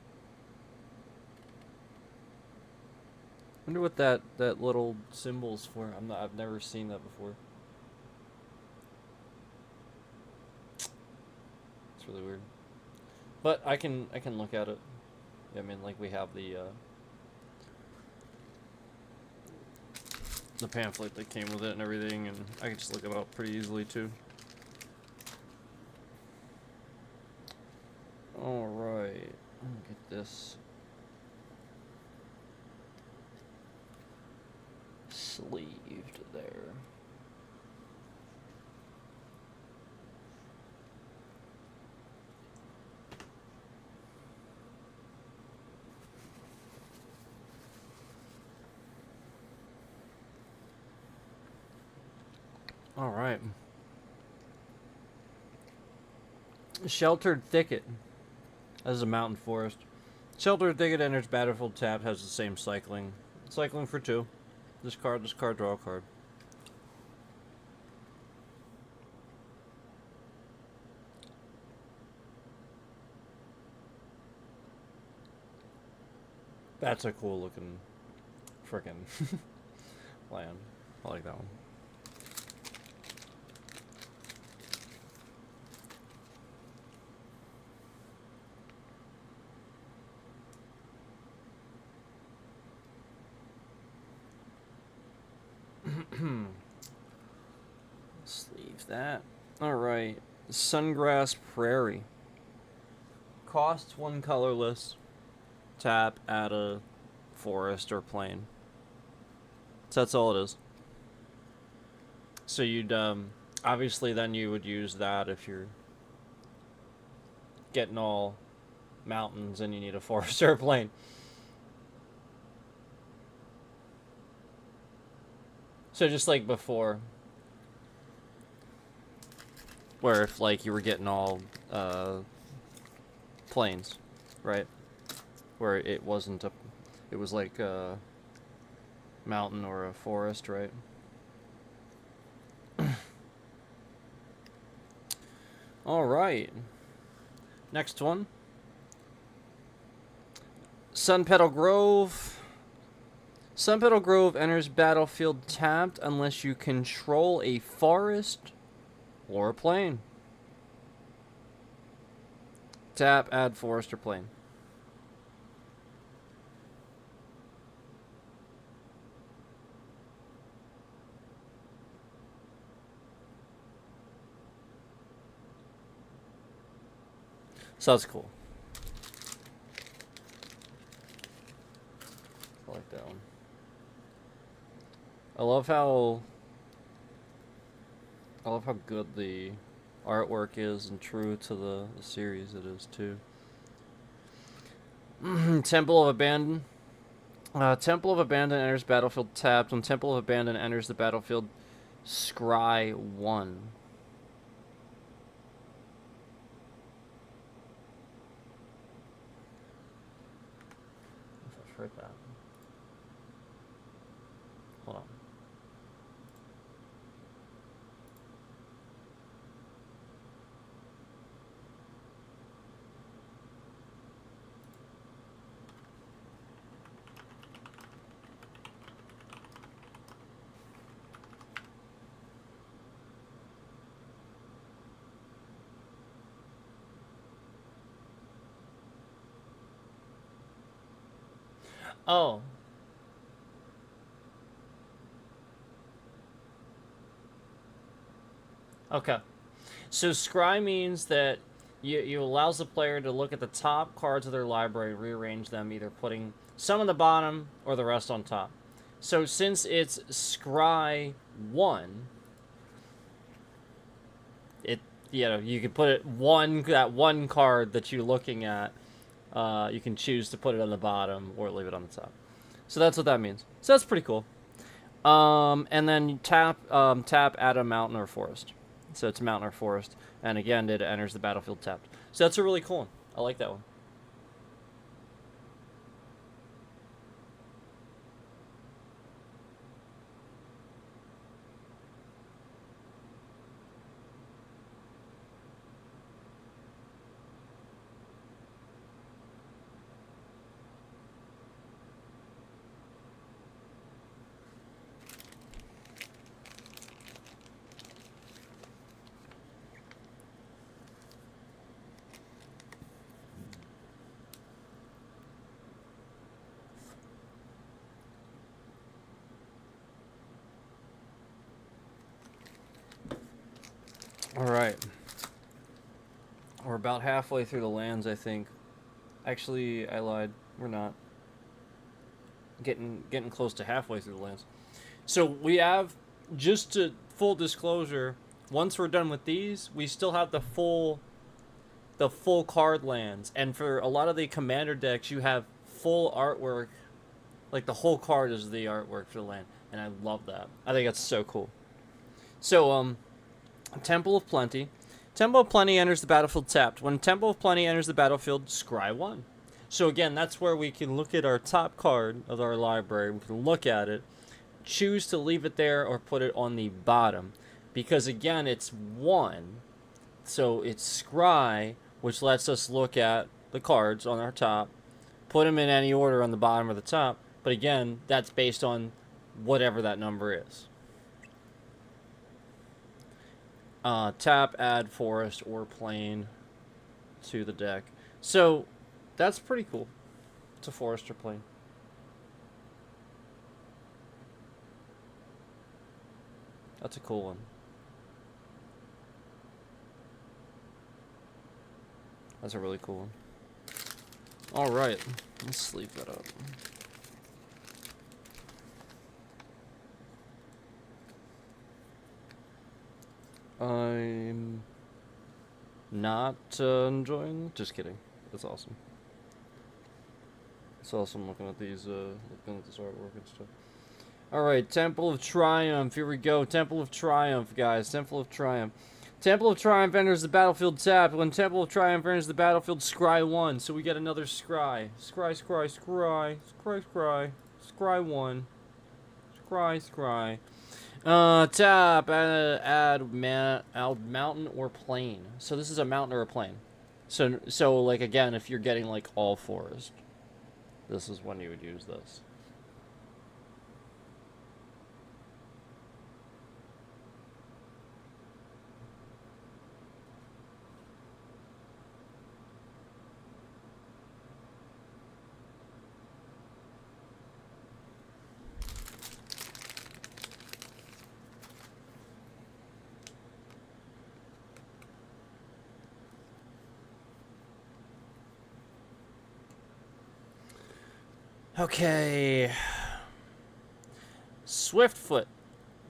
what that little symbol's for. I've never seen that before. It's really weird. But I can look at it. I mean, like we have the pamphlet that came with it and everything, and I can just look it up pretty easily too. Alright. Let me get this sleeved there. Alright. Sheltered Thicket. This is a mountain forest. Sheltered Thicket enters battlefield tapped, has the same cycling. Cycling for 2. This card, draw a card. That's a cool looking frickin' land. I like that one. Sleeve that. Alright. Sungrass Prairie. Costs 1 colorless. Tap, add a forest or plain. So that's all it is. So you'd, obviously then you would use that if you're getting all mountains and you need a forest or a plain. So just like before, where if like you were getting all plains, right? Where it wasn't a, it was like a mountain or a forest, right? All right. Next one. Sunpetal Grove. Sunpetal Grove enters battlefield tapped unless you control a forest or a plain. Tap, add forest or plain. So that's cool. I like that one. I love how good the artwork is and true to the series it is too. Temple of Abandon. Temple of Abandon enters battlefield tapped. When Temple of Abandon enters the battlefield, scry 1. I've heard that. Hold on. Oh. Okay. So scry means that you allows the player to look at the top cards of their library, rearrange them, either putting some on the bottom or the rest on top. So since it's scry 1, it, you know, you can put it that one card that you're looking at, you can choose to put it on the bottom or leave it on the top. So that's what that means. So that's pretty cool. And then tap, add a mountain or forest. So it's mountain or forest. And again, it enters the battlefield tapped. So that's a really cool one. I like that one. All right. We're about halfway through the lands, I think. Actually, I lied. We're not. Getting close to halfway through the lands. So we have, just to full disclosure, once we're done with these, we still have the full card lands. And for a lot of the commander decks, you have full artwork. Like the whole card is the artwork for the land, and I love that. I think that's so cool. So Temple of Plenty. Temple of Plenty enters the battlefield tapped. When Temple of Plenty enters the battlefield, scry 1. So again, that's where we can look at our top card of our library. We can look at it, choose to leave it there or put it on the bottom. Because again, it's 1. So it's scry, which lets us look at the cards on our top, put them in any order on the bottom or the top. But again, that's based on whatever that number is. Tap, add forest or plain to the deck. So that's pretty cool. It's a forest or plain. That's a cool one. That's a really cool one. All right, let's sleeve that up. I'm not enjoying. Just kidding. That's awesome. It's awesome looking at these, looking at this artwork and stuff. All right, Temple of Triumph. Here we go. Temple of Triumph, guys. Temple of Triumph. Temple of Triumph enters the battlefield tapped. When Temple of Triumph enters the battlefield, scry 1. So we get another scry. Scry, scry, scry. Scry, scry. Scry 1. Scry, scry. Tap, add mountain or plain. So this is a mountain or a plain. So like, again, if you're getting, like, all forest, this is when you would use this. Okay. Swiftfoot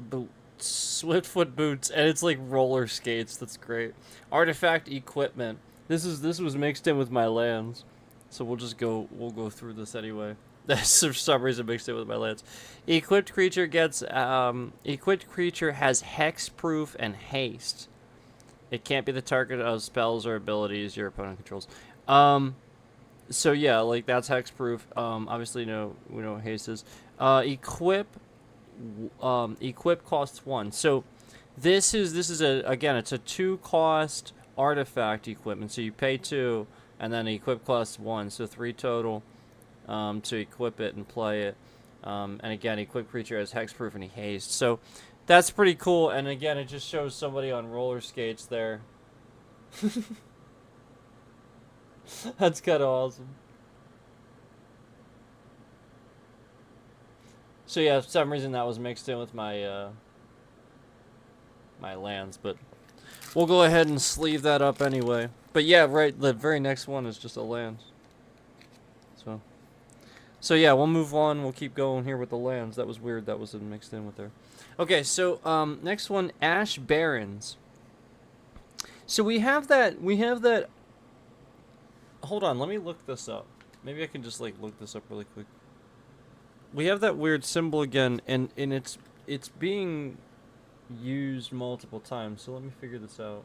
boots. Swiftfoot boots, and it's like roller skates. That's great. Artifact equipment. This was mixed in with my lands, so we'll go through this anyway. That's for some reason mixed in with my lands. Equipped creature gets equipped creature has hexproof and haste. It can't be the target of spells or abilities your opponent controls. So yeah, like that's hexproof. Obviously we know what haste is. Equip costs 1. So this is again it's a 2 cost artifact equipment. So you pay 2 and then equip costs 1, so 3 total to equip it and play it. And again, equip creature has hexproof and haste. So that's pretty cool. And again, it just shows somebody on roller skates there. That's kind of awesome. So yeah, for some reason that was mixed in with my my lands, but we'll go ahead and sleeve that up anyway. But yeah, right, the very next one is just a land. So yeah, we'll move on. We'll keep going here with the lands. That was weird. That was mixed in with there. Okay, so next one, Ash Barrens. So we have that. Hold on, let me look this up. Maybe I can just like look this up really quick. We have that weird symbol again, and it's being used multiple times. So let me figure this out.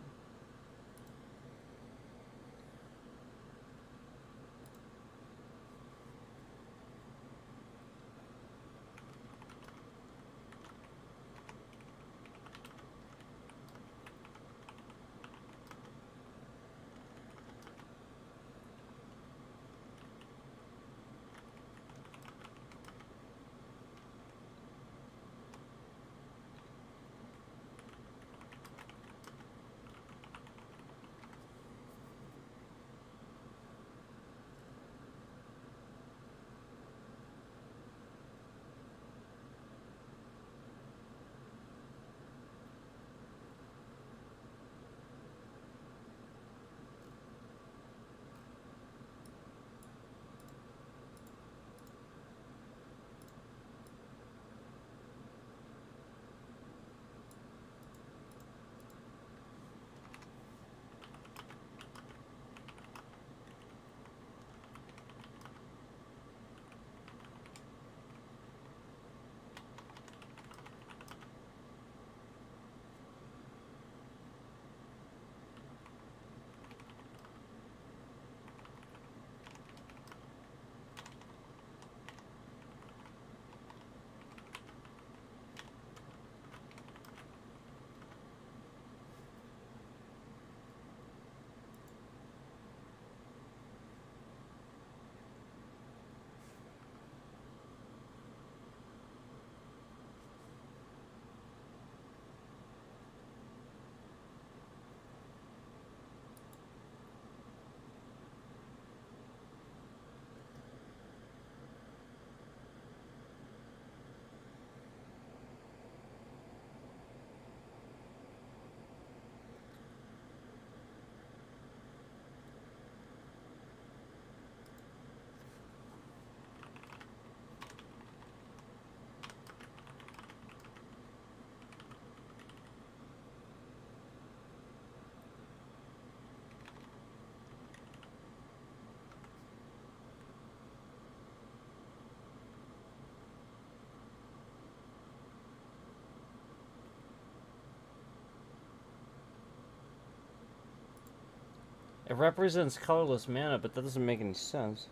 It represents colorless mana, but that doesn't make any sense.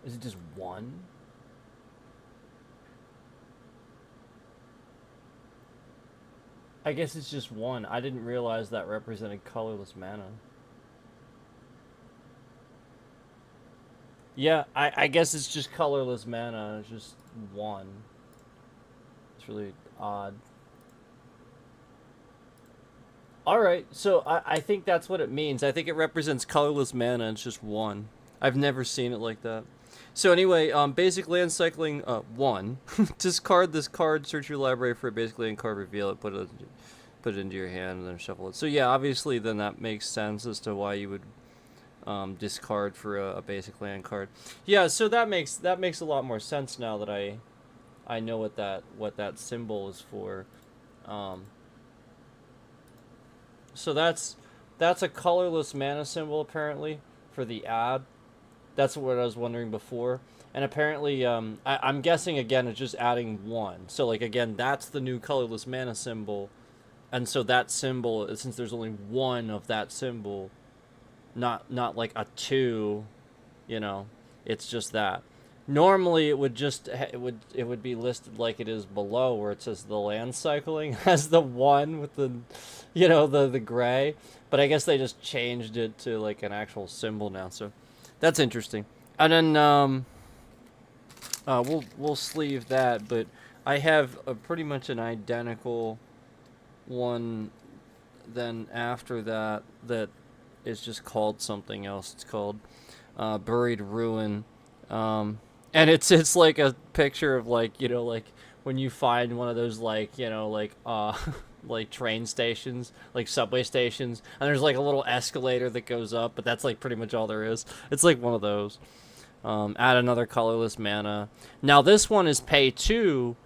Is it just one? I guess it's just one. I didn't realize that represented colorless mana. Yeah, I guess it's just colorless mana. It's just one. It's really odd. Alright, so I think that's what it means. I think it represents colorless mana. It's just one. I've never seen it like that. So anyway, basic land cycling 1. Discard this card, search your library for a basic land card, reveal it, put it into your hand, and then shuffle it. So yeah, obviously then that makes sense as to why you would discard for a basic land card. Yeah, so that makes a lot more sense now that I know what that symbol is for. So that's a colorless mana symbol apparently for the ad. That's what I was wondering before. And apparently, I'm guessing again it's just adding one. So like again, that's the new colorless mana symbol, and so that symbol, since there's only one of that symbol, not like a two, it's just that. Normally, it would be listed like it is below, where it says the land cycling has the one with the, the gray. But I guess they just changed it to like an actual symbol now. So that's interesting. And then we'll sleeve that. But I have pretty much an identical one. Then after that is just called something else. It's called Buried Ruin. And it's like a picture of like when you find one of those like like train stations, like subway stations, and there's like a little escalator that goes up, but that's like pretty much all there is. It's like one of those. Add another colorless mana. Now this one is pay 2,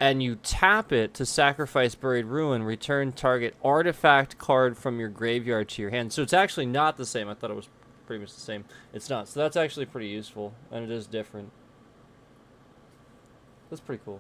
and you tap it to sacrifice Buried Ruin. Return target artifact card from your graveyard to your hand. So it's actually not the same. I thought it was pretty much the same. It's not. So that's actually pretty useful, and it is different. That's pretty cool.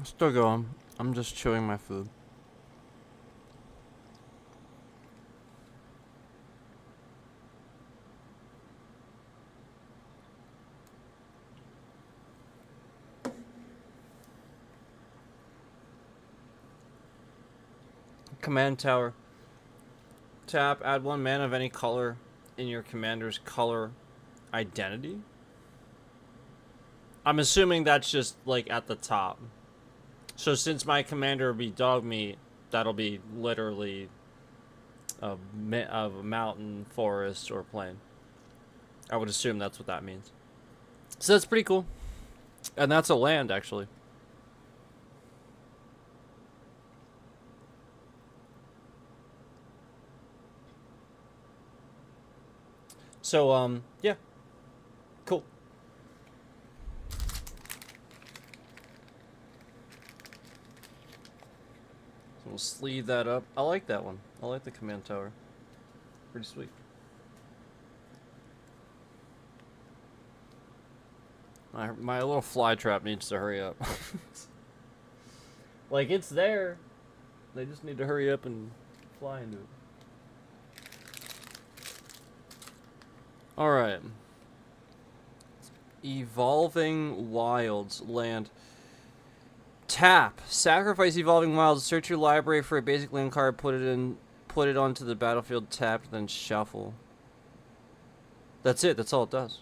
Still going. I'm just chewing my food. Command tower. Tap, add 1 mana of any color in your commander's color identity. I'm assuming that's just like at the top. So since my commander will be Dogmeat, that'll be literally a mountain, forest, or plain. I would assume that's what that means. So that's pretty cool. And that's a land, actually. So, yeah. Cool. So we'll sleeve that up. I like that one. I like the command tower. Pretty sweet. My little fly trap needs to hurry up. Like, it's there. They just need to hurry up and fly into it. Alright. Evolving Wilds land. Tap. Sacrifice Evolving Wilds. Search your library for a basic land card. Put it onto the battlefield. Tap. Then shuffle. That's it. That's all it does.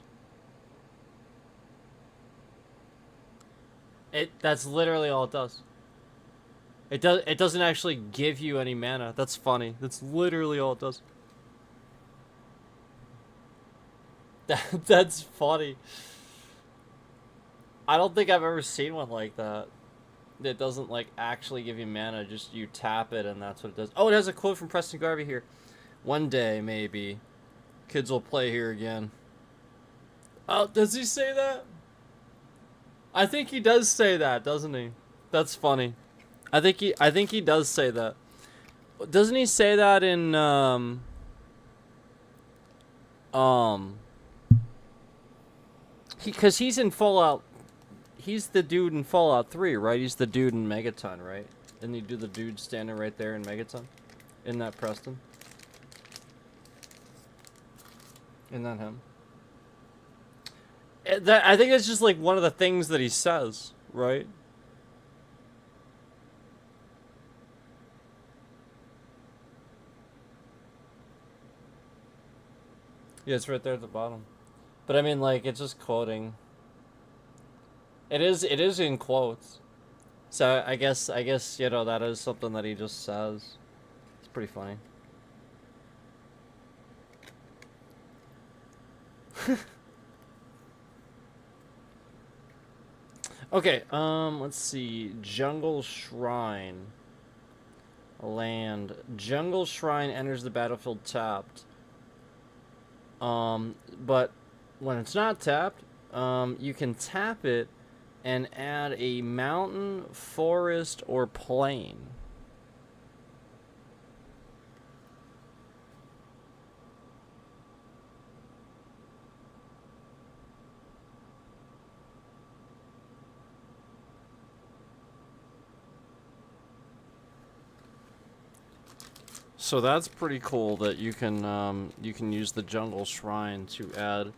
That's literally all it does. It doesn't actually give you any mana. That's funny. That's literally all it does. That's funny. I don't think I've ever seen one like that. It doesn't like actually give you mana, just you tap it and that's what it does. Oh, it has a quote from Preston Garvey here. One day, maybe, kids will play here again. Oh, does he say that? I think he does say that, doesn't he? That's funny. I think he does say that. Doesn't he say that in because he's in Fallout. He's the dude in Fallout 3, right? He's the dude in Megaton, right? Didn't he do the dude standing right there in Megaton? Isn't that Preston? Isn't that him? I think it's just like one of the things that he says, right? Yeah, it's right there at the bottom. But I mean, like, it's just quoting. It is in quotes. So I guess you know that is something that he just says. It's pretty funny. Okay, let's see. Jungle Shrine. Land. Jungle Shrine enters the battlefield tapped. But when it's not tapped, you can tap it and add a mountain, forest, or plain. So that's pretty cool that you can use the Jungle Shrine to add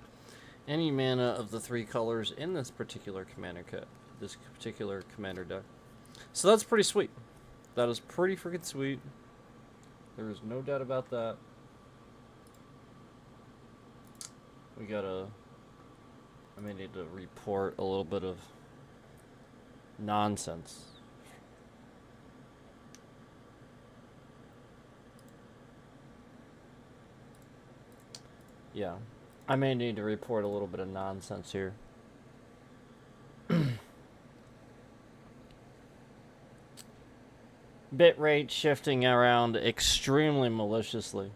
any mana of the 3 colors in this particular commander kit, this particular commander deck. So that's pretty sweet. That is pretty freaking sweet. There is no doubt about that. I may need to report a little bit of nonsense. Yeah. I may need to report a little bit of nonsense here. Bitrate shifting around extremely maliciously.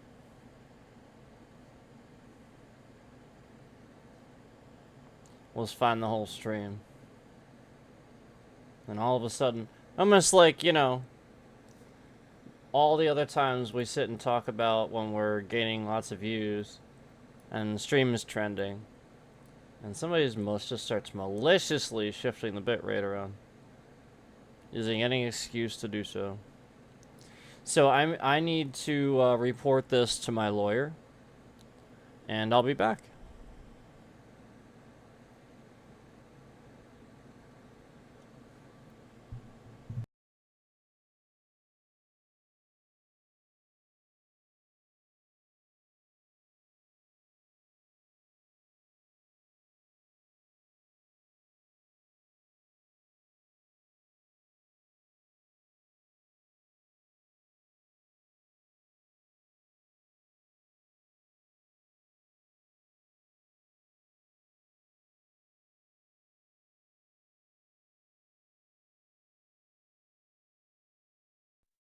Was fine the whole stream. And all of a sudden, almost like, you know, all the other times we sit and talk about when we're gaining lots of views and the stream is trending, and somebody just starts maliciously shifting the bitrate around, using any excuse to do so. So I need to report this to my lawyer, and I'll be back.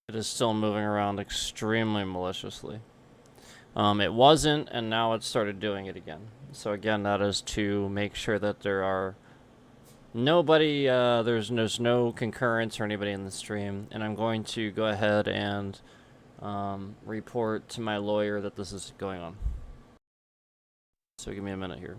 It is still moving around extremely maliciously. It wasn't, and now it started doing it again. So again, that is to make sure that there are nobody, there's no concurrence or anybody in the stream. And I'm going to go ahead and report to my lawyer that this is going on. So give me a minute here.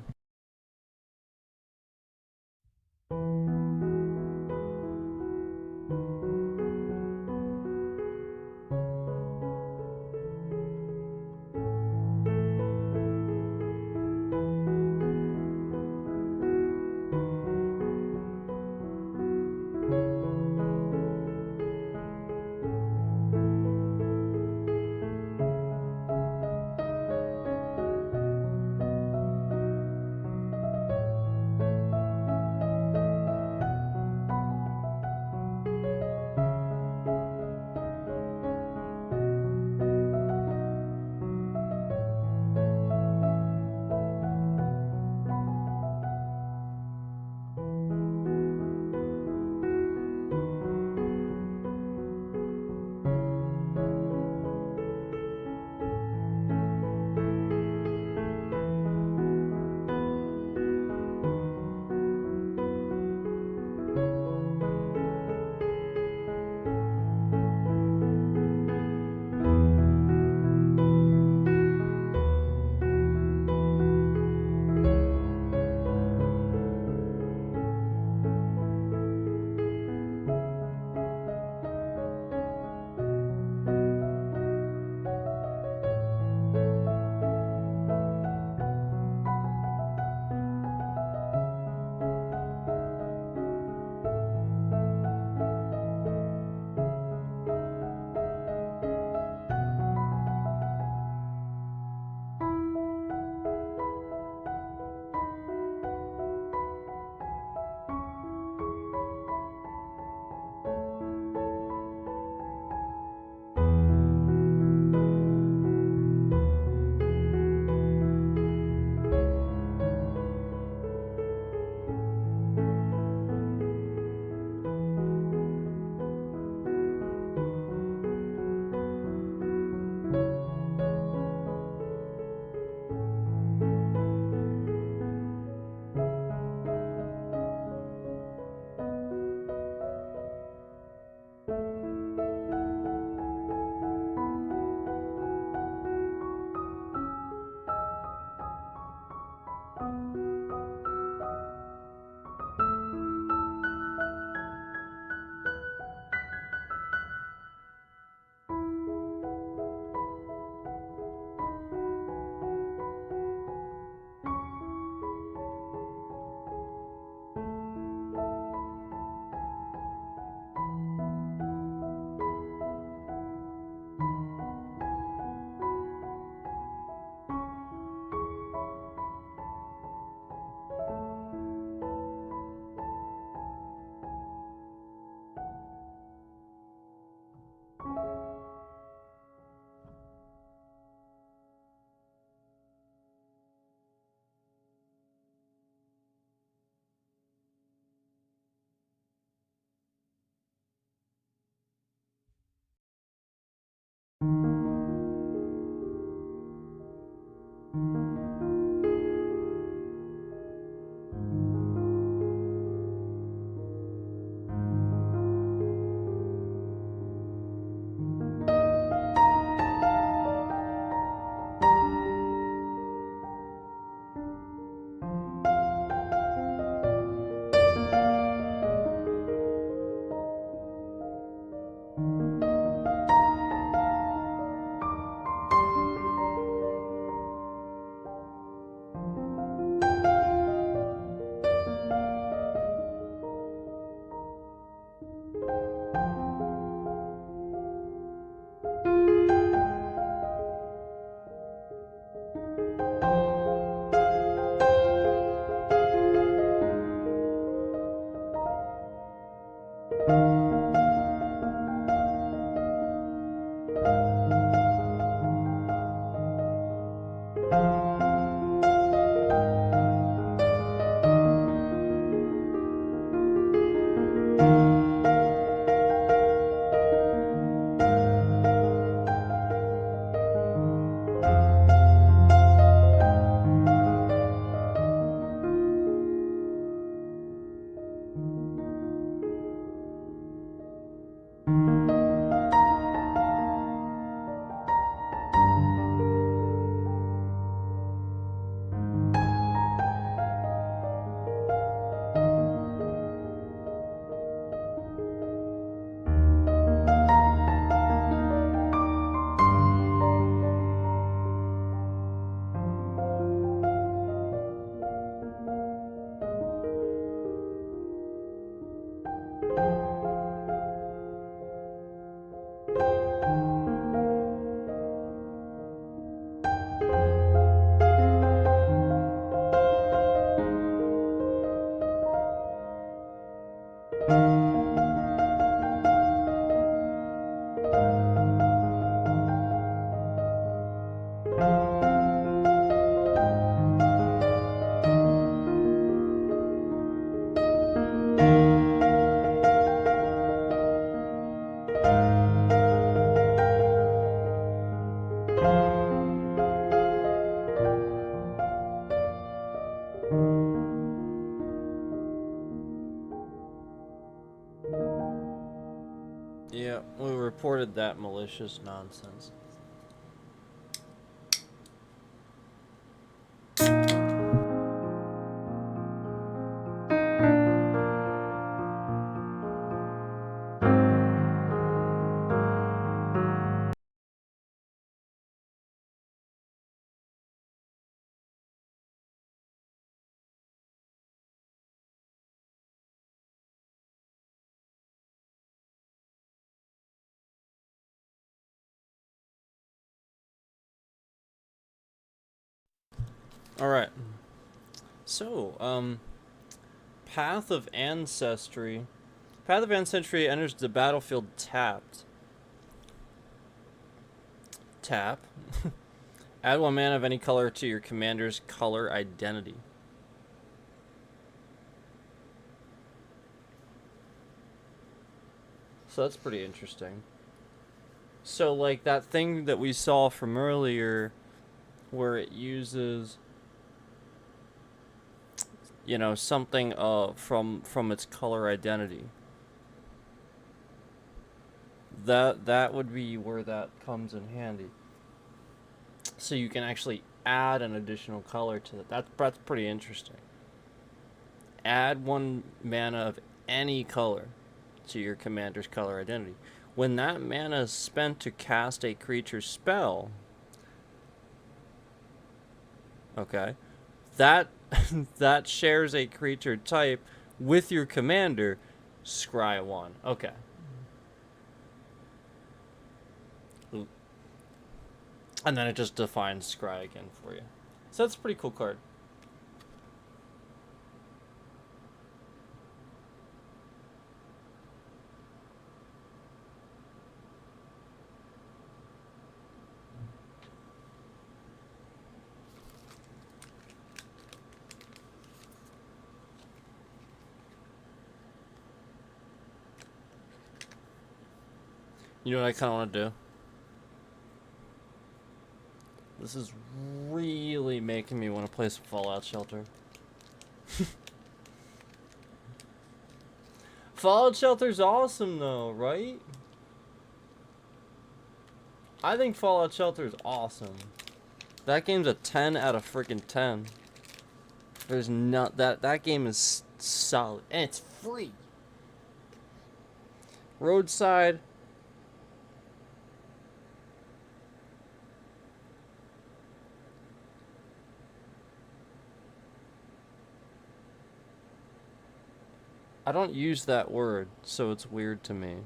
Yeah, we reported that malicious nonsense. Alright. So, Path of Ancestry. Path of Ancestry enters the battlefield tapped. Tap. Add 1 mana of any color to your commander's color identity. So that's pretty interesting. So, like, that thing that we saw from earlier, where it uses, you know, something from its color identity. That would be where that comes in handy. So you can actually add an additional color to it. That's pretty interesting. Add 1 mana of any color to your commander's color identity. When that mana is spent to cast a creature spell, okay, that that shares a creature type with your commander, scry 1. Okay. And then it just defines scry again for you. So that's a pretty cool card. You know what I kind of want to do? This is really making me want to play some Fallout Shelter. Fallout Shelter's awesome though, right? I think Fallout Shelter is awesome. That game's a 10 out of freaking 10. There's not that game is solid and it's free. Roadside. I don't use that word, so it's weird to me.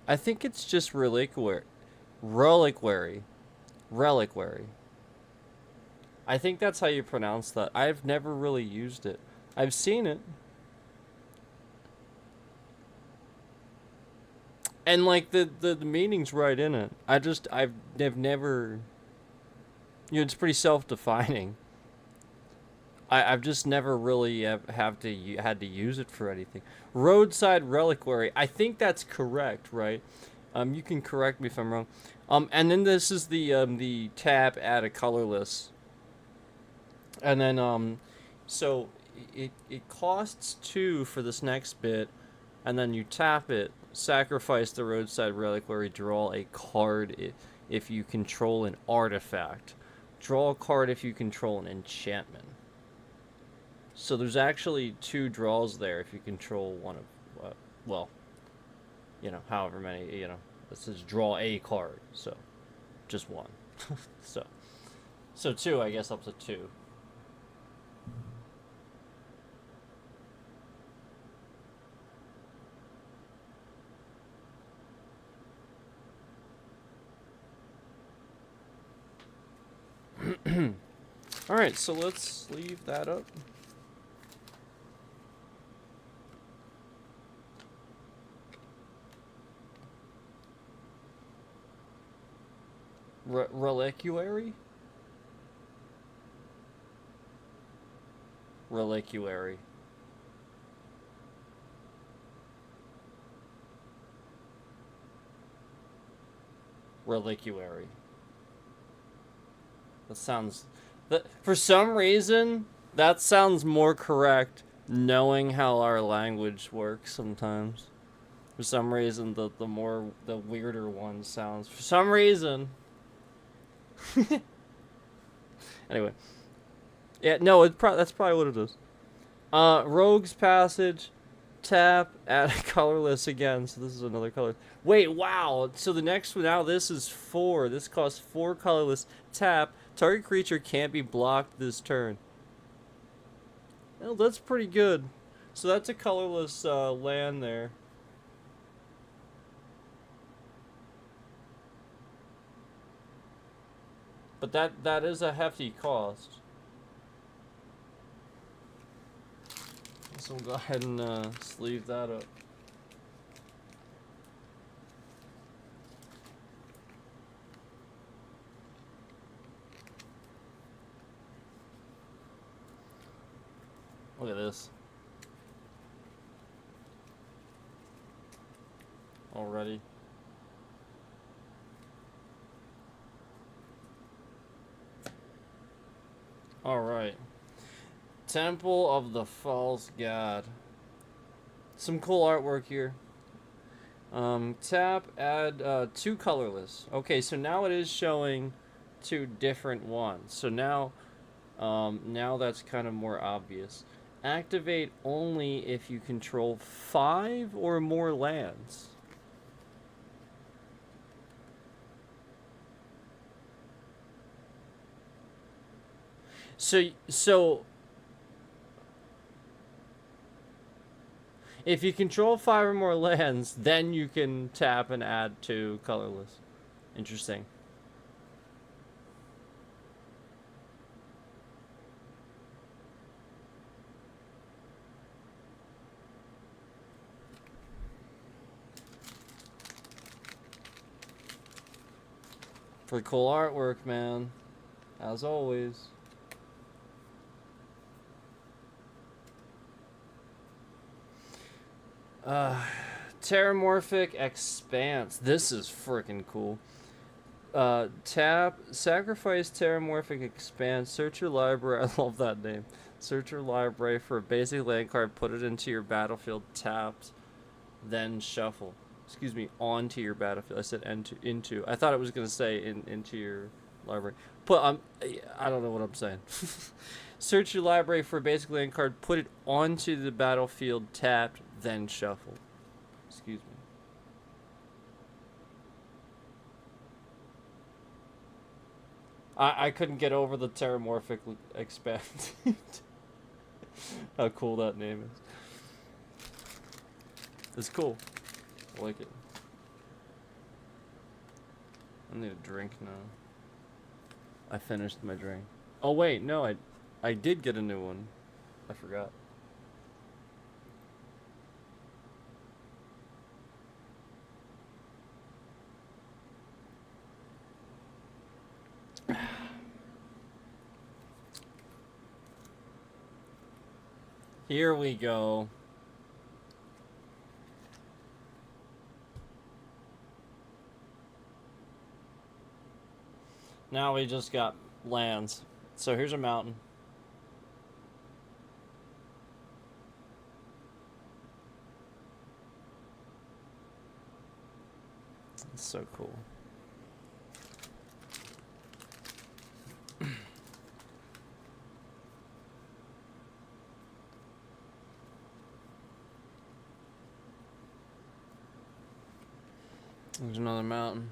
I think it's just reliquary. Reliquary. Reliquary. I think that's how you pronounce that. I've never really used it. I've seen it. And like the meaning's right in it. I've never, you know, it's pretty self-defining. I've just never really had to use it for anything. Roadside reliquary. I think that's correct, right? You can correct me if I'm wrong. And then this is the tab add a colorless. And then so it costs 2 for this next bit, and then you tap it, sacrifice the roadside reliquary, draw a card if you control an artifact. Draw a card if you control an enchantment. So there's actually 2 draws there if you control one of, well, you know, however many, you know, it says draw a card, so just 1. So 2, I guess, up to 2. Alright, so let's leave that up. Reliquary? Reliquary. Reliquary. That sounds... for some reason, that sounds more correct, knowing how our language works sometimes. For some reason, the weirder one sounds. For some reason. Anyway. Yeah, no, that's probably what it is. Rogue's Passage. Tap, add a colorless again, so this is another color. Wait, wow, so the next one, now this is 4. This costs 4 colorless. Tap, target creature can't be blocked this turn. Well, that's pretty good. So that's a colorless land there. But that is a hefty cost. So we'll go ahead and sleeve that up. Look at this. Already. Alright. Temple of the False God. Some cool artwork here. Tap, add 2 colorless. Okay, so now it is showing 2 different ones. So now that's kind of more obvious. Activate only if you control 5 or more lands. So if you control 5 or more lands, then you can tap and add 2 colorless. Interesting. Pretty cool artwork, man. As always. Terramorphic Expanse. This is freaking cool. Tap, sacrifice Terramorphic Expanse. Search your library. I love that name. Search your library for a basic land card. Put it into your battlefield. Tapped. Then shuffle. Excuse me, onto your battlefield. I said into. I thought it was going to say into your library. I don't know what I'm saying. Search your library for a basic land card. Put it onto the battlefield. Tapped. Then shuffle. Excuse me. I couldn't get over the terramorphic expand. How cool that name is. It's cool. I like it. I need a drink now. I finished my drink. Oh wait, no, I did get a new one. I forgot. Here we go. Now we just got lands. So here's a mountain. It's so cool. There's another mountain.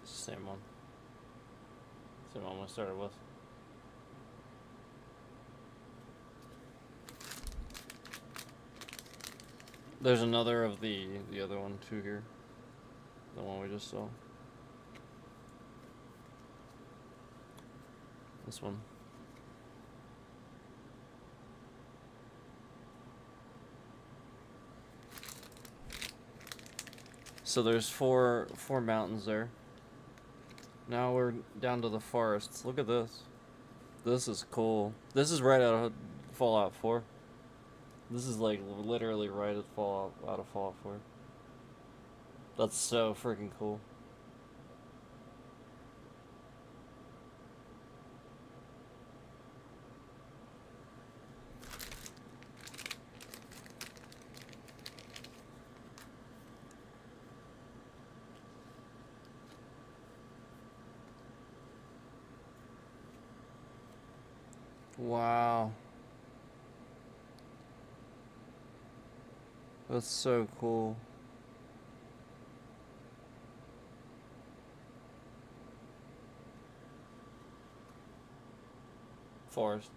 Same one. Same one I started with. There's another of the other one too here. The one we just saw. This one. So there's four mountains there. Now we're down to the forests. Look at this. This is cool. This is right out of Fallout 4. This is like literally right out of Fallout 4. That's so freaking cool. Wow. That's so cool. Forest.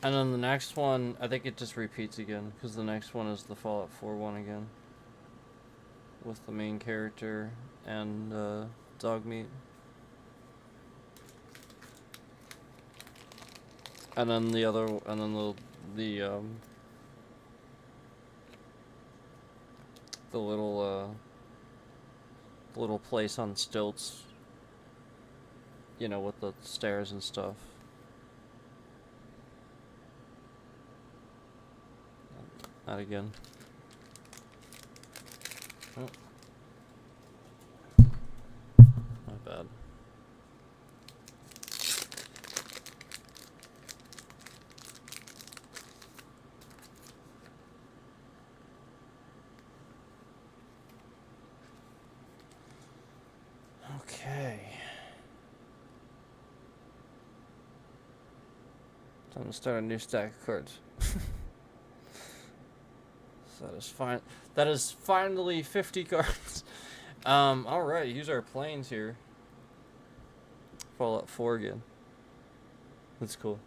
And then the next one, I think it just repeats again, because the next one is the Fallout 4 one again. With the main character and Dogmeat. And then the other, and then the little place on stilts, you know, with the stairs and stuff. Not again. Oh. My bad. Okay. Time to start a new stack of cards. So that is fine. That is finally 50 cards. Alright, use our planes here. Fallout 4 again. That's cool.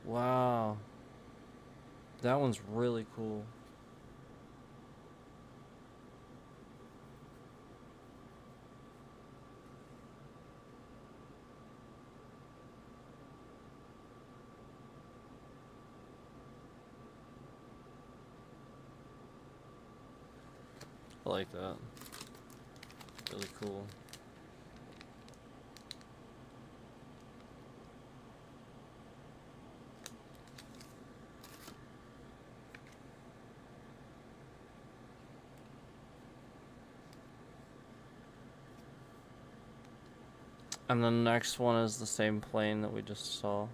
Wow. That one's really cool. I like that. Really cool. And the next one is the same plane that we just saw.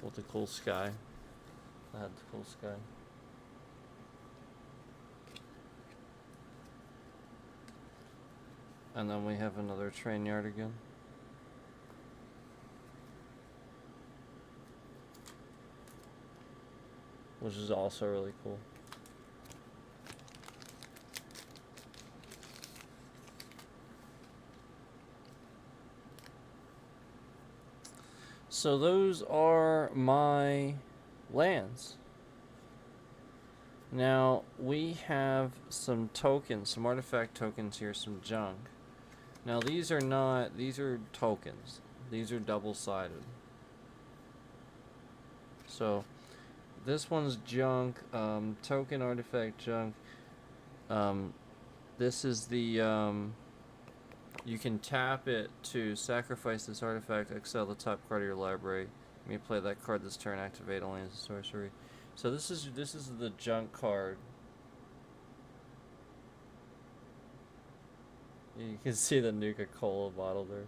With the cool sky. That had the cool sky. And then we have another train yard again. Which is also really cool. So those are my lands. Now we have some tokens, some artifact tokens here, some junk. Now these are not, these are tokens. These are double-sided. So this one's junk, token artifact junk. This is the, you can tap it to sacrifice this artifact, exile the top card of your library. You may play that card this turn, activate only as a sorcery. So this is the junk card. You can see the Nuka-Cola bottle there.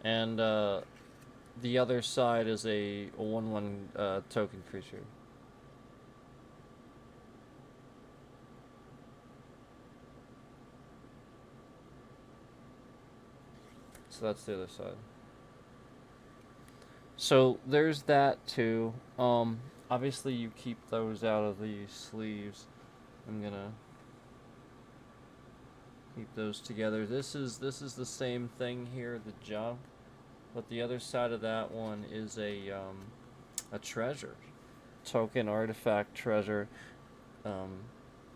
And the other side is a 1/1 token creature. So that's the other side. So there's that too. Obviously you keep those out of the sleeves. I'm gonna keep those together. This is the same thing here, the junk, but the other side of that one is a treasure, token artifact treasure.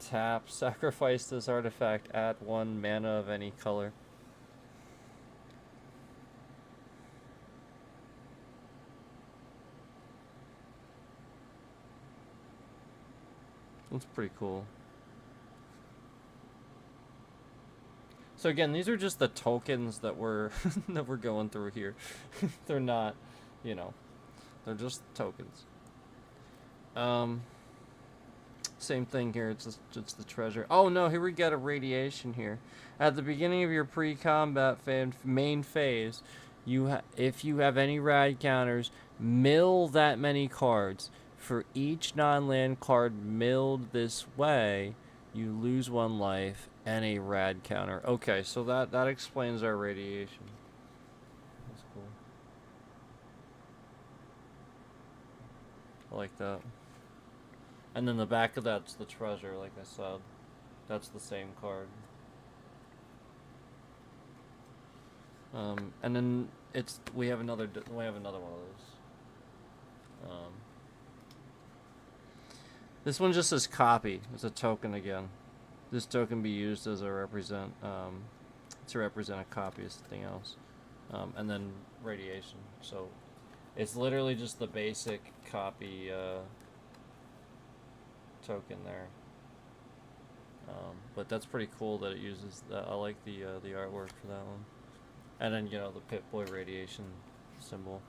Tap, sacrifice this artifact, add 1 mana of any color. That's pretty cool. So again, these are just the tokens that we're that we're going through here. They're not, you know, they're just tokens. Same thing here. It's the treasure. Oh no, here we got a radiation here. At the beginning of your pre-combat main phase, if you have any rad counters, mill that many cards. For each non-land card milled this way, you lose 1 life and a rad counter. Okay, so that explains our radiation. That's cool. I like that. And then the back of that's the treasure, like I said. That's the same card. And then we have another one of those. This one just says copy. It's a token again. This token be used as a to represent a copy of something else. And then radiation. So it's literally just the basic copy token there. But that's pretty cool that it uses that. I like the artwork for that one. And then, you know, the Pip-Boy radiation symbol.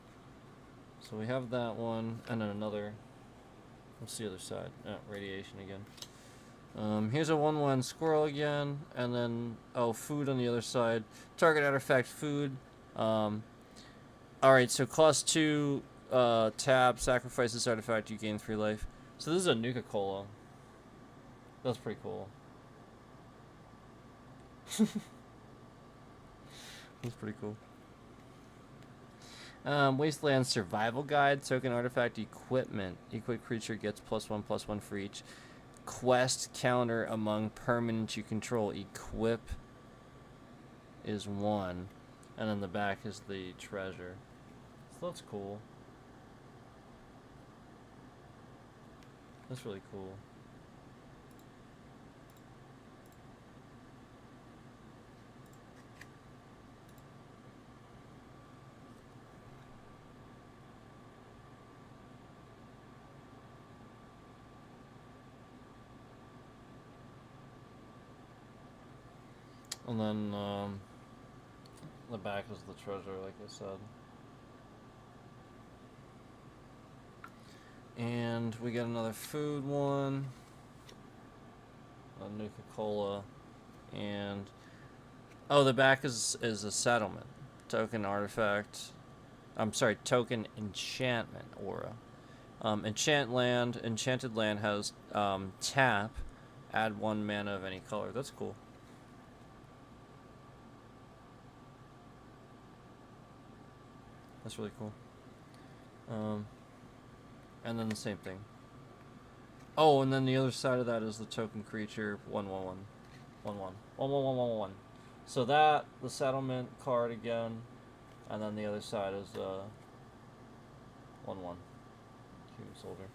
So we have that one, and then another. What's the other side? Radiation again. Here's a 1/1 squirrel again, and then food on the other side. Target artifact food. Alright, so cost 2, tap, sacrifice this artifact, you gain 3 life. So this is a Nuka-Cola. That's pretty cool. That's pretty cool. Wasteland Survival Guide, token artifact equipment. Equipped creature gets +1/+1 for each quest counter among permanents you control. Equip is 1. And then the back is the treasure. So that's cool. That's really cool. And then the back is the treasure, like I said. And we got another food one. A Nuka-Cola. And oh, the back is a settlement. Token artifact. I'm sorry, token enchantment aura. Enchanted land has tap, add 1 mana of any color. That's cool. That's really cool. And then the same thing. Oh, and then the other side of that is the token creature 1/1/1. 1/1. 1/1/1/1/1. So that, the settlement card again, and then the other side is 1/1. Cube soldier.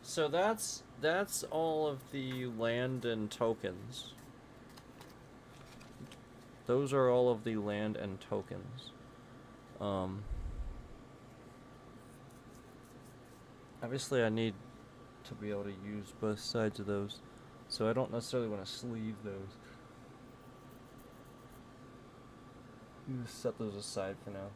So that's all of the land and tokens. Those are all of the land and tokens. Obviously I need to be able to use both sides of those, so I don't necessarily want to sleeve those. Just set those aside for now.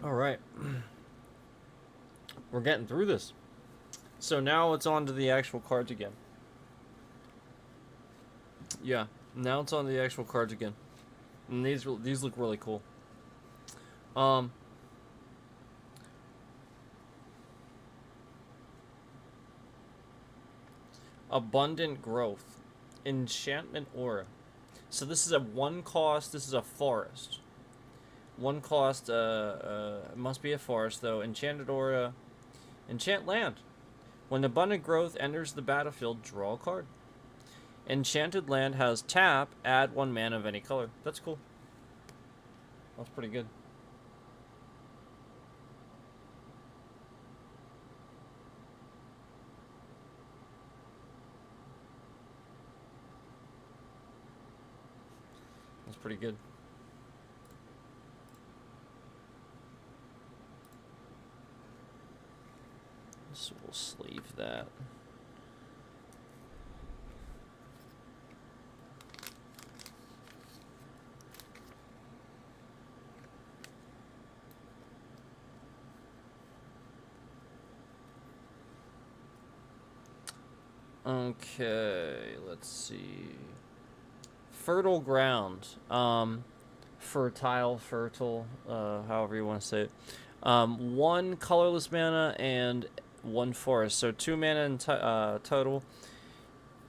All right. We're getting through this. So now it's on to the actual cards again. Yeah, now it's on the actual cards again. And these look really cool. Abundant growth. Enchantment aura. So this is a 1 cost, this is a forest. 1 cost, it must be a forest though. Enchanted aura. Enchant land. When abundant growth enters the battlefield, draw a card. Enchanted land has tap, add 1 mana of any color. That's cool. That's pretty good. That's pretty good. So we'll sleeve that. Okay, let's see. Fertile ground. Fertile, however you want to say it. 1 colorless mana and 1 forest. So 2 mana in total.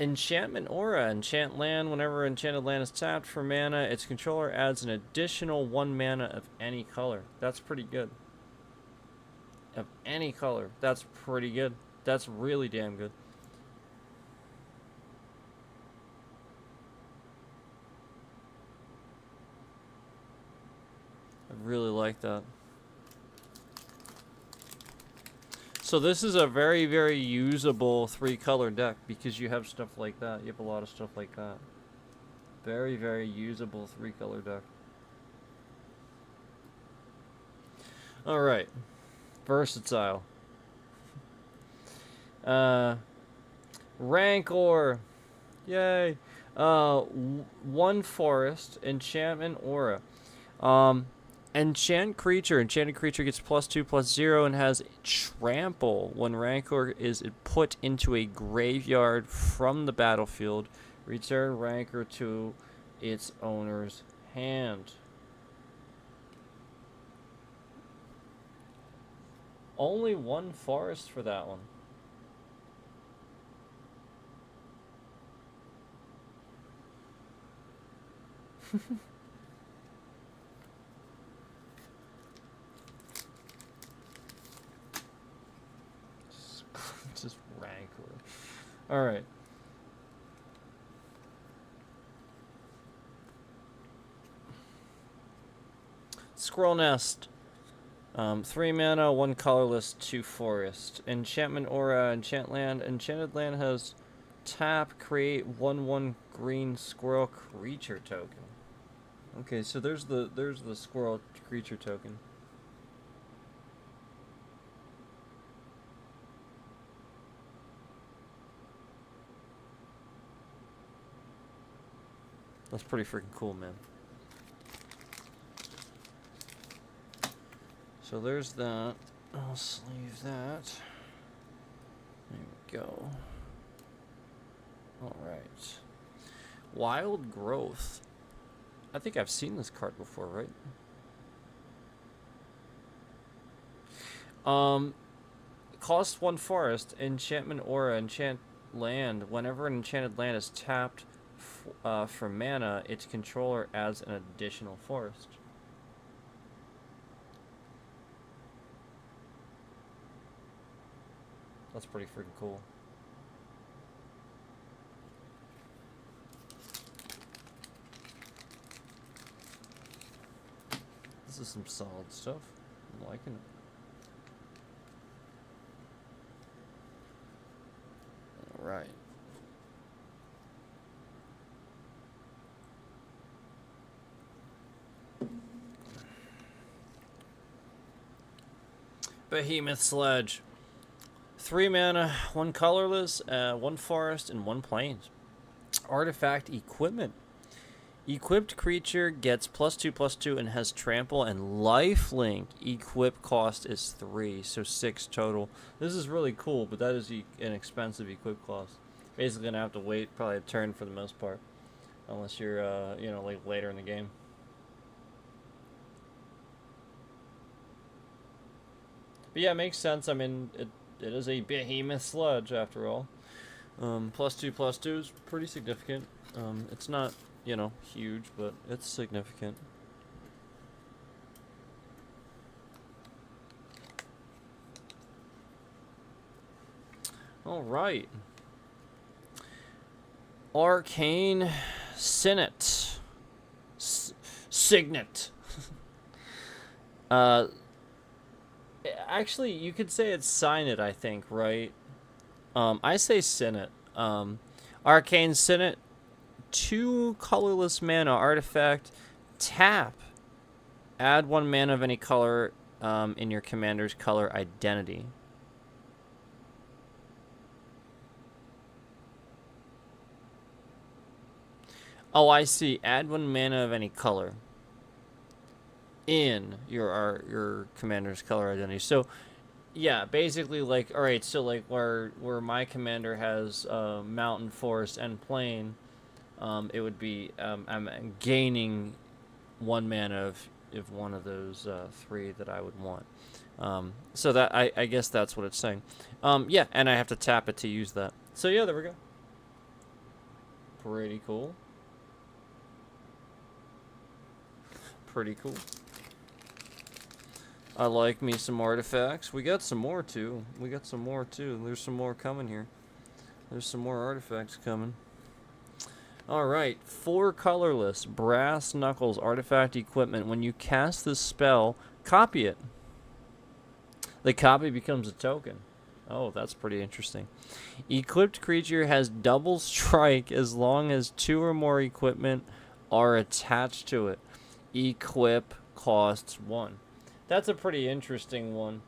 Enchantment aura. Enchant land. Whenever enchanted land is tapped for mana, its controller adds an additional 1 mana of any color. That's pretty good. Of any color. That's pretty good. That's really damn good. I really like that. So this is a very, very usable 3-color deck because you have stuff like that. You have a lot of stuff like that. Very, very usable 3-color deck. Alright. Versatile. Rancor. Yay. 1 forest. Enchantment aura. Enchanted creature gets +2/+0 and has trample. When Rancor is put into a graveyard from the battlefield, return Rancor to its owner's hand. Only 1 forest for that one. Just Rancor. Alright. Squirrel Nest. 3 mana, 1 colorless, 2 forest. Enchantment Aura, Enchant Land. Enchanted Land has tap, create 1/1 green squirrel creature token. Okay, so there's the squirrel creature token. That's pretty freaking cool, man. So there's that. I'll sleeve that. There we go. Alright. Wild Growth. I think I've seen this card before, right? Cost 1 forest, enchantment aura, enchant land. Whenever an enchanted land is tapped for mana, its controller adds an additional forest. That's pretty freaking cool. This is some solid stuff. I'm liking it. Alright. Behemoth Sledge. 3 mana, 1 colorless, 1 forest, and 1 plains. Artifact Equipment. Equipped creature gets +2/+2 and has trample and lifelink. Equip cost is 3, so 6 total. This is really cool, but that is an expensive equip cost. Basically gonna have to wait probably a turn for the most part, unless you're you know, like later in the game. But yeah, it makes sense. I mean, it is a behemoth sludge after all. +2/+2 is pretty significant. It's not, you know, huge, but it's significant. All right. Arcane Signet. Signet. Actually, you could say it's Signet, I think, right? I say Signet. Arcane Signet. 2 colorless mana artifact. Tap. Add 1 mana of any color in your commander's color identity. Oh, I see. Add 1 mana of any color in your commander's color identity. So, yeah, basically, like, all right. So, like, where my commander has mountain, forest, and plain, it would be I'm gaining 1 mana of one of those 3 that I would want. So that I guess that's what it's saying. Yeah, and I have to tap it to use that. So yeah, there we go. Pretty cool. Pretty cool. I like me some artifacts. We got some more too. There's some more coming here. There's some more artifacts coming. Alright, 4 colorless, Brass Knuckles, artifact equipment. When you cast this spell, copy it. The copy becomes a token. Oh, that's pretty interesting. Equipped creature has double strike as long as 2 or more equipment are attached to it. Equip costs 1. That's a pretty interesting one.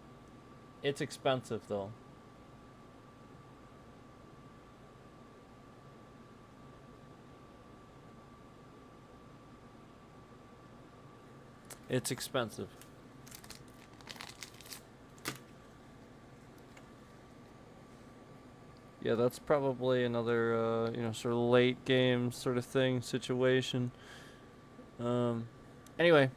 It's expensive though. It's expensive. Yeah, that's probably another, you know, sort of late game sort of thing, situation. Anyway.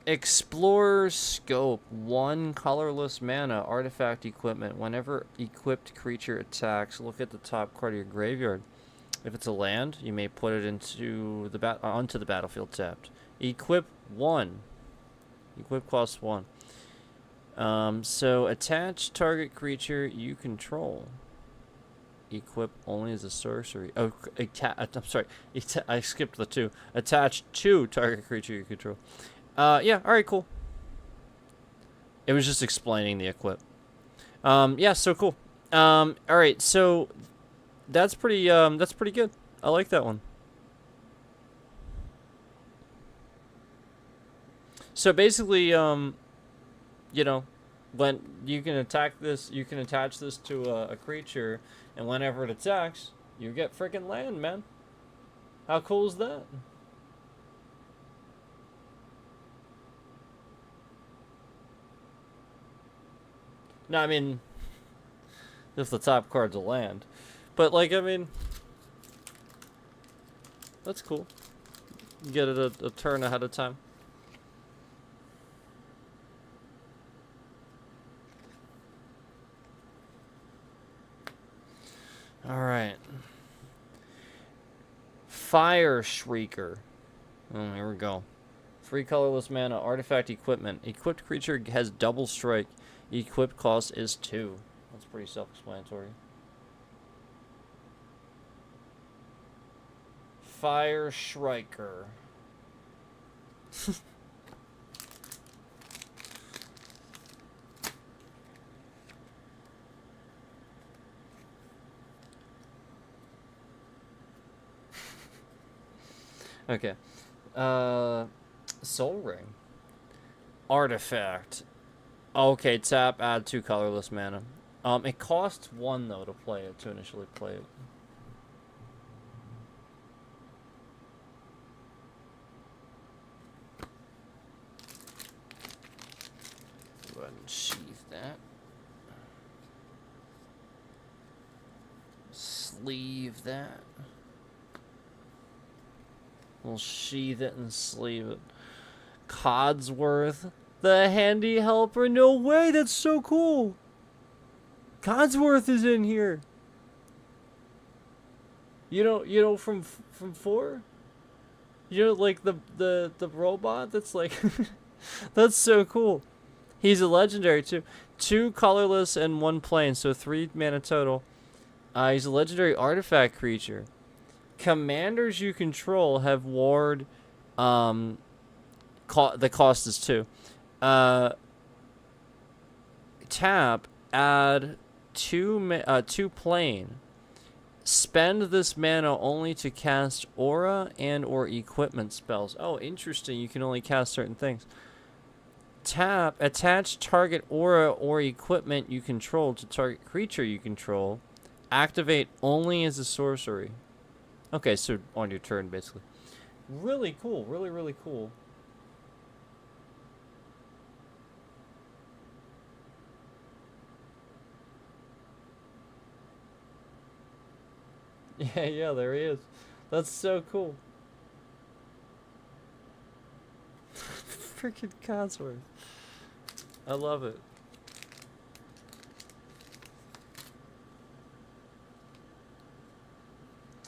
Explorer Scope. 1 colorless mana, artifact equipment. Whenever equipped creature attacks, look at the top card of your graveyard. If it's a land, you may put it into the onto the battlefield tapped. Equip 1. Equip costs 1. So attach target creature you control. Equip only as a sorcery. Oh, I'm sorry. I skipped the 2. Attach to target creature you control. Yeah. All right. Cool. It was just explaining the equip. Yeah. So cool. All right. So that's pretty good. I like that one. So basically, you know, when you can attack this, you can attach this to a creature, and whenever it attacks, you get freaking land, man. How cool is that? No, I mean, if the top card's a land. But, like, I mean, that's cool. You get it a turn ahead of time. Alright. Fire Shrieker. Oh, here we go. 3 colorless mana, artifact equipment. Equipped creature has double strike. Equipped cost is 2. That's pretty self-explanatory. Fire Shrieker. Okay. Soul Ring. Artifact. Okay, tap, add 2 colorless mana. It costs 1 though to play it, to initially play it. Go ahead and sheath that. Sleeve that. We'll sheath it and sleeve it. Codsworth, the handy helper. No way, that's so cool. Codsworth is in here. You know from 4? You know, like the robot that's like that's so cool. He's a legendary too. 2 colorless and 1 plain, so 3 mana total. He's a legendary artifact creature. Commanders you control have ward. The cost is 2. Tap, add 2 plain. Spend this mana only to cast aura and or equipment spells. Oh, interesting. You can only cast certain things. Tap, attach target aura or equipment you control to target creature you control. Activate only as a sorcery. Okay, so on your turn, basically. Really cool. Really, really cool. Yeah, there he is. That's so cool. Freaking Codsworth. I love it.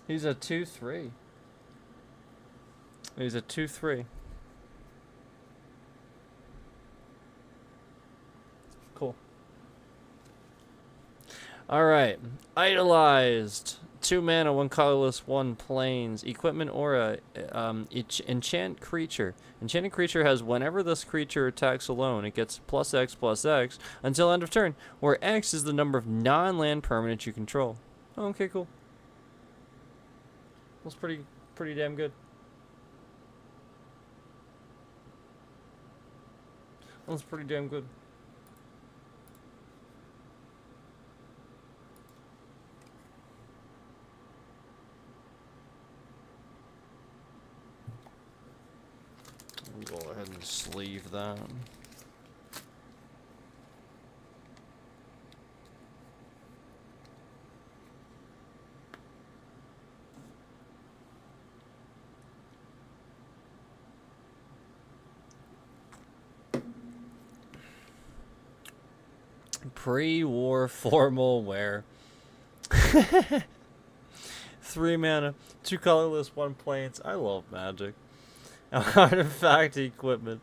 He's a 2/3. He's a 2/3. Cool. Alright. Idolized. 2 mana, 1 colorless, 1 plains. Equipment aura. Enchant creature. Enchanted creature has whenever this creature attacks alone, it gets +X/+X until end of turn, where X is the number of non-land permanents you control. Oh, okay, cool. That's pretty damn good. That's pretty damn good. Go ahead and sleeve that. Pre-war formal wear. 3 mana, 2 colorless, 1 plains. I love Magic. Artifact equipment.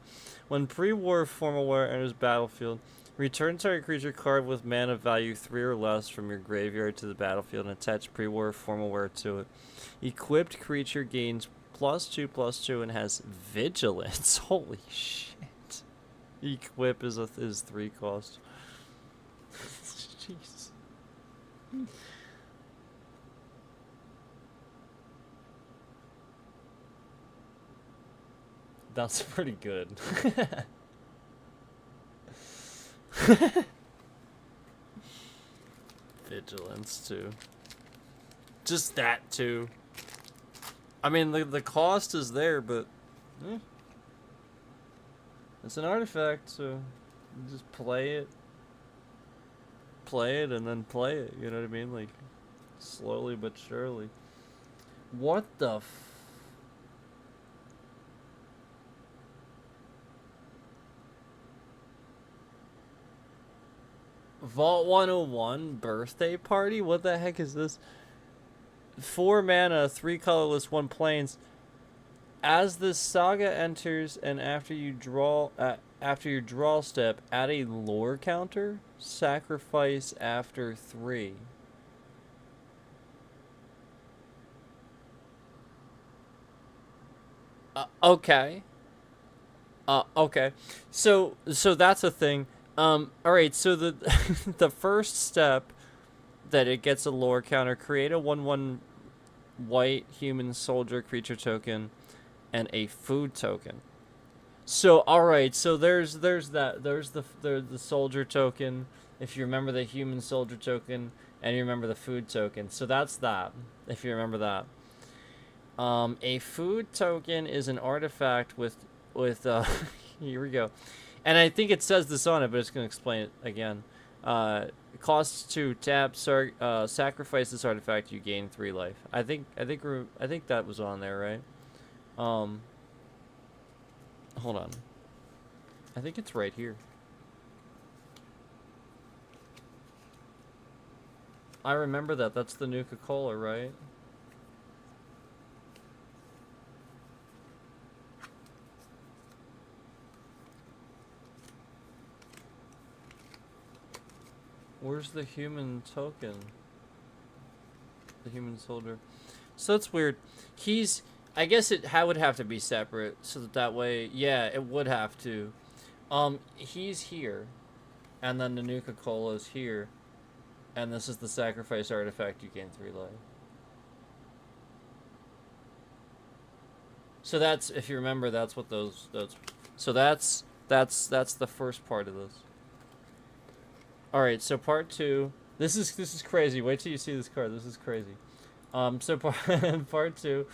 When pre-war formal wear enters battlefield, Return target creature card with mana value 3 or less from your graveyard to the battlefield and attach pre-war formal wear to it. Equipped creature gains +2/+2 and has vigilance. Holy shit. Equip is 3 cost. Jeez. That's pretty good. Vigilance too. Just that too. I mean, the cost is there, but it's an artifact, so you just play it, and then play it. You know what I mean? Like slowly but surely. What the? Vault 101 birthday party? What the heck is this? 4 mana, 3 colorless, 1 plains. As this saga enters and after your draw step, add a lore counter. Sacrifice after 3. Okay. Okay. So that's a thing. All right. So the the first step that it gets a lore counter, create a 1/1 white human soldier creature token and a food token. So all right. So there's the soldier token. If you remember the human soldier token and you remember the food token. So that's that. If you remember that. A food token is an artifact with here we go. And I think it says this on it, but it's going to explain it again. Costs 2 tap, sacrifice this artifact, you gain 3 life. I think that was on there, right? Hold on. I think it's right here. I remember that. That's the Nuka-Cola, right? Where's the human token? The human soldier. So that's weird. I guess it would have to be separate so that way, yeah, it would have to. He's here, and then the Nuka-Cola is here, and this is the sacrifice artifact. You gain 3 life. So that's, if you remember, that's what those. So that's the first part of this. All right, so part 2. This is crazy. Wait till you see this card. This is crazy. So part 2.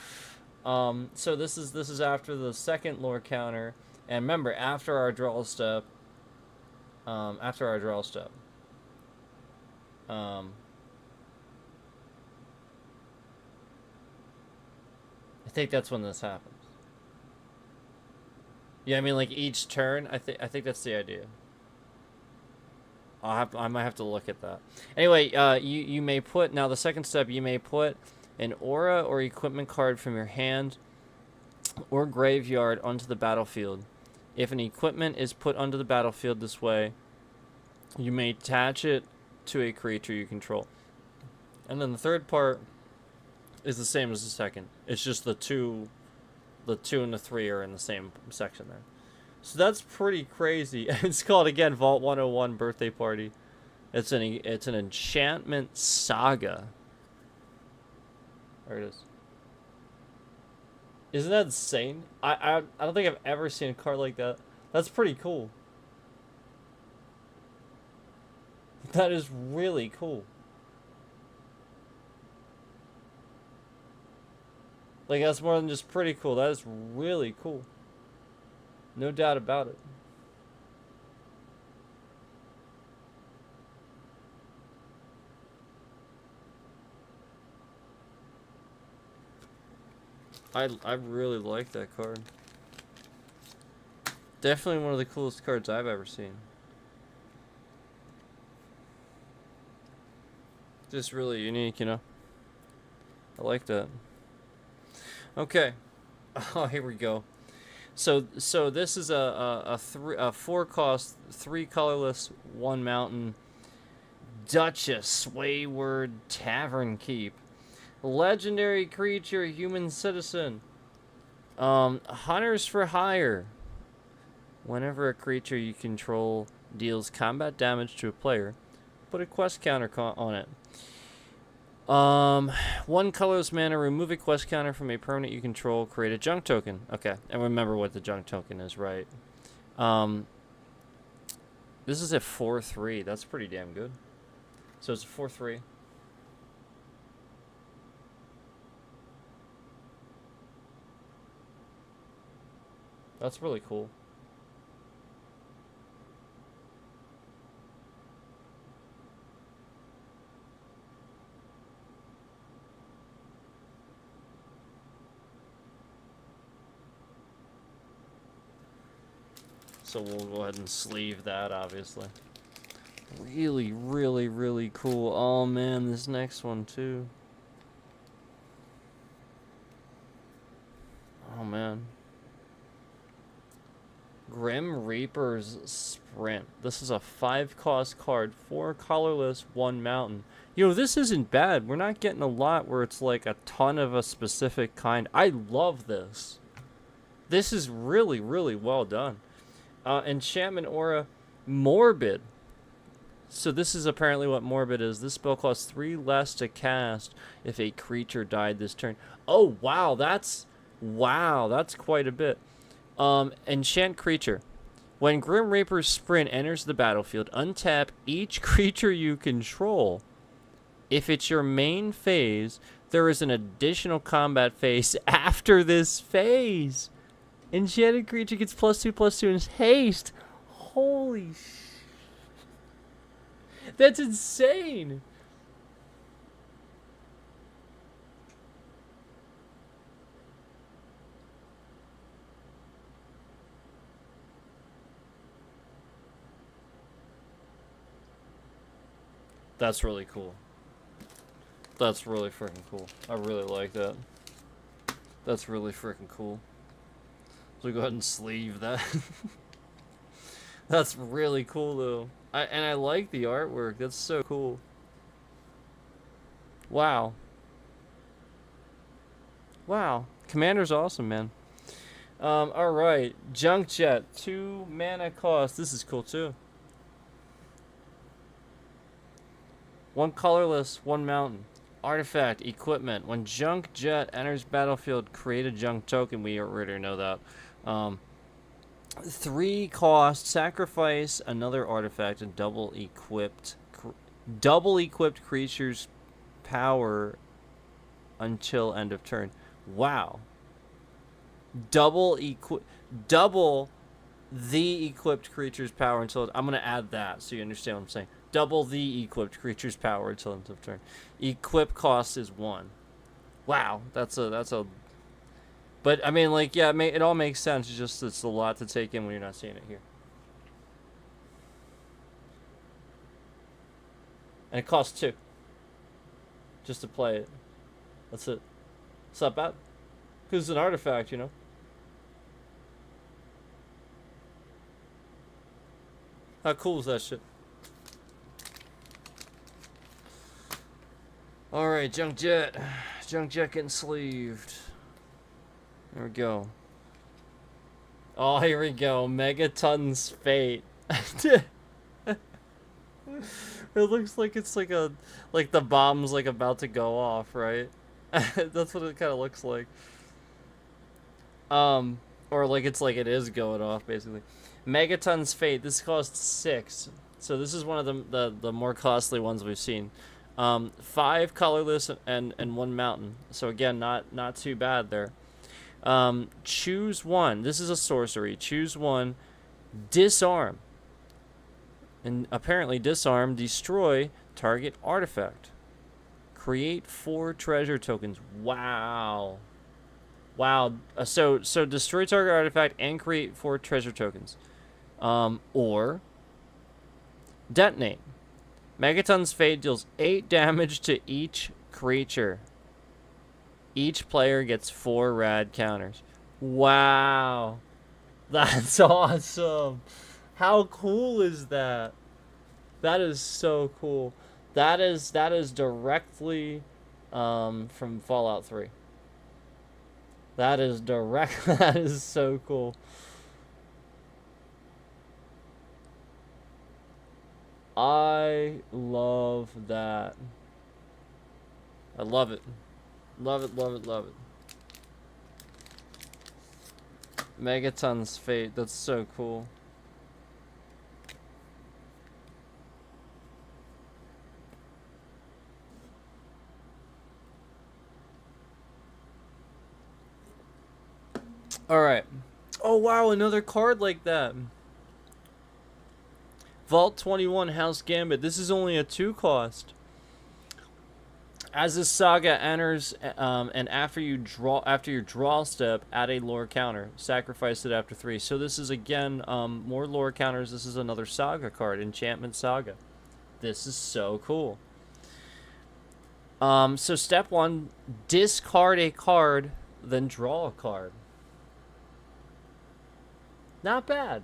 So this is after the second lore counter, and remember, after our draw step. I think that's when this happens. Yeah, I mean, like each turn. I think that's the idea. I might have to look at that. Anyway, you may put, now the second step, you may put an aura or equipment card from your hand or graveyard onto the battlefield. If an equipment is put onto the battlefield this way, you may attach it to a creature you control. And then the third part is the same as the second. It's just the 2 and the 3 are in the same section there. So that's pretty crazy. It's called, again, Vault 101 Birthday Party. It's an enchantment saga. There it is. Isn't that insane? I don't think I've ever seen a card like that. That's pretty cool. That is really cool. Like, that's more than just pretty cool. That is really cool. No doubt about it. I really like that card. Definitely one of the coolest cards I've ever seen. Just really unique, you know? I like that. Okay. Oh, here we go. So this is a 4 cost, 3 colorless, 1 mountain Duchess Swayward Tavern Keep. Legendary creature, human citizen. Hunters for hire. Whenever a creature you control deals combat damage to a player, put a quest counter on it. 1 colorless mana, remove a quest counter from a permanent you control, create a junk token. Okay, and remember what the junk token is, right? This is a 4/3. That's pretty damn good. So it's a 4/3. That's really cool. So we'll go ahead and sleeve that, obviously. Really, really, really cool. Oh man, this next one too. Oh man. Grim Reaper's Sprint. This is a 5-cost card, 4 colorless, 1 mountain. You know, this isn't bad. We're not getting a lot where it's like a ton of a specific kind. I love this. This is really, really well done. Enchantment Aura, Morbid. So this is apparently what Morbid is. This spell costs 3 less to cast if a creature died this turn. Oh, wow, that's quite a bit. Enchant creature. When Grim Reaper's Sprint enters the battlefield, untap each creature you control. If it's your main phase, there is an additional combat phase after this phase. Enchanted creature gets +2/+2 in haste. Holy sh! That's insane! That's really cool. That's really freaking cool. I really like that. That's really freaking cool. So go ahead and sleeve that. That's really cool though. I like the artwork. That's so cool. Wow. Wow. Commander's awesome, man. Alright. Junk Jet. 2 mana cost. This is cool too. 1 colorless, 1 mountain. Artifact, equipment. When Junk Jet enters battlefield, create a junk token. We already know that. 3 cost, sacrifice another artifact and double equipped creature's power until end of turn. Wow. Double the equipped creature's power until... I'm going to add that so you understand what I'm saying. Double the equipped creature's power until end of turn. Equip cost is 1. Wow, that's a. But I mean, like, yeah, it all makes sense. It's a lot to take in when you're not seeing it here. And it costs 2. Just to play it. That's it. It's not bad. Because it's an artifact, you know. How cool is that shit? Alright, Junk Jet. Junk Jet getting sleeved. There we go. Oh, here we go. Megaton's Fate. It looks like it's like the bomb's like about to go off, right? That's what it kind of looks like. Or like it's like it is going off, basically. Megaton's Fate. This costs 6. So this is one of the more costly ones we've seen. 5 colorless and 1 mountain. So again, not too bad there. Choose 1. This is a sorcery. Choose 1. Disarm. And apparently disarm, destroy target artifact. Create 4 treasure tokens. Wow. Wow. So destroy target artifact and create 4 treasure tokens. Or detonate. Megaton's Fate deals 8 damage to each creature. Each player gets 4 rad counters. Wow. That's awesome. How cool is that? That is so cool. That is directly from Fallout 3. That is direct. That is so cool. I love that. I love it. Love it, love it, love it. Megaton's fate. That's so cool. Alright. Oh, wow. Another card like that. Vault 21 House Gambit. This is only a 2 cost. As this saga enters, and after your draw step, add a lore counter. Sacrifice it after 3. So this is again more lore counters. This is another saga card, Enchantment Saga. This is so cool. So step 1, discard a card, then draw a card. Not bad.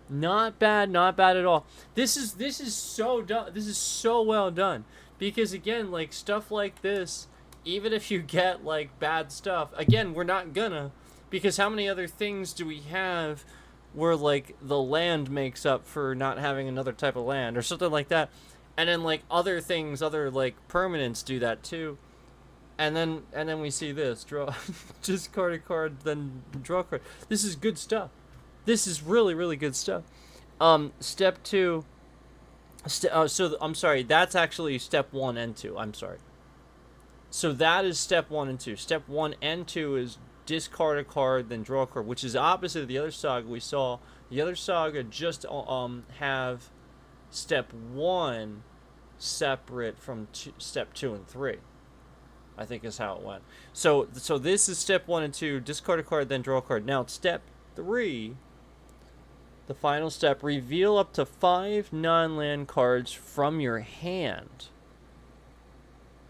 Not bad, not bad at all. This is so done. This is so well done. Because again, like stuff like this, even if you get like bad stuff, again, we're not gonna, because how many other things do we have where like the land makes up for not having another type of land or something like that, and then like other things, other like permanents do that too, and then we see this draw, discard a card, then draw a card. This is good stuff. This is really, really good stuff. Step 2. So I'm sorry. That's actually step 1 and 2. I'm sorry. So that is step 1 and 2. Step 1 and 2 is discard a card, then draw a card, which is opposite of the other saga we saw. The other saga just have step 1 separate from step 2 and 3. I think is how it went. So this is step 1 and 2. Discard a card, then draw a card. Now step 3. The final step, reveal up to 5 non-land cards from your hand.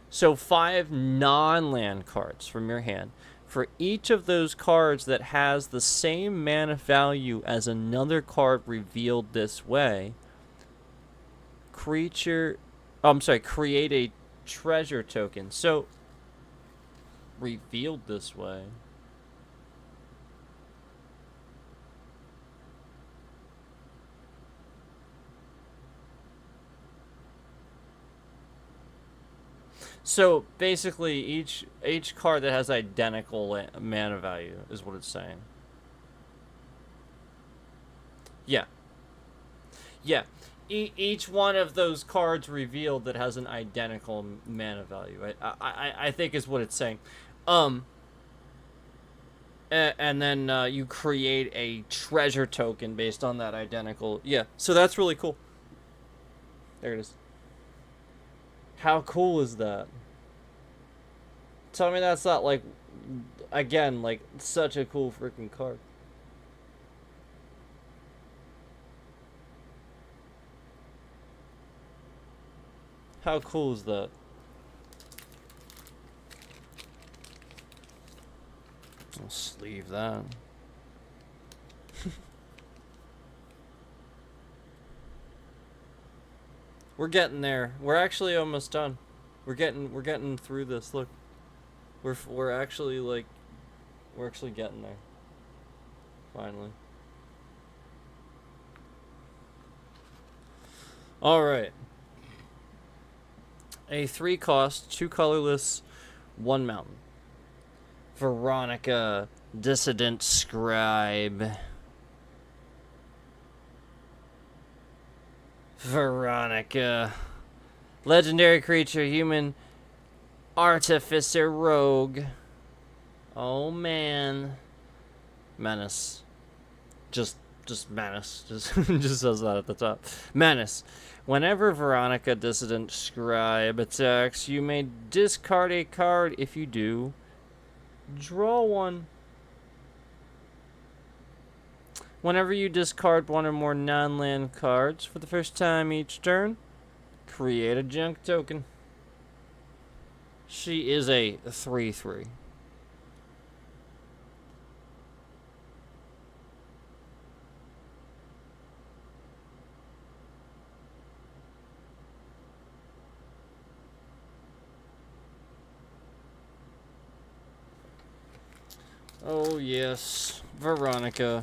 So 5 non-land cards from your hand. For each of those cards that has the same mana value as another card revealed this way, create a treasure token. So, revealed this way. So basically, each card that has identical mana value is what it's saying. Yeah. Yeah. Each one of those cards revealed that has an identical mana value. I think is what it's saying. And then you create a treasure token based on that identical. Yeah. So that's really cool. There it is. How cool is that? Tell me that's not like, again, like such a cool freaking card. How cool is that? I'll sleeve that. We're getting there. We're actually almost done. We're getting through this. Look. We're actually like we're actually getting there. Finally. All right. A 3 cost, 2 colorless, 1 mountain. Veronica, Dissident Scribe. Veronica. Legendary creature, human artificer rogue. Oh man. Menace. Just menace. Just says that at the top. Menace. Whenever Veronica Dissident Scribe attacks, you may discard a card. If you do, draw one. Whenever you discard 1 or more non-land cards for the first time each turn, create a junk token. She is a 3/3. Oh yes, Veronica.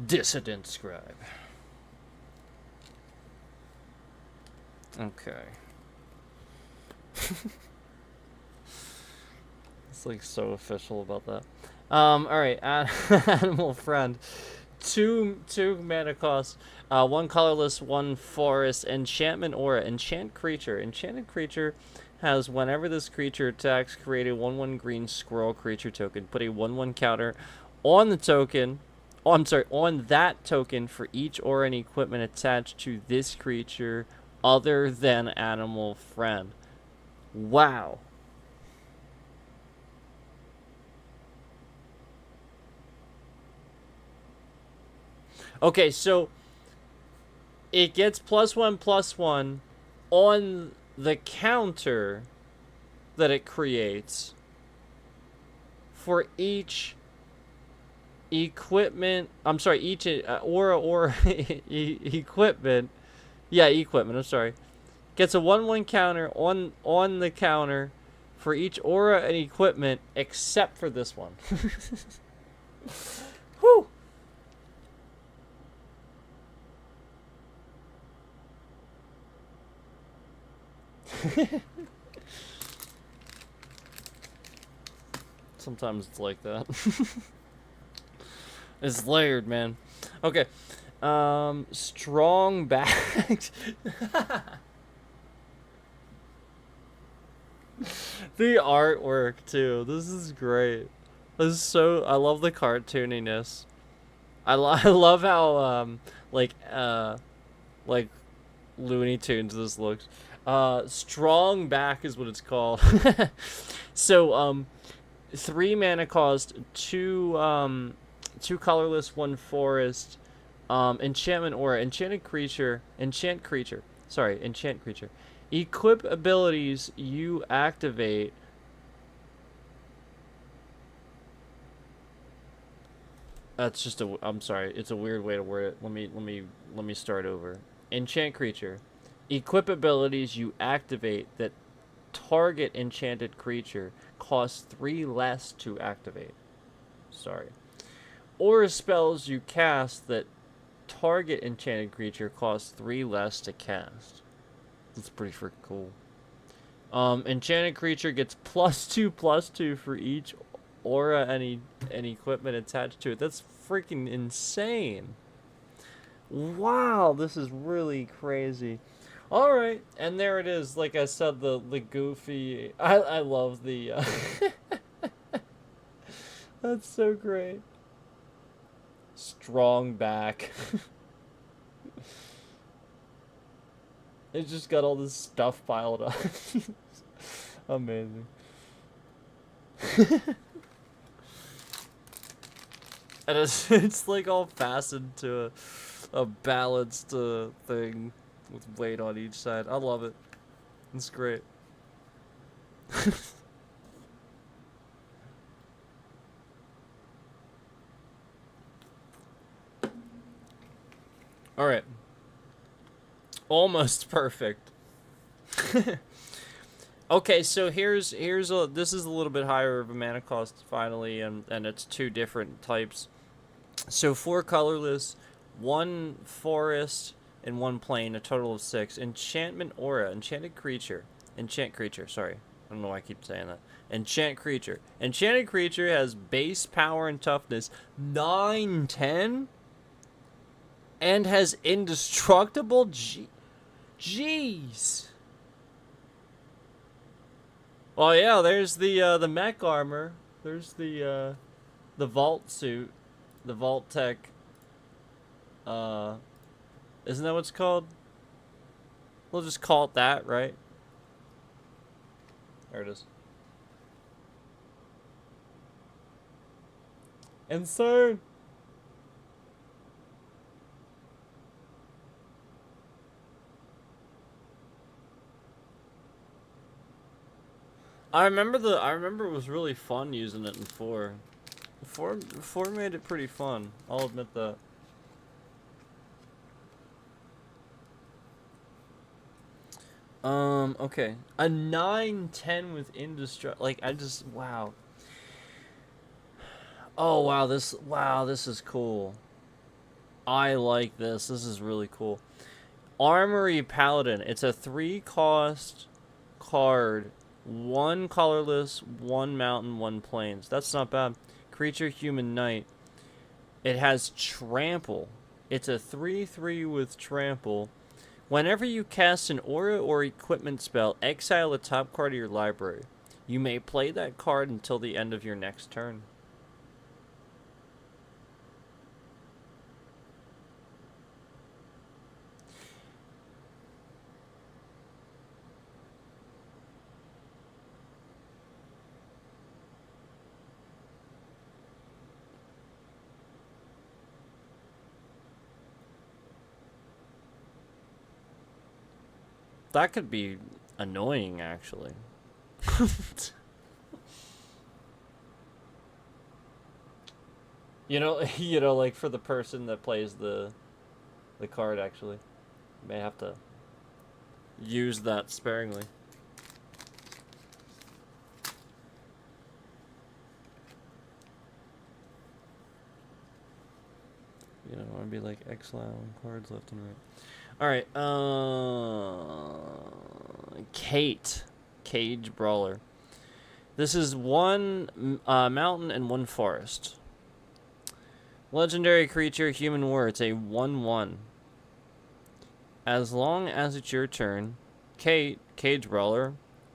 Dissident scribe. Okay. It's like so official about that. Alright, animal friend. Two mana cost. One colorless, one forest. Enchantment aura. Enchant creature. Enchanted creature has whenever this creature attacks, create a 1/1 green squirrel creature token. Put a 1/1 counter on the token. Oh, I'm sorry, on that token for each aura and equipment attached to this creature other than animal friend. Wow. Okay, so it gets +1/+1 on the counter that it creates for each equipment. I'm sorry, each aura or equipment. Yeah, equipment. I'm sorry. Gets a 1/1 counter on the counter for each aura and equipment except for this one. Whew. Sometimes it's like that. It's layered, man. Okay. Strong backed. The artwork too. This is great. This is so. I love the cartooniness. I love how like Looney Tunes this looks. Strong back is what it's called. So 3 mana cost, 2 colorless, 1 forest. Enchantment aura. Enchant creature. Equip abilities you activate. That's just a. I'm sorry. It's a weird way to word it. Let me start over. Enchant creature. Equip abilities you activate that target enchanted creature cost 3 less to activate. Sorry. Aura spells you cast that target enchanted creature costs 3 less to cast. That's pretty freaking cool. Enchanted creature gets +2/+2 for each aura and equipment attached to it. That's freaking insane. Wow, this is really crazy. All right, and there it is. Like I said, the goofy. I love the. That's so great. Strong back. It's just got all this stuff piled up. Amazing. And it's like all fastened to a balanced thing with weight on each side. I love it. It's great. All right. Almost perfect. Okay, so this is a little bit higher of a mana cost finally, and it's 2 different types. So 4 colorless, 1 forest, and 1 plain, a total of 6. Enchantment aura, enchant creature. Sorry, I don't know why I keep saying that. Enchant creature. Enchanted creature has base power and toughness 9/10, and has indestructible. Jeez. Oh yeah, there's the mech armor. There's the vault suit, the vault tech. Isn't that what it's called? We'll just call it that, right? There it is. Insane. I remember it was really fun using it in 4. 4 made it pretty fun. I'll admit that. Okay. A 9/10 with indestructible. Like, wow. Oh wow, this is cool. I like this. This is really cool. Armory Paladin. It's a 3-cost card. 1 colorless, 1 mountain, 1 plains. That's not bad. Creature Human Knight. It has Trample. It's a 3/3 with Trample. Whenever you cast an aura or equipment spell, exile a top card of your library. You may play that card until the end of your next turn. That could be annoying, actually. Like for the person that plays the card, actually, you may have to use that sparingly. You don't want to be like exiling cards left and right. All right, Kate, Cage Brawler. This is 1 mountain and 1 forest. Legendary creature, Human War. It's a 1/1. As long as it's your turn, Kate, Cage Brawler,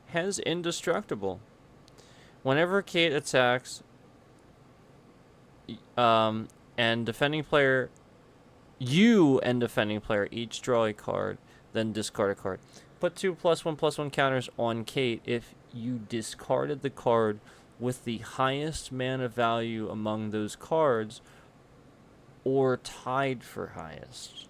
has Indestructible. Whenever Kate attacks, and defending player, you and defending player each draw a card, then discard a card. Put 2 +1/+1 counters on Kate if you discarded the card with the highest mana value among those cards, or tied for highest.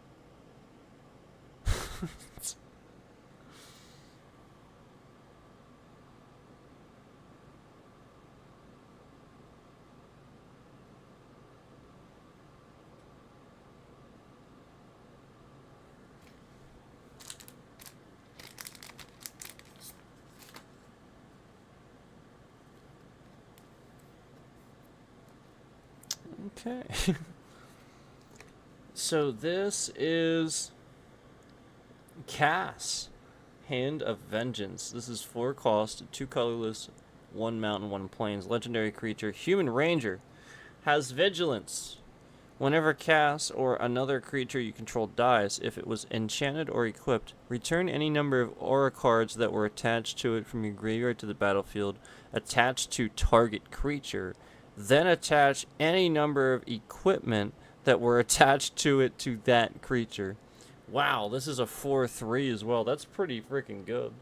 Okay. So this is Cass, Hand of Vengeance. This is 4 cost, 2 colorless, 1 mountain, 1 plains. Legendary creature, Human Ranger, has Vigilance. Whenever Cass or another creature you control dies, if it was enchanted or equipped, return any number of aura cards that were attached to it from your graveyard to the battlefield, attached to target creature, then attach any number of equipment that were attached to it to that creature. Wow, this is a 4/3 as well. That's pretty freaking good.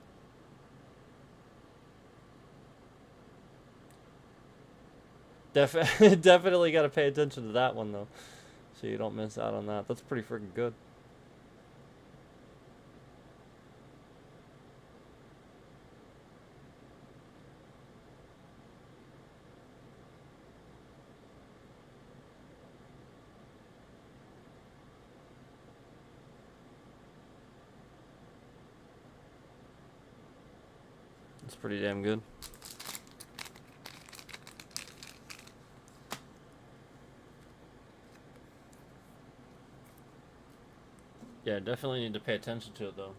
Definitely got to pay attention to that one, though, so you don't miss out on that. That's pretty freaking good. It's pretty damn good. Yeah, definitely need to pay attention to it, though.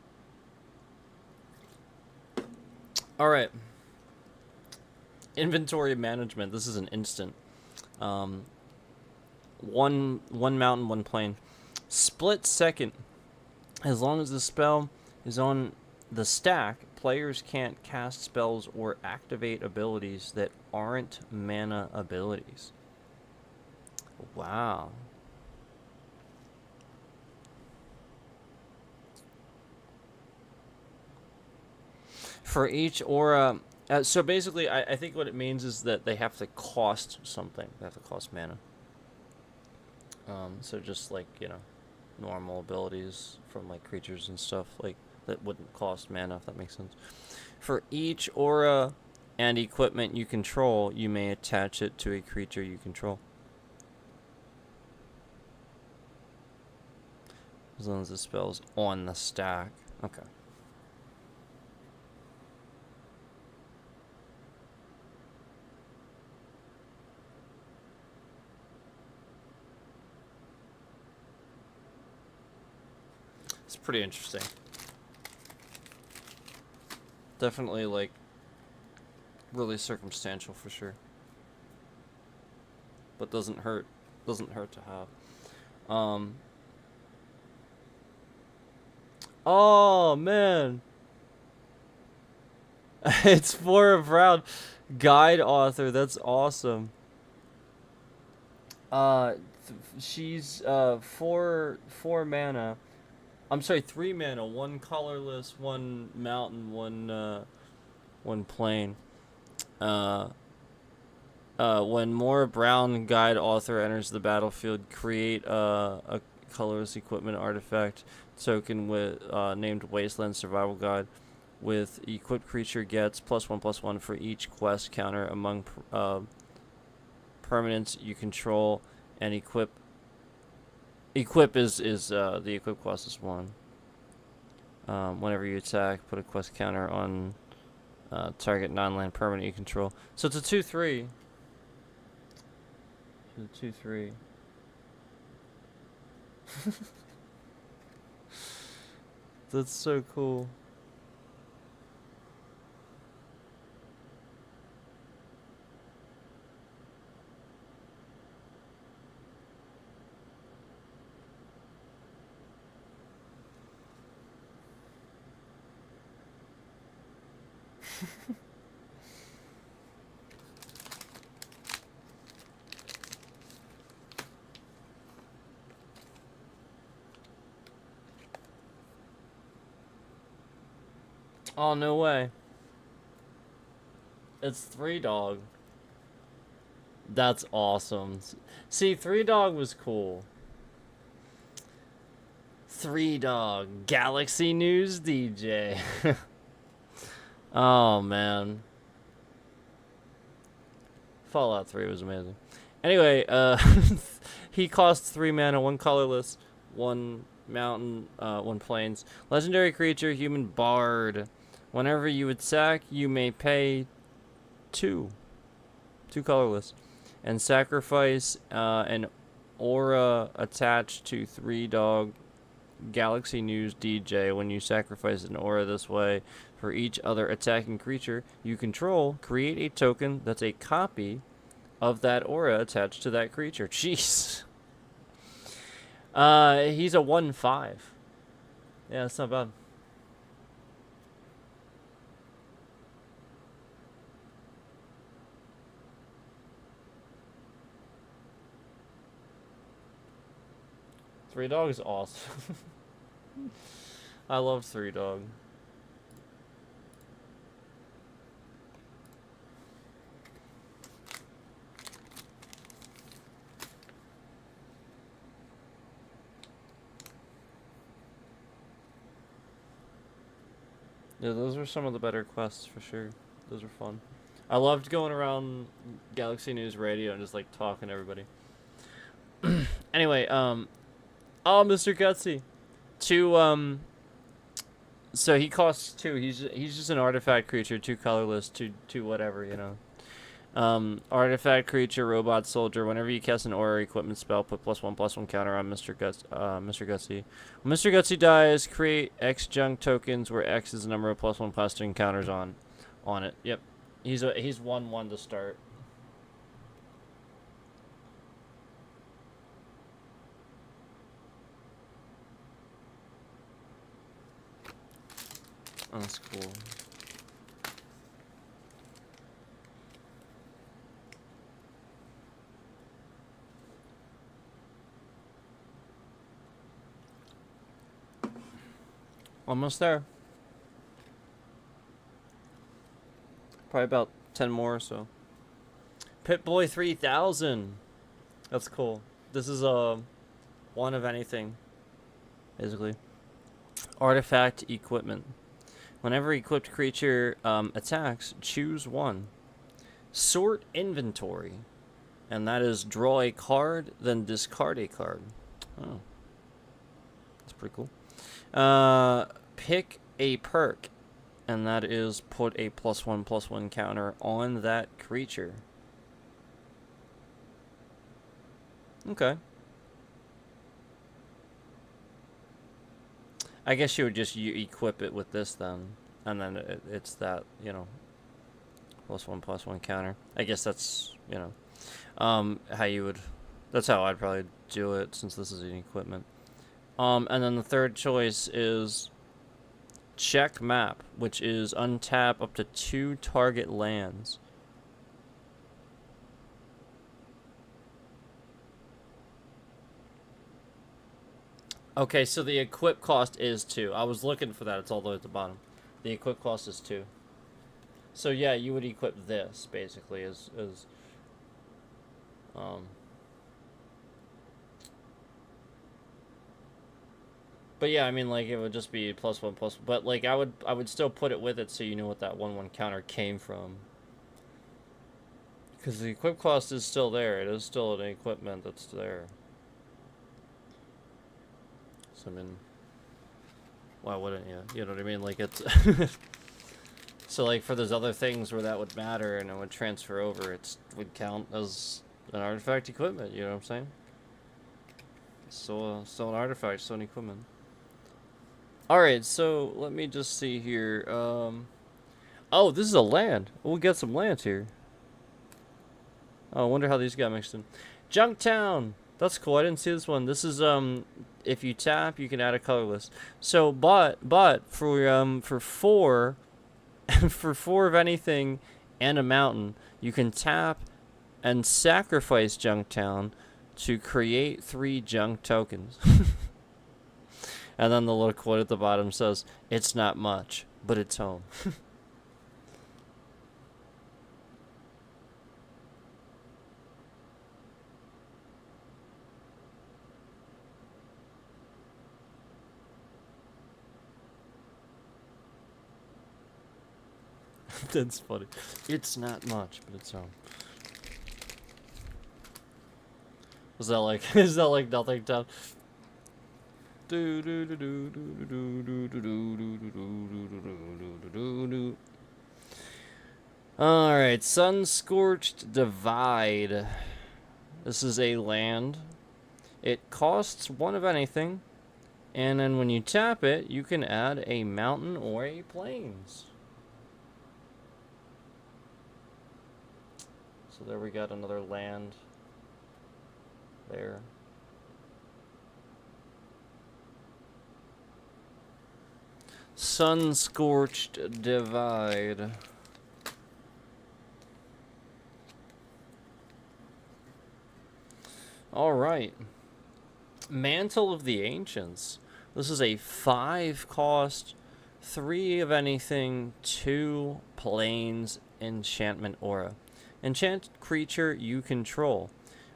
Alright. Inventory management. This is an instant. One mountain, 1 plain. Split second. As long as the spell is on the stack, players can't cast spells or activate abilities that aren't mana abilities. Wow. For each aura, so basically, I think what it means is that they have to cost something. They have to cost mana. So just like, normal abilities from like creatures and stuff, like that wouldn't cost mana, if that makes sense. For each aura and equipment you control, you may attach it to a creature you control. As long as the spell's on the stack. Okay. pretty interesting. Definitely, like, really circumstantial for sure. But doesn't hurt. Doesn't hurt to have. Oh, man. It's Flora Brown, guide author. That's awesome. She's 4 mana. I'm sorry, 3 mana. 1 colorless, 1 mountain, 1 plain. When more brown guide author enters the battlefield, create a colorless equipment artifact token with named Wasteland Survival Guide. With equipped creature gets +1/+1 for each quest counter among permanents you control, and equip. Equip is the equip quest is 1. Whenever you attack, put a quest counter on target non-land permanent you control. So it's a 2/3. It's a 2/3. That's so cool. Oh, no way. It's 3 Dog. That's awesome. See, 3 Dog was cool. 3 Dog, Galaxy News DJ. Oh, man. Fallout 3 was amazing. Anyway, he costs 3 mana, 1 colorless, 1 mountain, 1 plains. Legendary creature, human bard. Whenever you attack, you may pay 2 colorless, and sacrifice an aura attached to 3 Dog Galaxy News DJ. When you sacrifice an aura this way, for each other attacking creature you control, create a token that's a copy of that aura attached to that creature. Jeez. He's a 1/5. Yeah, that's not bad. Three Dog is awesome. I love 3 Dog. Yeah, those were some of the better quests for sure. Those were fun. I loved going around Galaxy News Radio and just like talking to everybody. Anyway, oh, Mr. Gutsy. So he costs 2. He's just an artifact creature, 2 colorless, 2 whatever, you know. Artifact creature, robot soldier. Whenever you cast an aura equipment spell, put +1/+1 counter on Mr. Gutsy. When Mr. Gutsy dies, create X junk tokens where X is the number of +1/+2 counters on it. Yep. He's 1/1 to start. Oh, that's cool. Almost there. Probably about 10 more or so. Pip-Boy 3000. That's cool. This is a one of anything, basically. Artifact equipment. Whenever equipped creature attacks, choose 1. Sort inventory. And that is draw a card, then discard a card. Oh. That's pretty cool. Pick a perk. And that is put a +1/+1 counter on that creature. Okay. I guess you would just equip it with this then, and then it's that, you know, +1/+1 counter. I guess that's, you know, how you would. That's how I'd probably do it since this is an equipment. And then the third choice is check map, which is untap up to 2 target lands. Okay, so the equip cost is 2. I was looking for that. It's all the way at the bottom. The equip cost is 2. So yeah, you would equip this basically as but yeah, I mean, like, it would just be +1/+, but like I would still put it with it so you know what that 1/1 counter came from. Because the equip cost is still there. It is still an equipment that's there. So I mean, why wouldn't you? You know what I mean? Like, it's so like for those other things where that would matter and it would transfer over, it would count as an artifact equipment. You know what I'm saying? Still an artifact, still an equipment. All right, so let me just see here. Oh, this is a land. We'll get some lands here. Oh, I wonder how these got mixed in. Junktown. That's cool. I didn't see this one. This is if you tap, you can add a color list. So, but for 4, for 4 of anything and a mountain, you can tap and sacrifice Junktown to create 3 junk tokens. And then the little quote at the bottom says, "It's not much, but it's home." That's funny. It's not much, but it's home. Is that like nothing town? Alright, Sun-Scorched Divide. This is a land. It costs 1 of anything. And then when you tap it, you can add a mountain or a plains. So there we got another land there. Sun-Scorched Divide. Alright. Mantle of the Ancients. This is a 5 cost, 3 of anything, 2 plains, enchantment aura. Enchant creature you control.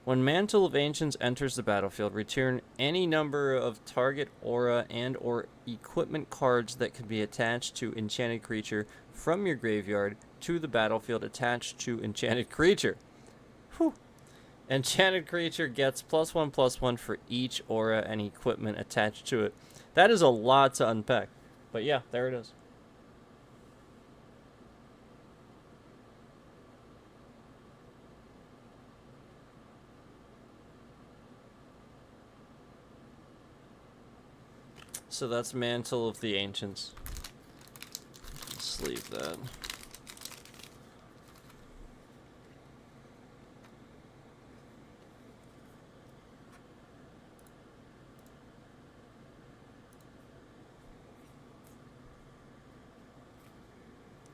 When Mantle of Ancients enters the battlefield, return any number of target aura and or equipment cards that can be attached to enchanted creature from your graveyard to the battlefield attached to enchanted creature. Whew. Enchanted creature gets +1/+1 for each aura and equipment attached to it. That is a lot to unpack. But yeah, there it is. So that's Mantle of the Ancients. Let's leave that.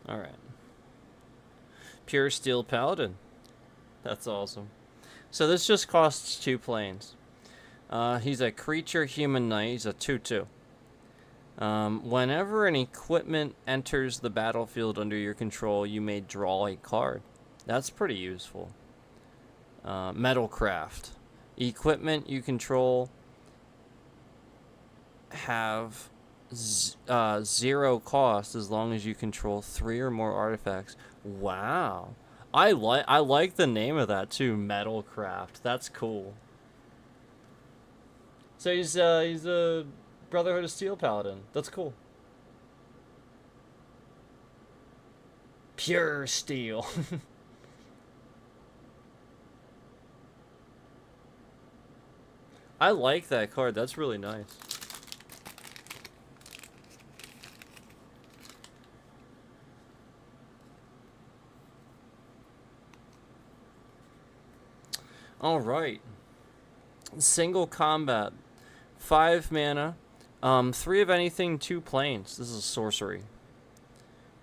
Alright. Pure Steel Paladin. That's awesome. So this just costs 2 planes. He's a creature human knight. He's a 2/2. Whenever an equipment enters the battlefield under your control, you may draw a card. That's pretty useful. Metalcraft. Equipment you control have 0 cost as long as you control 3 or more artifacts. Wow. I like the name of that too, Metalcraft. That's cool. So he's a Brotherhood of Steel Paladin. That's cool. Pure Steel. I like that card. That's really nice. All right. Single combat. 5 mana. 3 of anything, 2 planes. This is a sorcery.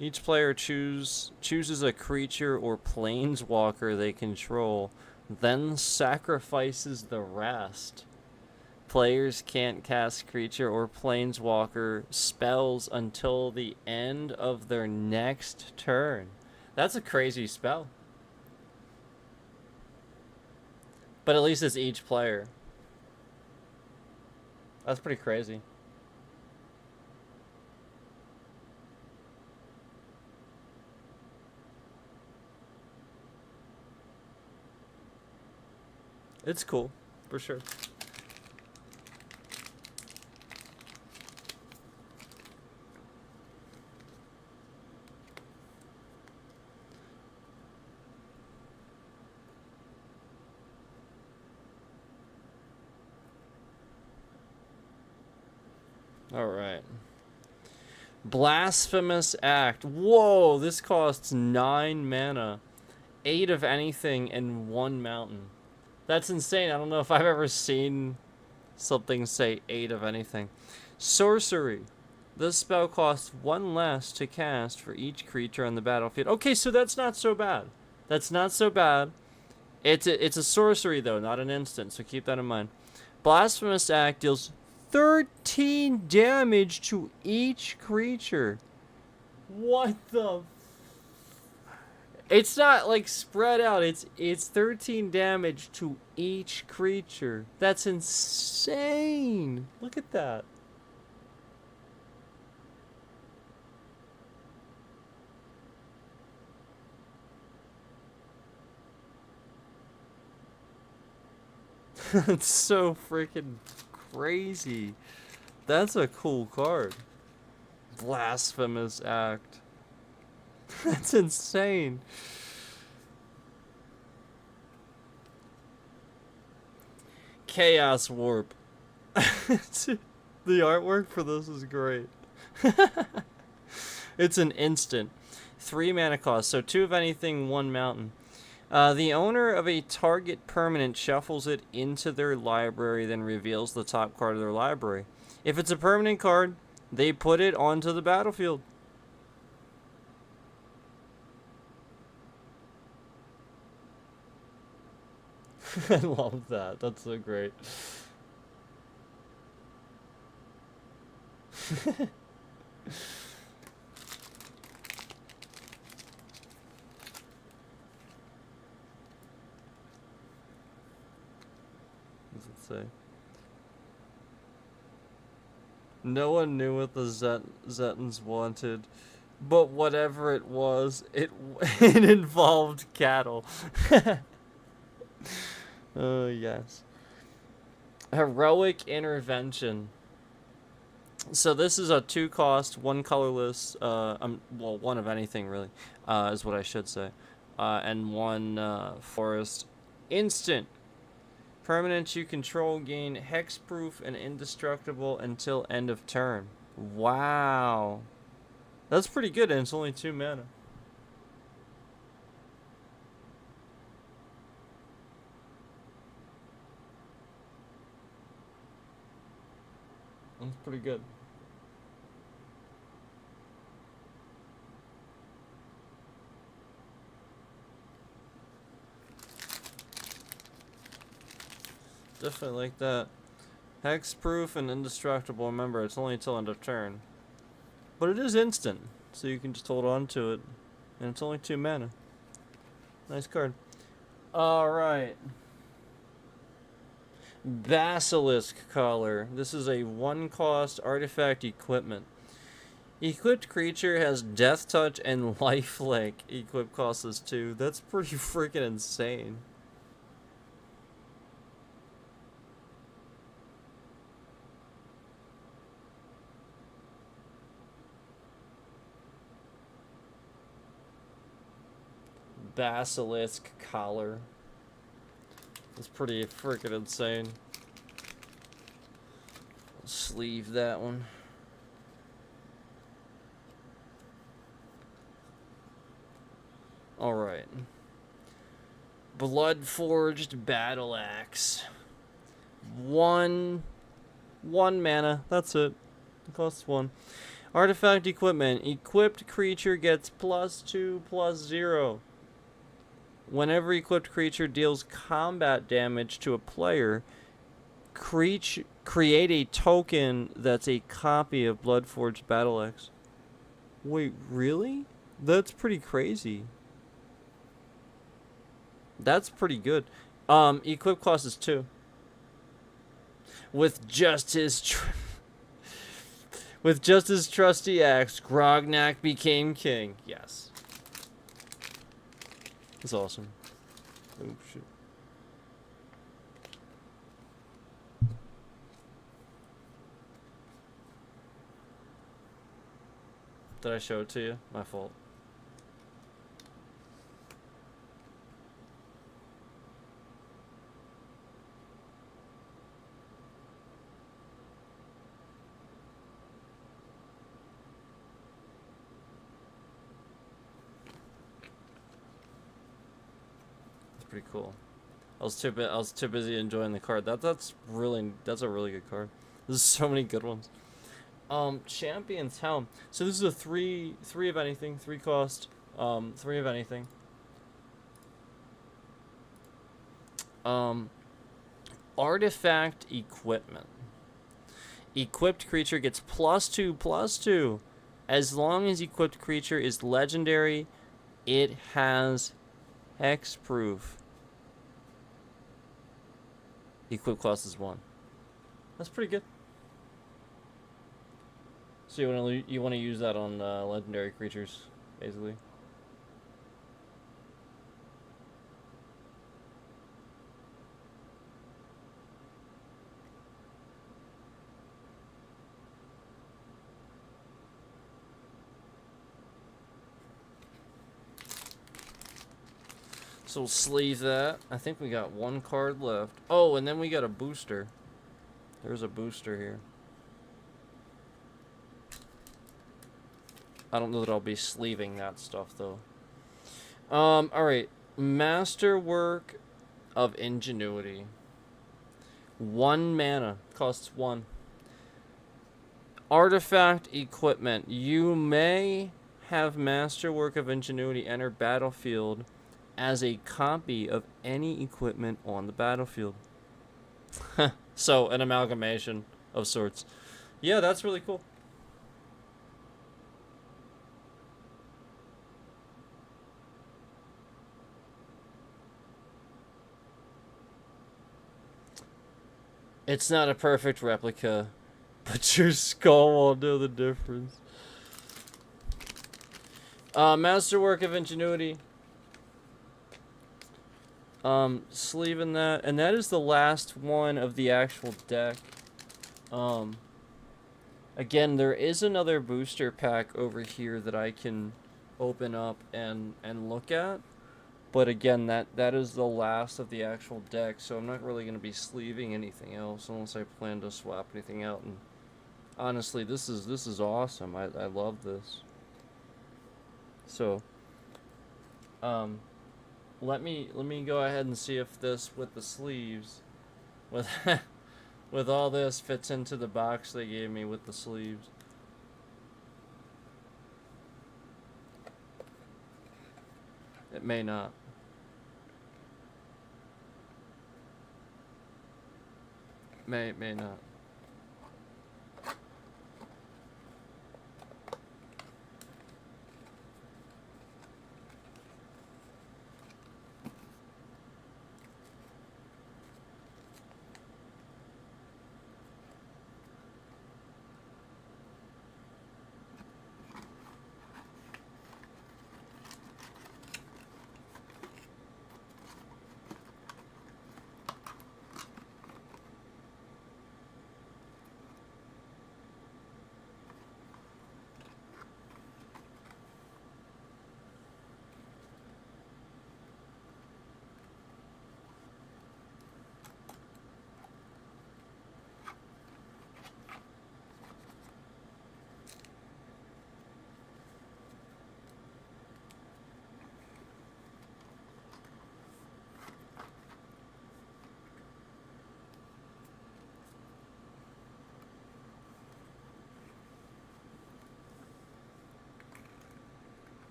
Each player chooses a creature or planeswalker they control, then sacrifices the rest. Players can't cast creature or planeswalker spells until the end of their next turn. That's a crazy spell. But at least it's each player. That's pretty crazy. It's cool, for sure. All right. Blasphemous Act. Whoa, this costs 9 mana. 8 of anything and 1 mountain. That's insane. I don't know if I've ever seen something say 8 of anything. Sorcery. This spell costs 1 less to cast for each creature on the battlefield. Okay, so that's not so bad. That's not so bad. It's a sorcery, though, not an instant, so keep that in mind. Blasphemous Act deals 13 damage to each creature. What the... It's not like spread out. It's 13 damage to each creature. That's insane. Look at that. It's so freaking crazy. That's a cool card. Blasphemous Act. That's insane. Chaos Warp. The artwork for this is great. It's an instant. 3 mana cost, so 2 of anything, 1 mountain. The owner of a target permanent shuffles it into their library, then reveals the top card of their library. If it's a permanent card, they put it onto the battlefield. I love that. That's so great. What does it say? No one knew what the Zetans wanted, but whatever it was, it involved cattle. Oh, yes. Heroic Intervention. So this is a 2 cost, 1 colorless, well, 1 of anything really, is what I should say, and 1 forest. Instant. Permanent you control gain hexproof and indestructible until end of turn. Wow. That's pretty good, and it's only 2 mana. That's pretty good. Definitely like that. Hexproof and indestructible. Remember, it's only till end of turn. But it is instant, so you can just hold on to it. And it's only 2 mana. Nice card. Alright. Basilisk Collar. This is a 1 cost artifact equipment. Equipped creature has Death Touch and Lifelink. Equip costs us 2. That's pretty freaking insane. Basilisk Collar. That's pretty freaking insane. Sleeve that one. Alright. Bloodforged Battle Axe. One mana. That's it. It costs 1. Artifact equipment. Equipped creature gets +2/+0. Whenever equipped creature deals combat damage to a player, create a token that's a copy of Bloodforged Battle Axe. Wait, really? That's pretty crazy. That's pretty good. Equip cost is 2. With just his trusty axe, Grognak became king. Yes. That's awesome. Oh shit. Did I show it to you? My fault. Pretty cool. I was too busy enjoying the card. That's a really good card. There's so many good ones. Champion's Helm. So this is a 3 of anything, 3 cost, 3 of anything. Artifact equipment. Equipped creature gets +2/+2. As long as equipped creature is legendary, it has hexproof. Equip cost is 1. That's pretty good. So you want to use that on legendary creatures, basically. So we'll sleeve that. I think we got 1 card left. Oh, and then we got a booster. There's a booster here. I don't know that I'll be sleeving that stuff, though. Alright. Masterwork of Ingenuity. 1 mana. Costs 1. Artifact equipment. You may have Masterwork of Ingenuity enter battlefield as a copy of any equipment on the battlefield. So, an amalgamation of sorts. Yeah, that's really cool. It's not a perfect replica, but your skull won't know the difference. Masterwork of Ingenuity. Sleeving that, and that is the last one of the actual deck. Again, there is another booster pack over here that I can open up and look at, but again, that is the last of the actual deck, so I'm not really going to be sleeving anything else unless I plan to swap anything out. And honestly, this is awesome. I love this. So, let me go ahead and see if this with the sleeves, with all this, fits into the box they gave me with the sleeves. It may not. May not.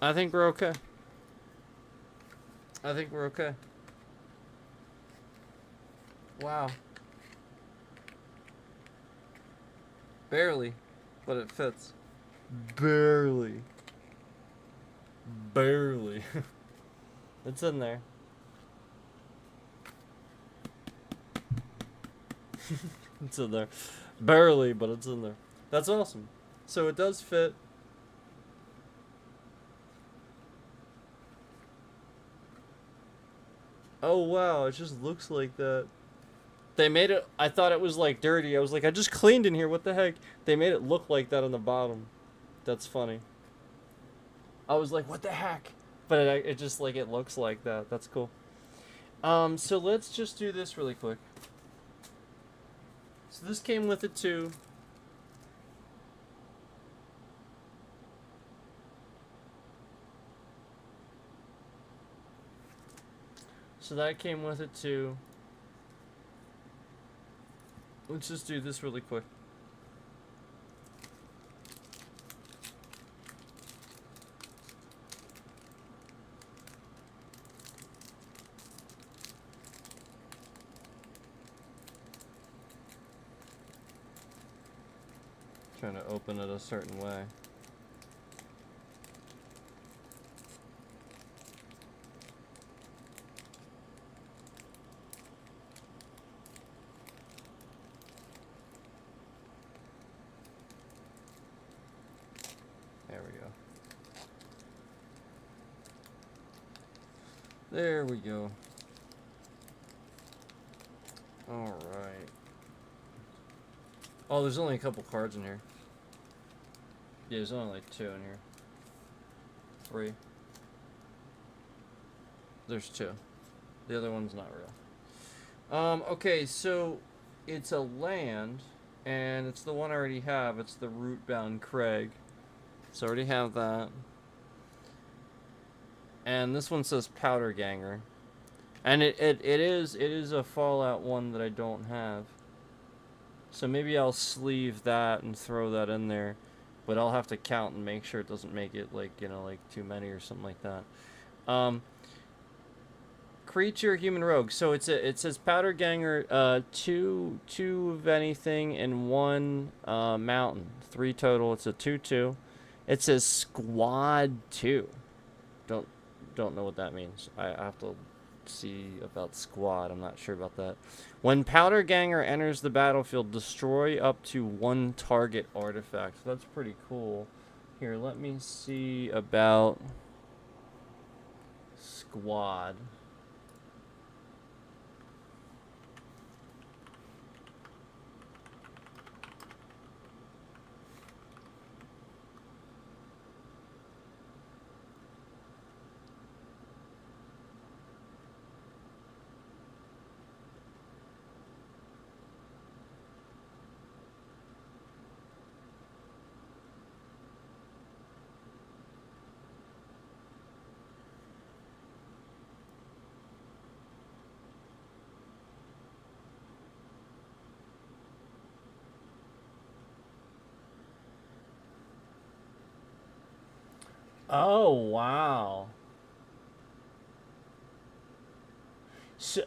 I think we're okay. I think we're okay. Wow. Barely, but it fits. Barely. Barely. It's in there. It's in there. Barely, but it's in there. That's awesome. So it does fit. Oh wow, it just looks like that. They made it, I thought it was like dirty. I was like, I just cleaned in here, what the heck? They made it look like that on the bottom. That's funny. I was like, what the heck? But it just like, it looks like that. That's cool. So let's just do this really quick. So this came with it too. So that came with it too. Let's just do this really quick. Trying to open it a certain way. There we go. There we go. Alright. Oh, there's only a couple cards in here. Yeah, there's only like 2 in here. 3. There's 2. The other one's not real. Okay, so it's a land, and it's the one I already have. It's the Rootbound Crag. So I already have that. And this one says Powder Ganger. And it is a Fallout one that I don't have. So maybe I'll sleeve that and throw that in there. But I'll have to count and make sure it doesn't make it like, you know, like too many or something like that. Creature, human rogue. So it says Powder Ganger, 2 of anything and 1 mountain. 3 total. It's a 2/2. It says Squad 2. Don't know what that means. I have to see about Squad. I'm not sure about that. When Powder Ganger enters the battlefield, destroy up to 1 target artifact. So that's pretty cool. Here, let me see about Squad. Oh, wow. So,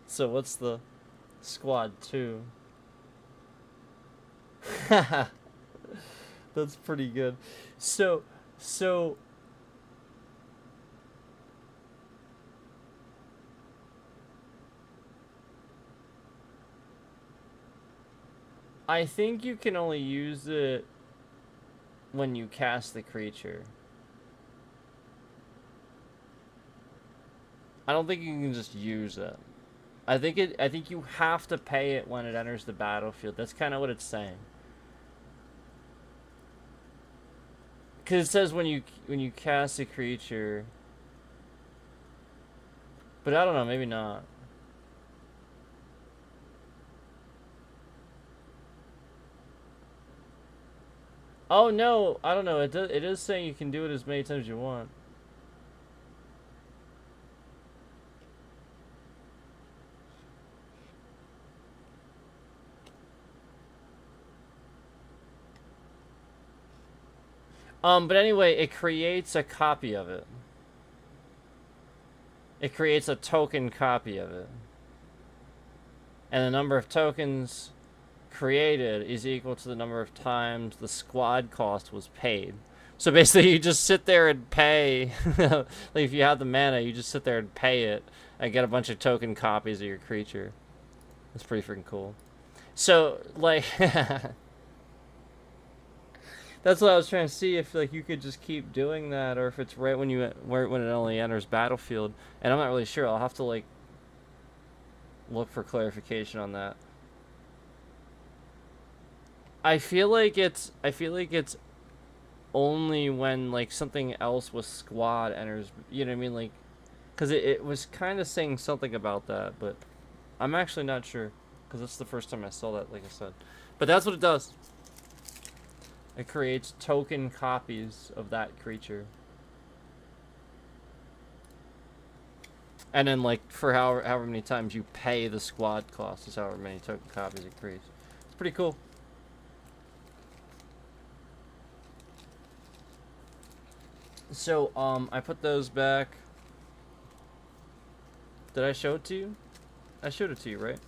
so what's the Squad 2? That's pretty good. So I think you can only use it when you cast the creature. I don't think you can just use it. I think you have to pay it when it enters the battlefield. That's kind of what it's saying. Cuz it says when you cast a creature. But I don't know, maybe not. Oh no, I don't know. It is saying you can do it as many times as you want. But anyway, it creates a copy of it. It creates a token copy of it. And the number of tokens created is equal to the number of times the squad cost was paid. So basically, you just sit there and pay. Like if you have the mana, you just sit there and pay it and get a bunch of token copies of your creature. That's pretty freaking cool. So, like, that's what I was trying to see, if like you could just keep doing that, or if it's right when when it only enters battlefield. And I'm not really sure. I'll have to like look for clarification on that. I feel like it's only when like something else with squad enters, you know what I mean, like, because it was kind of saying something about that, but I'm actually not sure, because that's the first time I saw that, like I said. But that's what it does. It creates token copies of that creature. And then, like, for however many times you pay the squad cost is however many token copies it creates. It's pretty cool. So, I put those back. Did I show it to you? I showed it to you, right?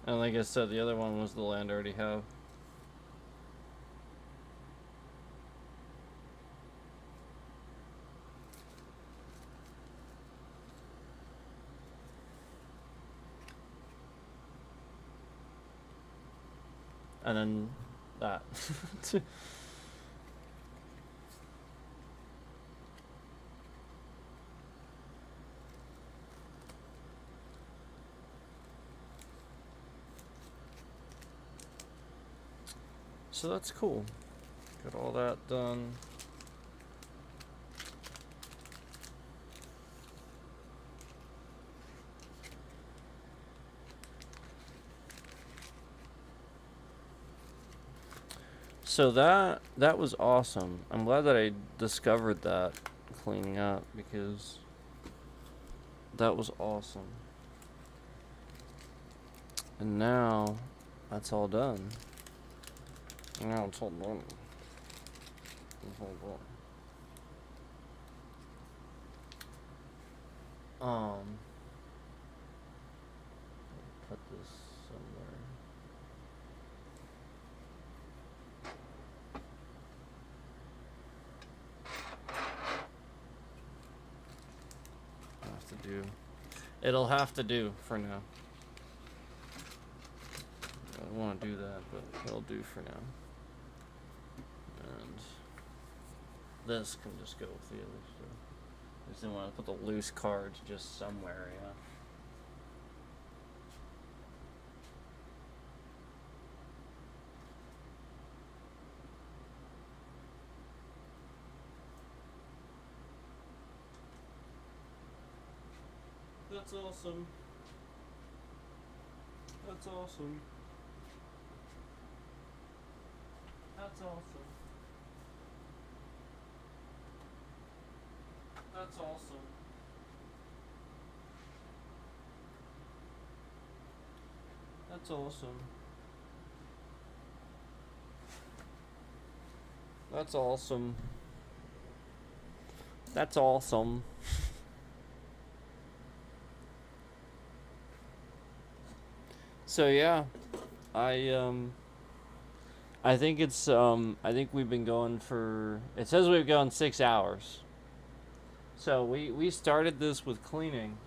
And like I said, the other one was the land I already have. And then that. So that's cool. Got all that done. So that was awesome. I'm glad that I discovered that cleaning up, because that was awesome. And now that's all done. Now it's all done. It's all done. Put this somewhere. It'll have to do for now. I don't want to do that, but it'll do for now. And this can just go with the other stuff. I just didn't want to put the loose cards just somewhere, yeah. That's awesome. That's awesome. That's awesome. That's awesome. That's awesome. That's awesome. That's awesome. So yeah, I think it's I think we've been going for, it says we've gone 6 hours. So we started this with cleaning,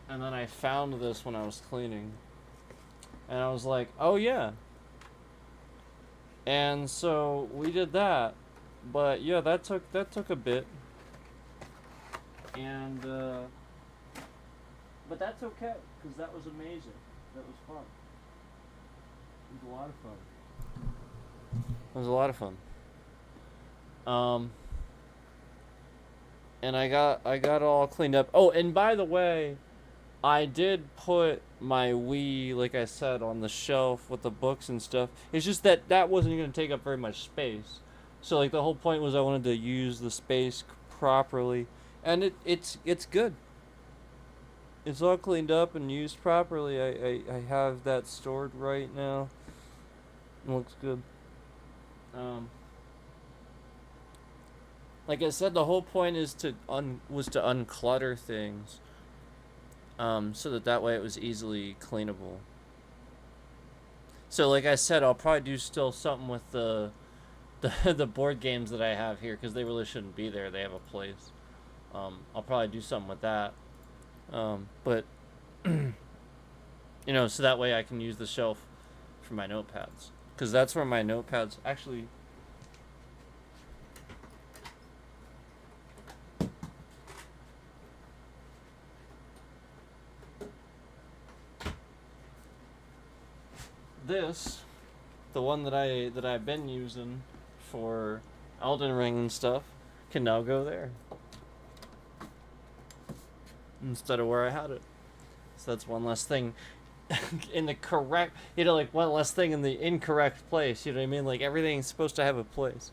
and then I found this when I was cleaning, and I was like, oh yeah. And so we did that, but yeah, that took a bit, and but that's okay, because that was amazing. That was fun. It was a lot of fun. It was a lot of fun. And I got all cleaned up. Oh, and by the way, I did put my Wii, like I said, on the shelf with the books and stuff. It's just that that wasn't going to take up very much space. So like the whole point was I wanted to use the space properly, and it's good. It's all cleaned up and used properly. I have that stored right now. It looks good. Um, like I said, the whole point is to was to unclutter things, so that way it was easily cleanable. So like I said, I'll probably do still something with the board games that I have here because they really shouldn't be there. They have a place. I'll probably do something with that. But so that way I can use the shelf for my notepads because that's where my notepads actually. This, the one that I've been using for Elden Ring and stuff, can now go there instead of where I had it. So that's one less thing in the correct, like one less thing in the incorrect place. You know what I mean? Like everything's supposed to have a place.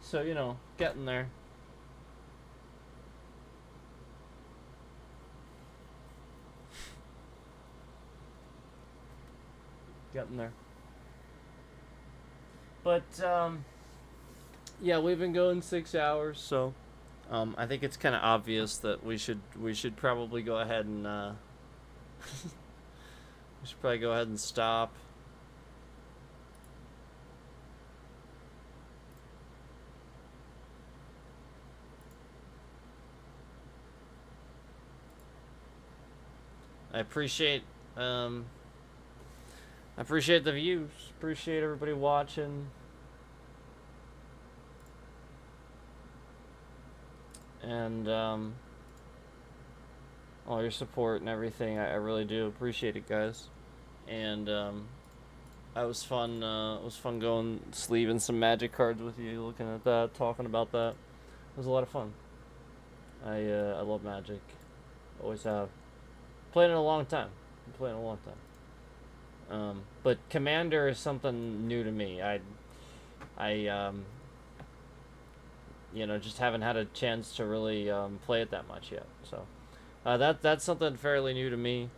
So getting there. Getting there. But yeah, we've been going 6 hours, so I think it's kind of obvious that we should probably go ahead and we should probably go ahead and stop. I appreciate the views. Appreciate everybody watching. And all your support and everything. I really do appreciate it, guys. And it was fun. It was fun going sleeving some Magic cards with you, looking at that, talking about that. It was a lot of fun. I love Magic. Always have. Played it a long time. But Commander is something new to me. I just haven't had a chance to really play it that much yet. So that's something fairly new to me,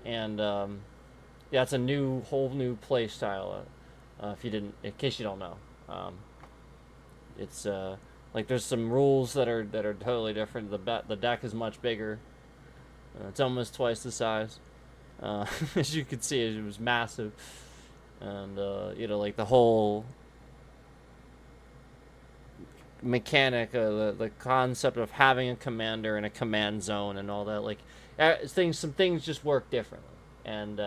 and yeah, it's a whole new play style. In case you don't know, it's like there's some rules that are totally different. The deck is much bigger. It's almost twice the size. As you can see, it was massive, and like the whole mechanic, the concept of having a commander and a command zone and all that, like some things just work differently, and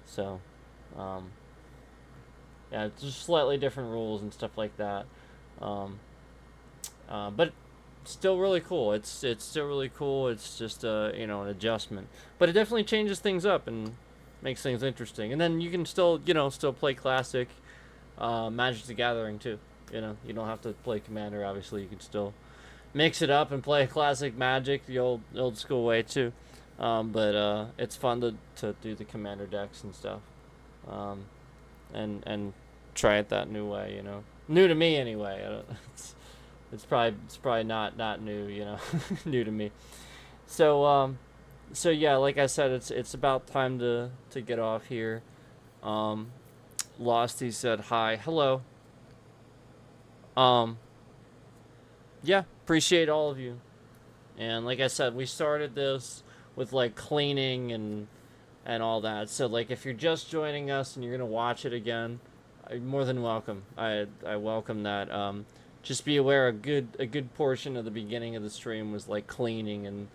so yeah, it's just slightly different rules and stuff like that, but still really cool. It's still really cool. It's just an adjustment, but it definitely changes things up and makes things interesting. And then you can still play classic Magic the Gathering too. You don't have to play Commander. Obviously, you can still mix it up and play classic Magic the old school way too. But it's fun to do the Commander decks and stuff, and try it that new way. New to me anyway. It's probably not new, new to me. So yeah, like I said, it's about time to get off here. Losty said hi, hello. Yeah, appreciate all of you. And like I said, we started this with like cleaning and all that. So like if you're just joining us and you're gonna watch it again, you're more than welcome. I welcome that. Just be aware a good portion of the beginning of the stream was like cleaning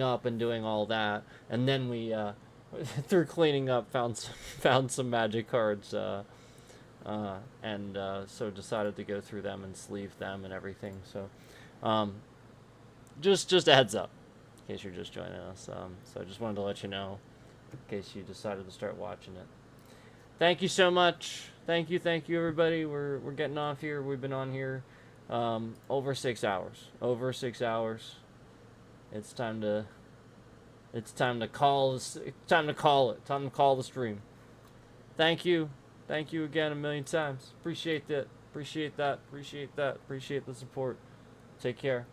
up and doing all that, and then we through cleaning up found some Magic cards, and so decided to go through them and sleeve them and everything. So just a heads up in case you're just joining us. So I just wanted to let you know in case you decided to start watching it. Thank you so much. Thank you, everybody. We're getting off here. We've been on here over 6 hours. Over 6 hours. It's time to call this. It's time to call it. Time to call the stream. Thank you. Thank you again a million times. Appreciate that. Appreciate that. Appreciate that. Appreciate the support. Take care.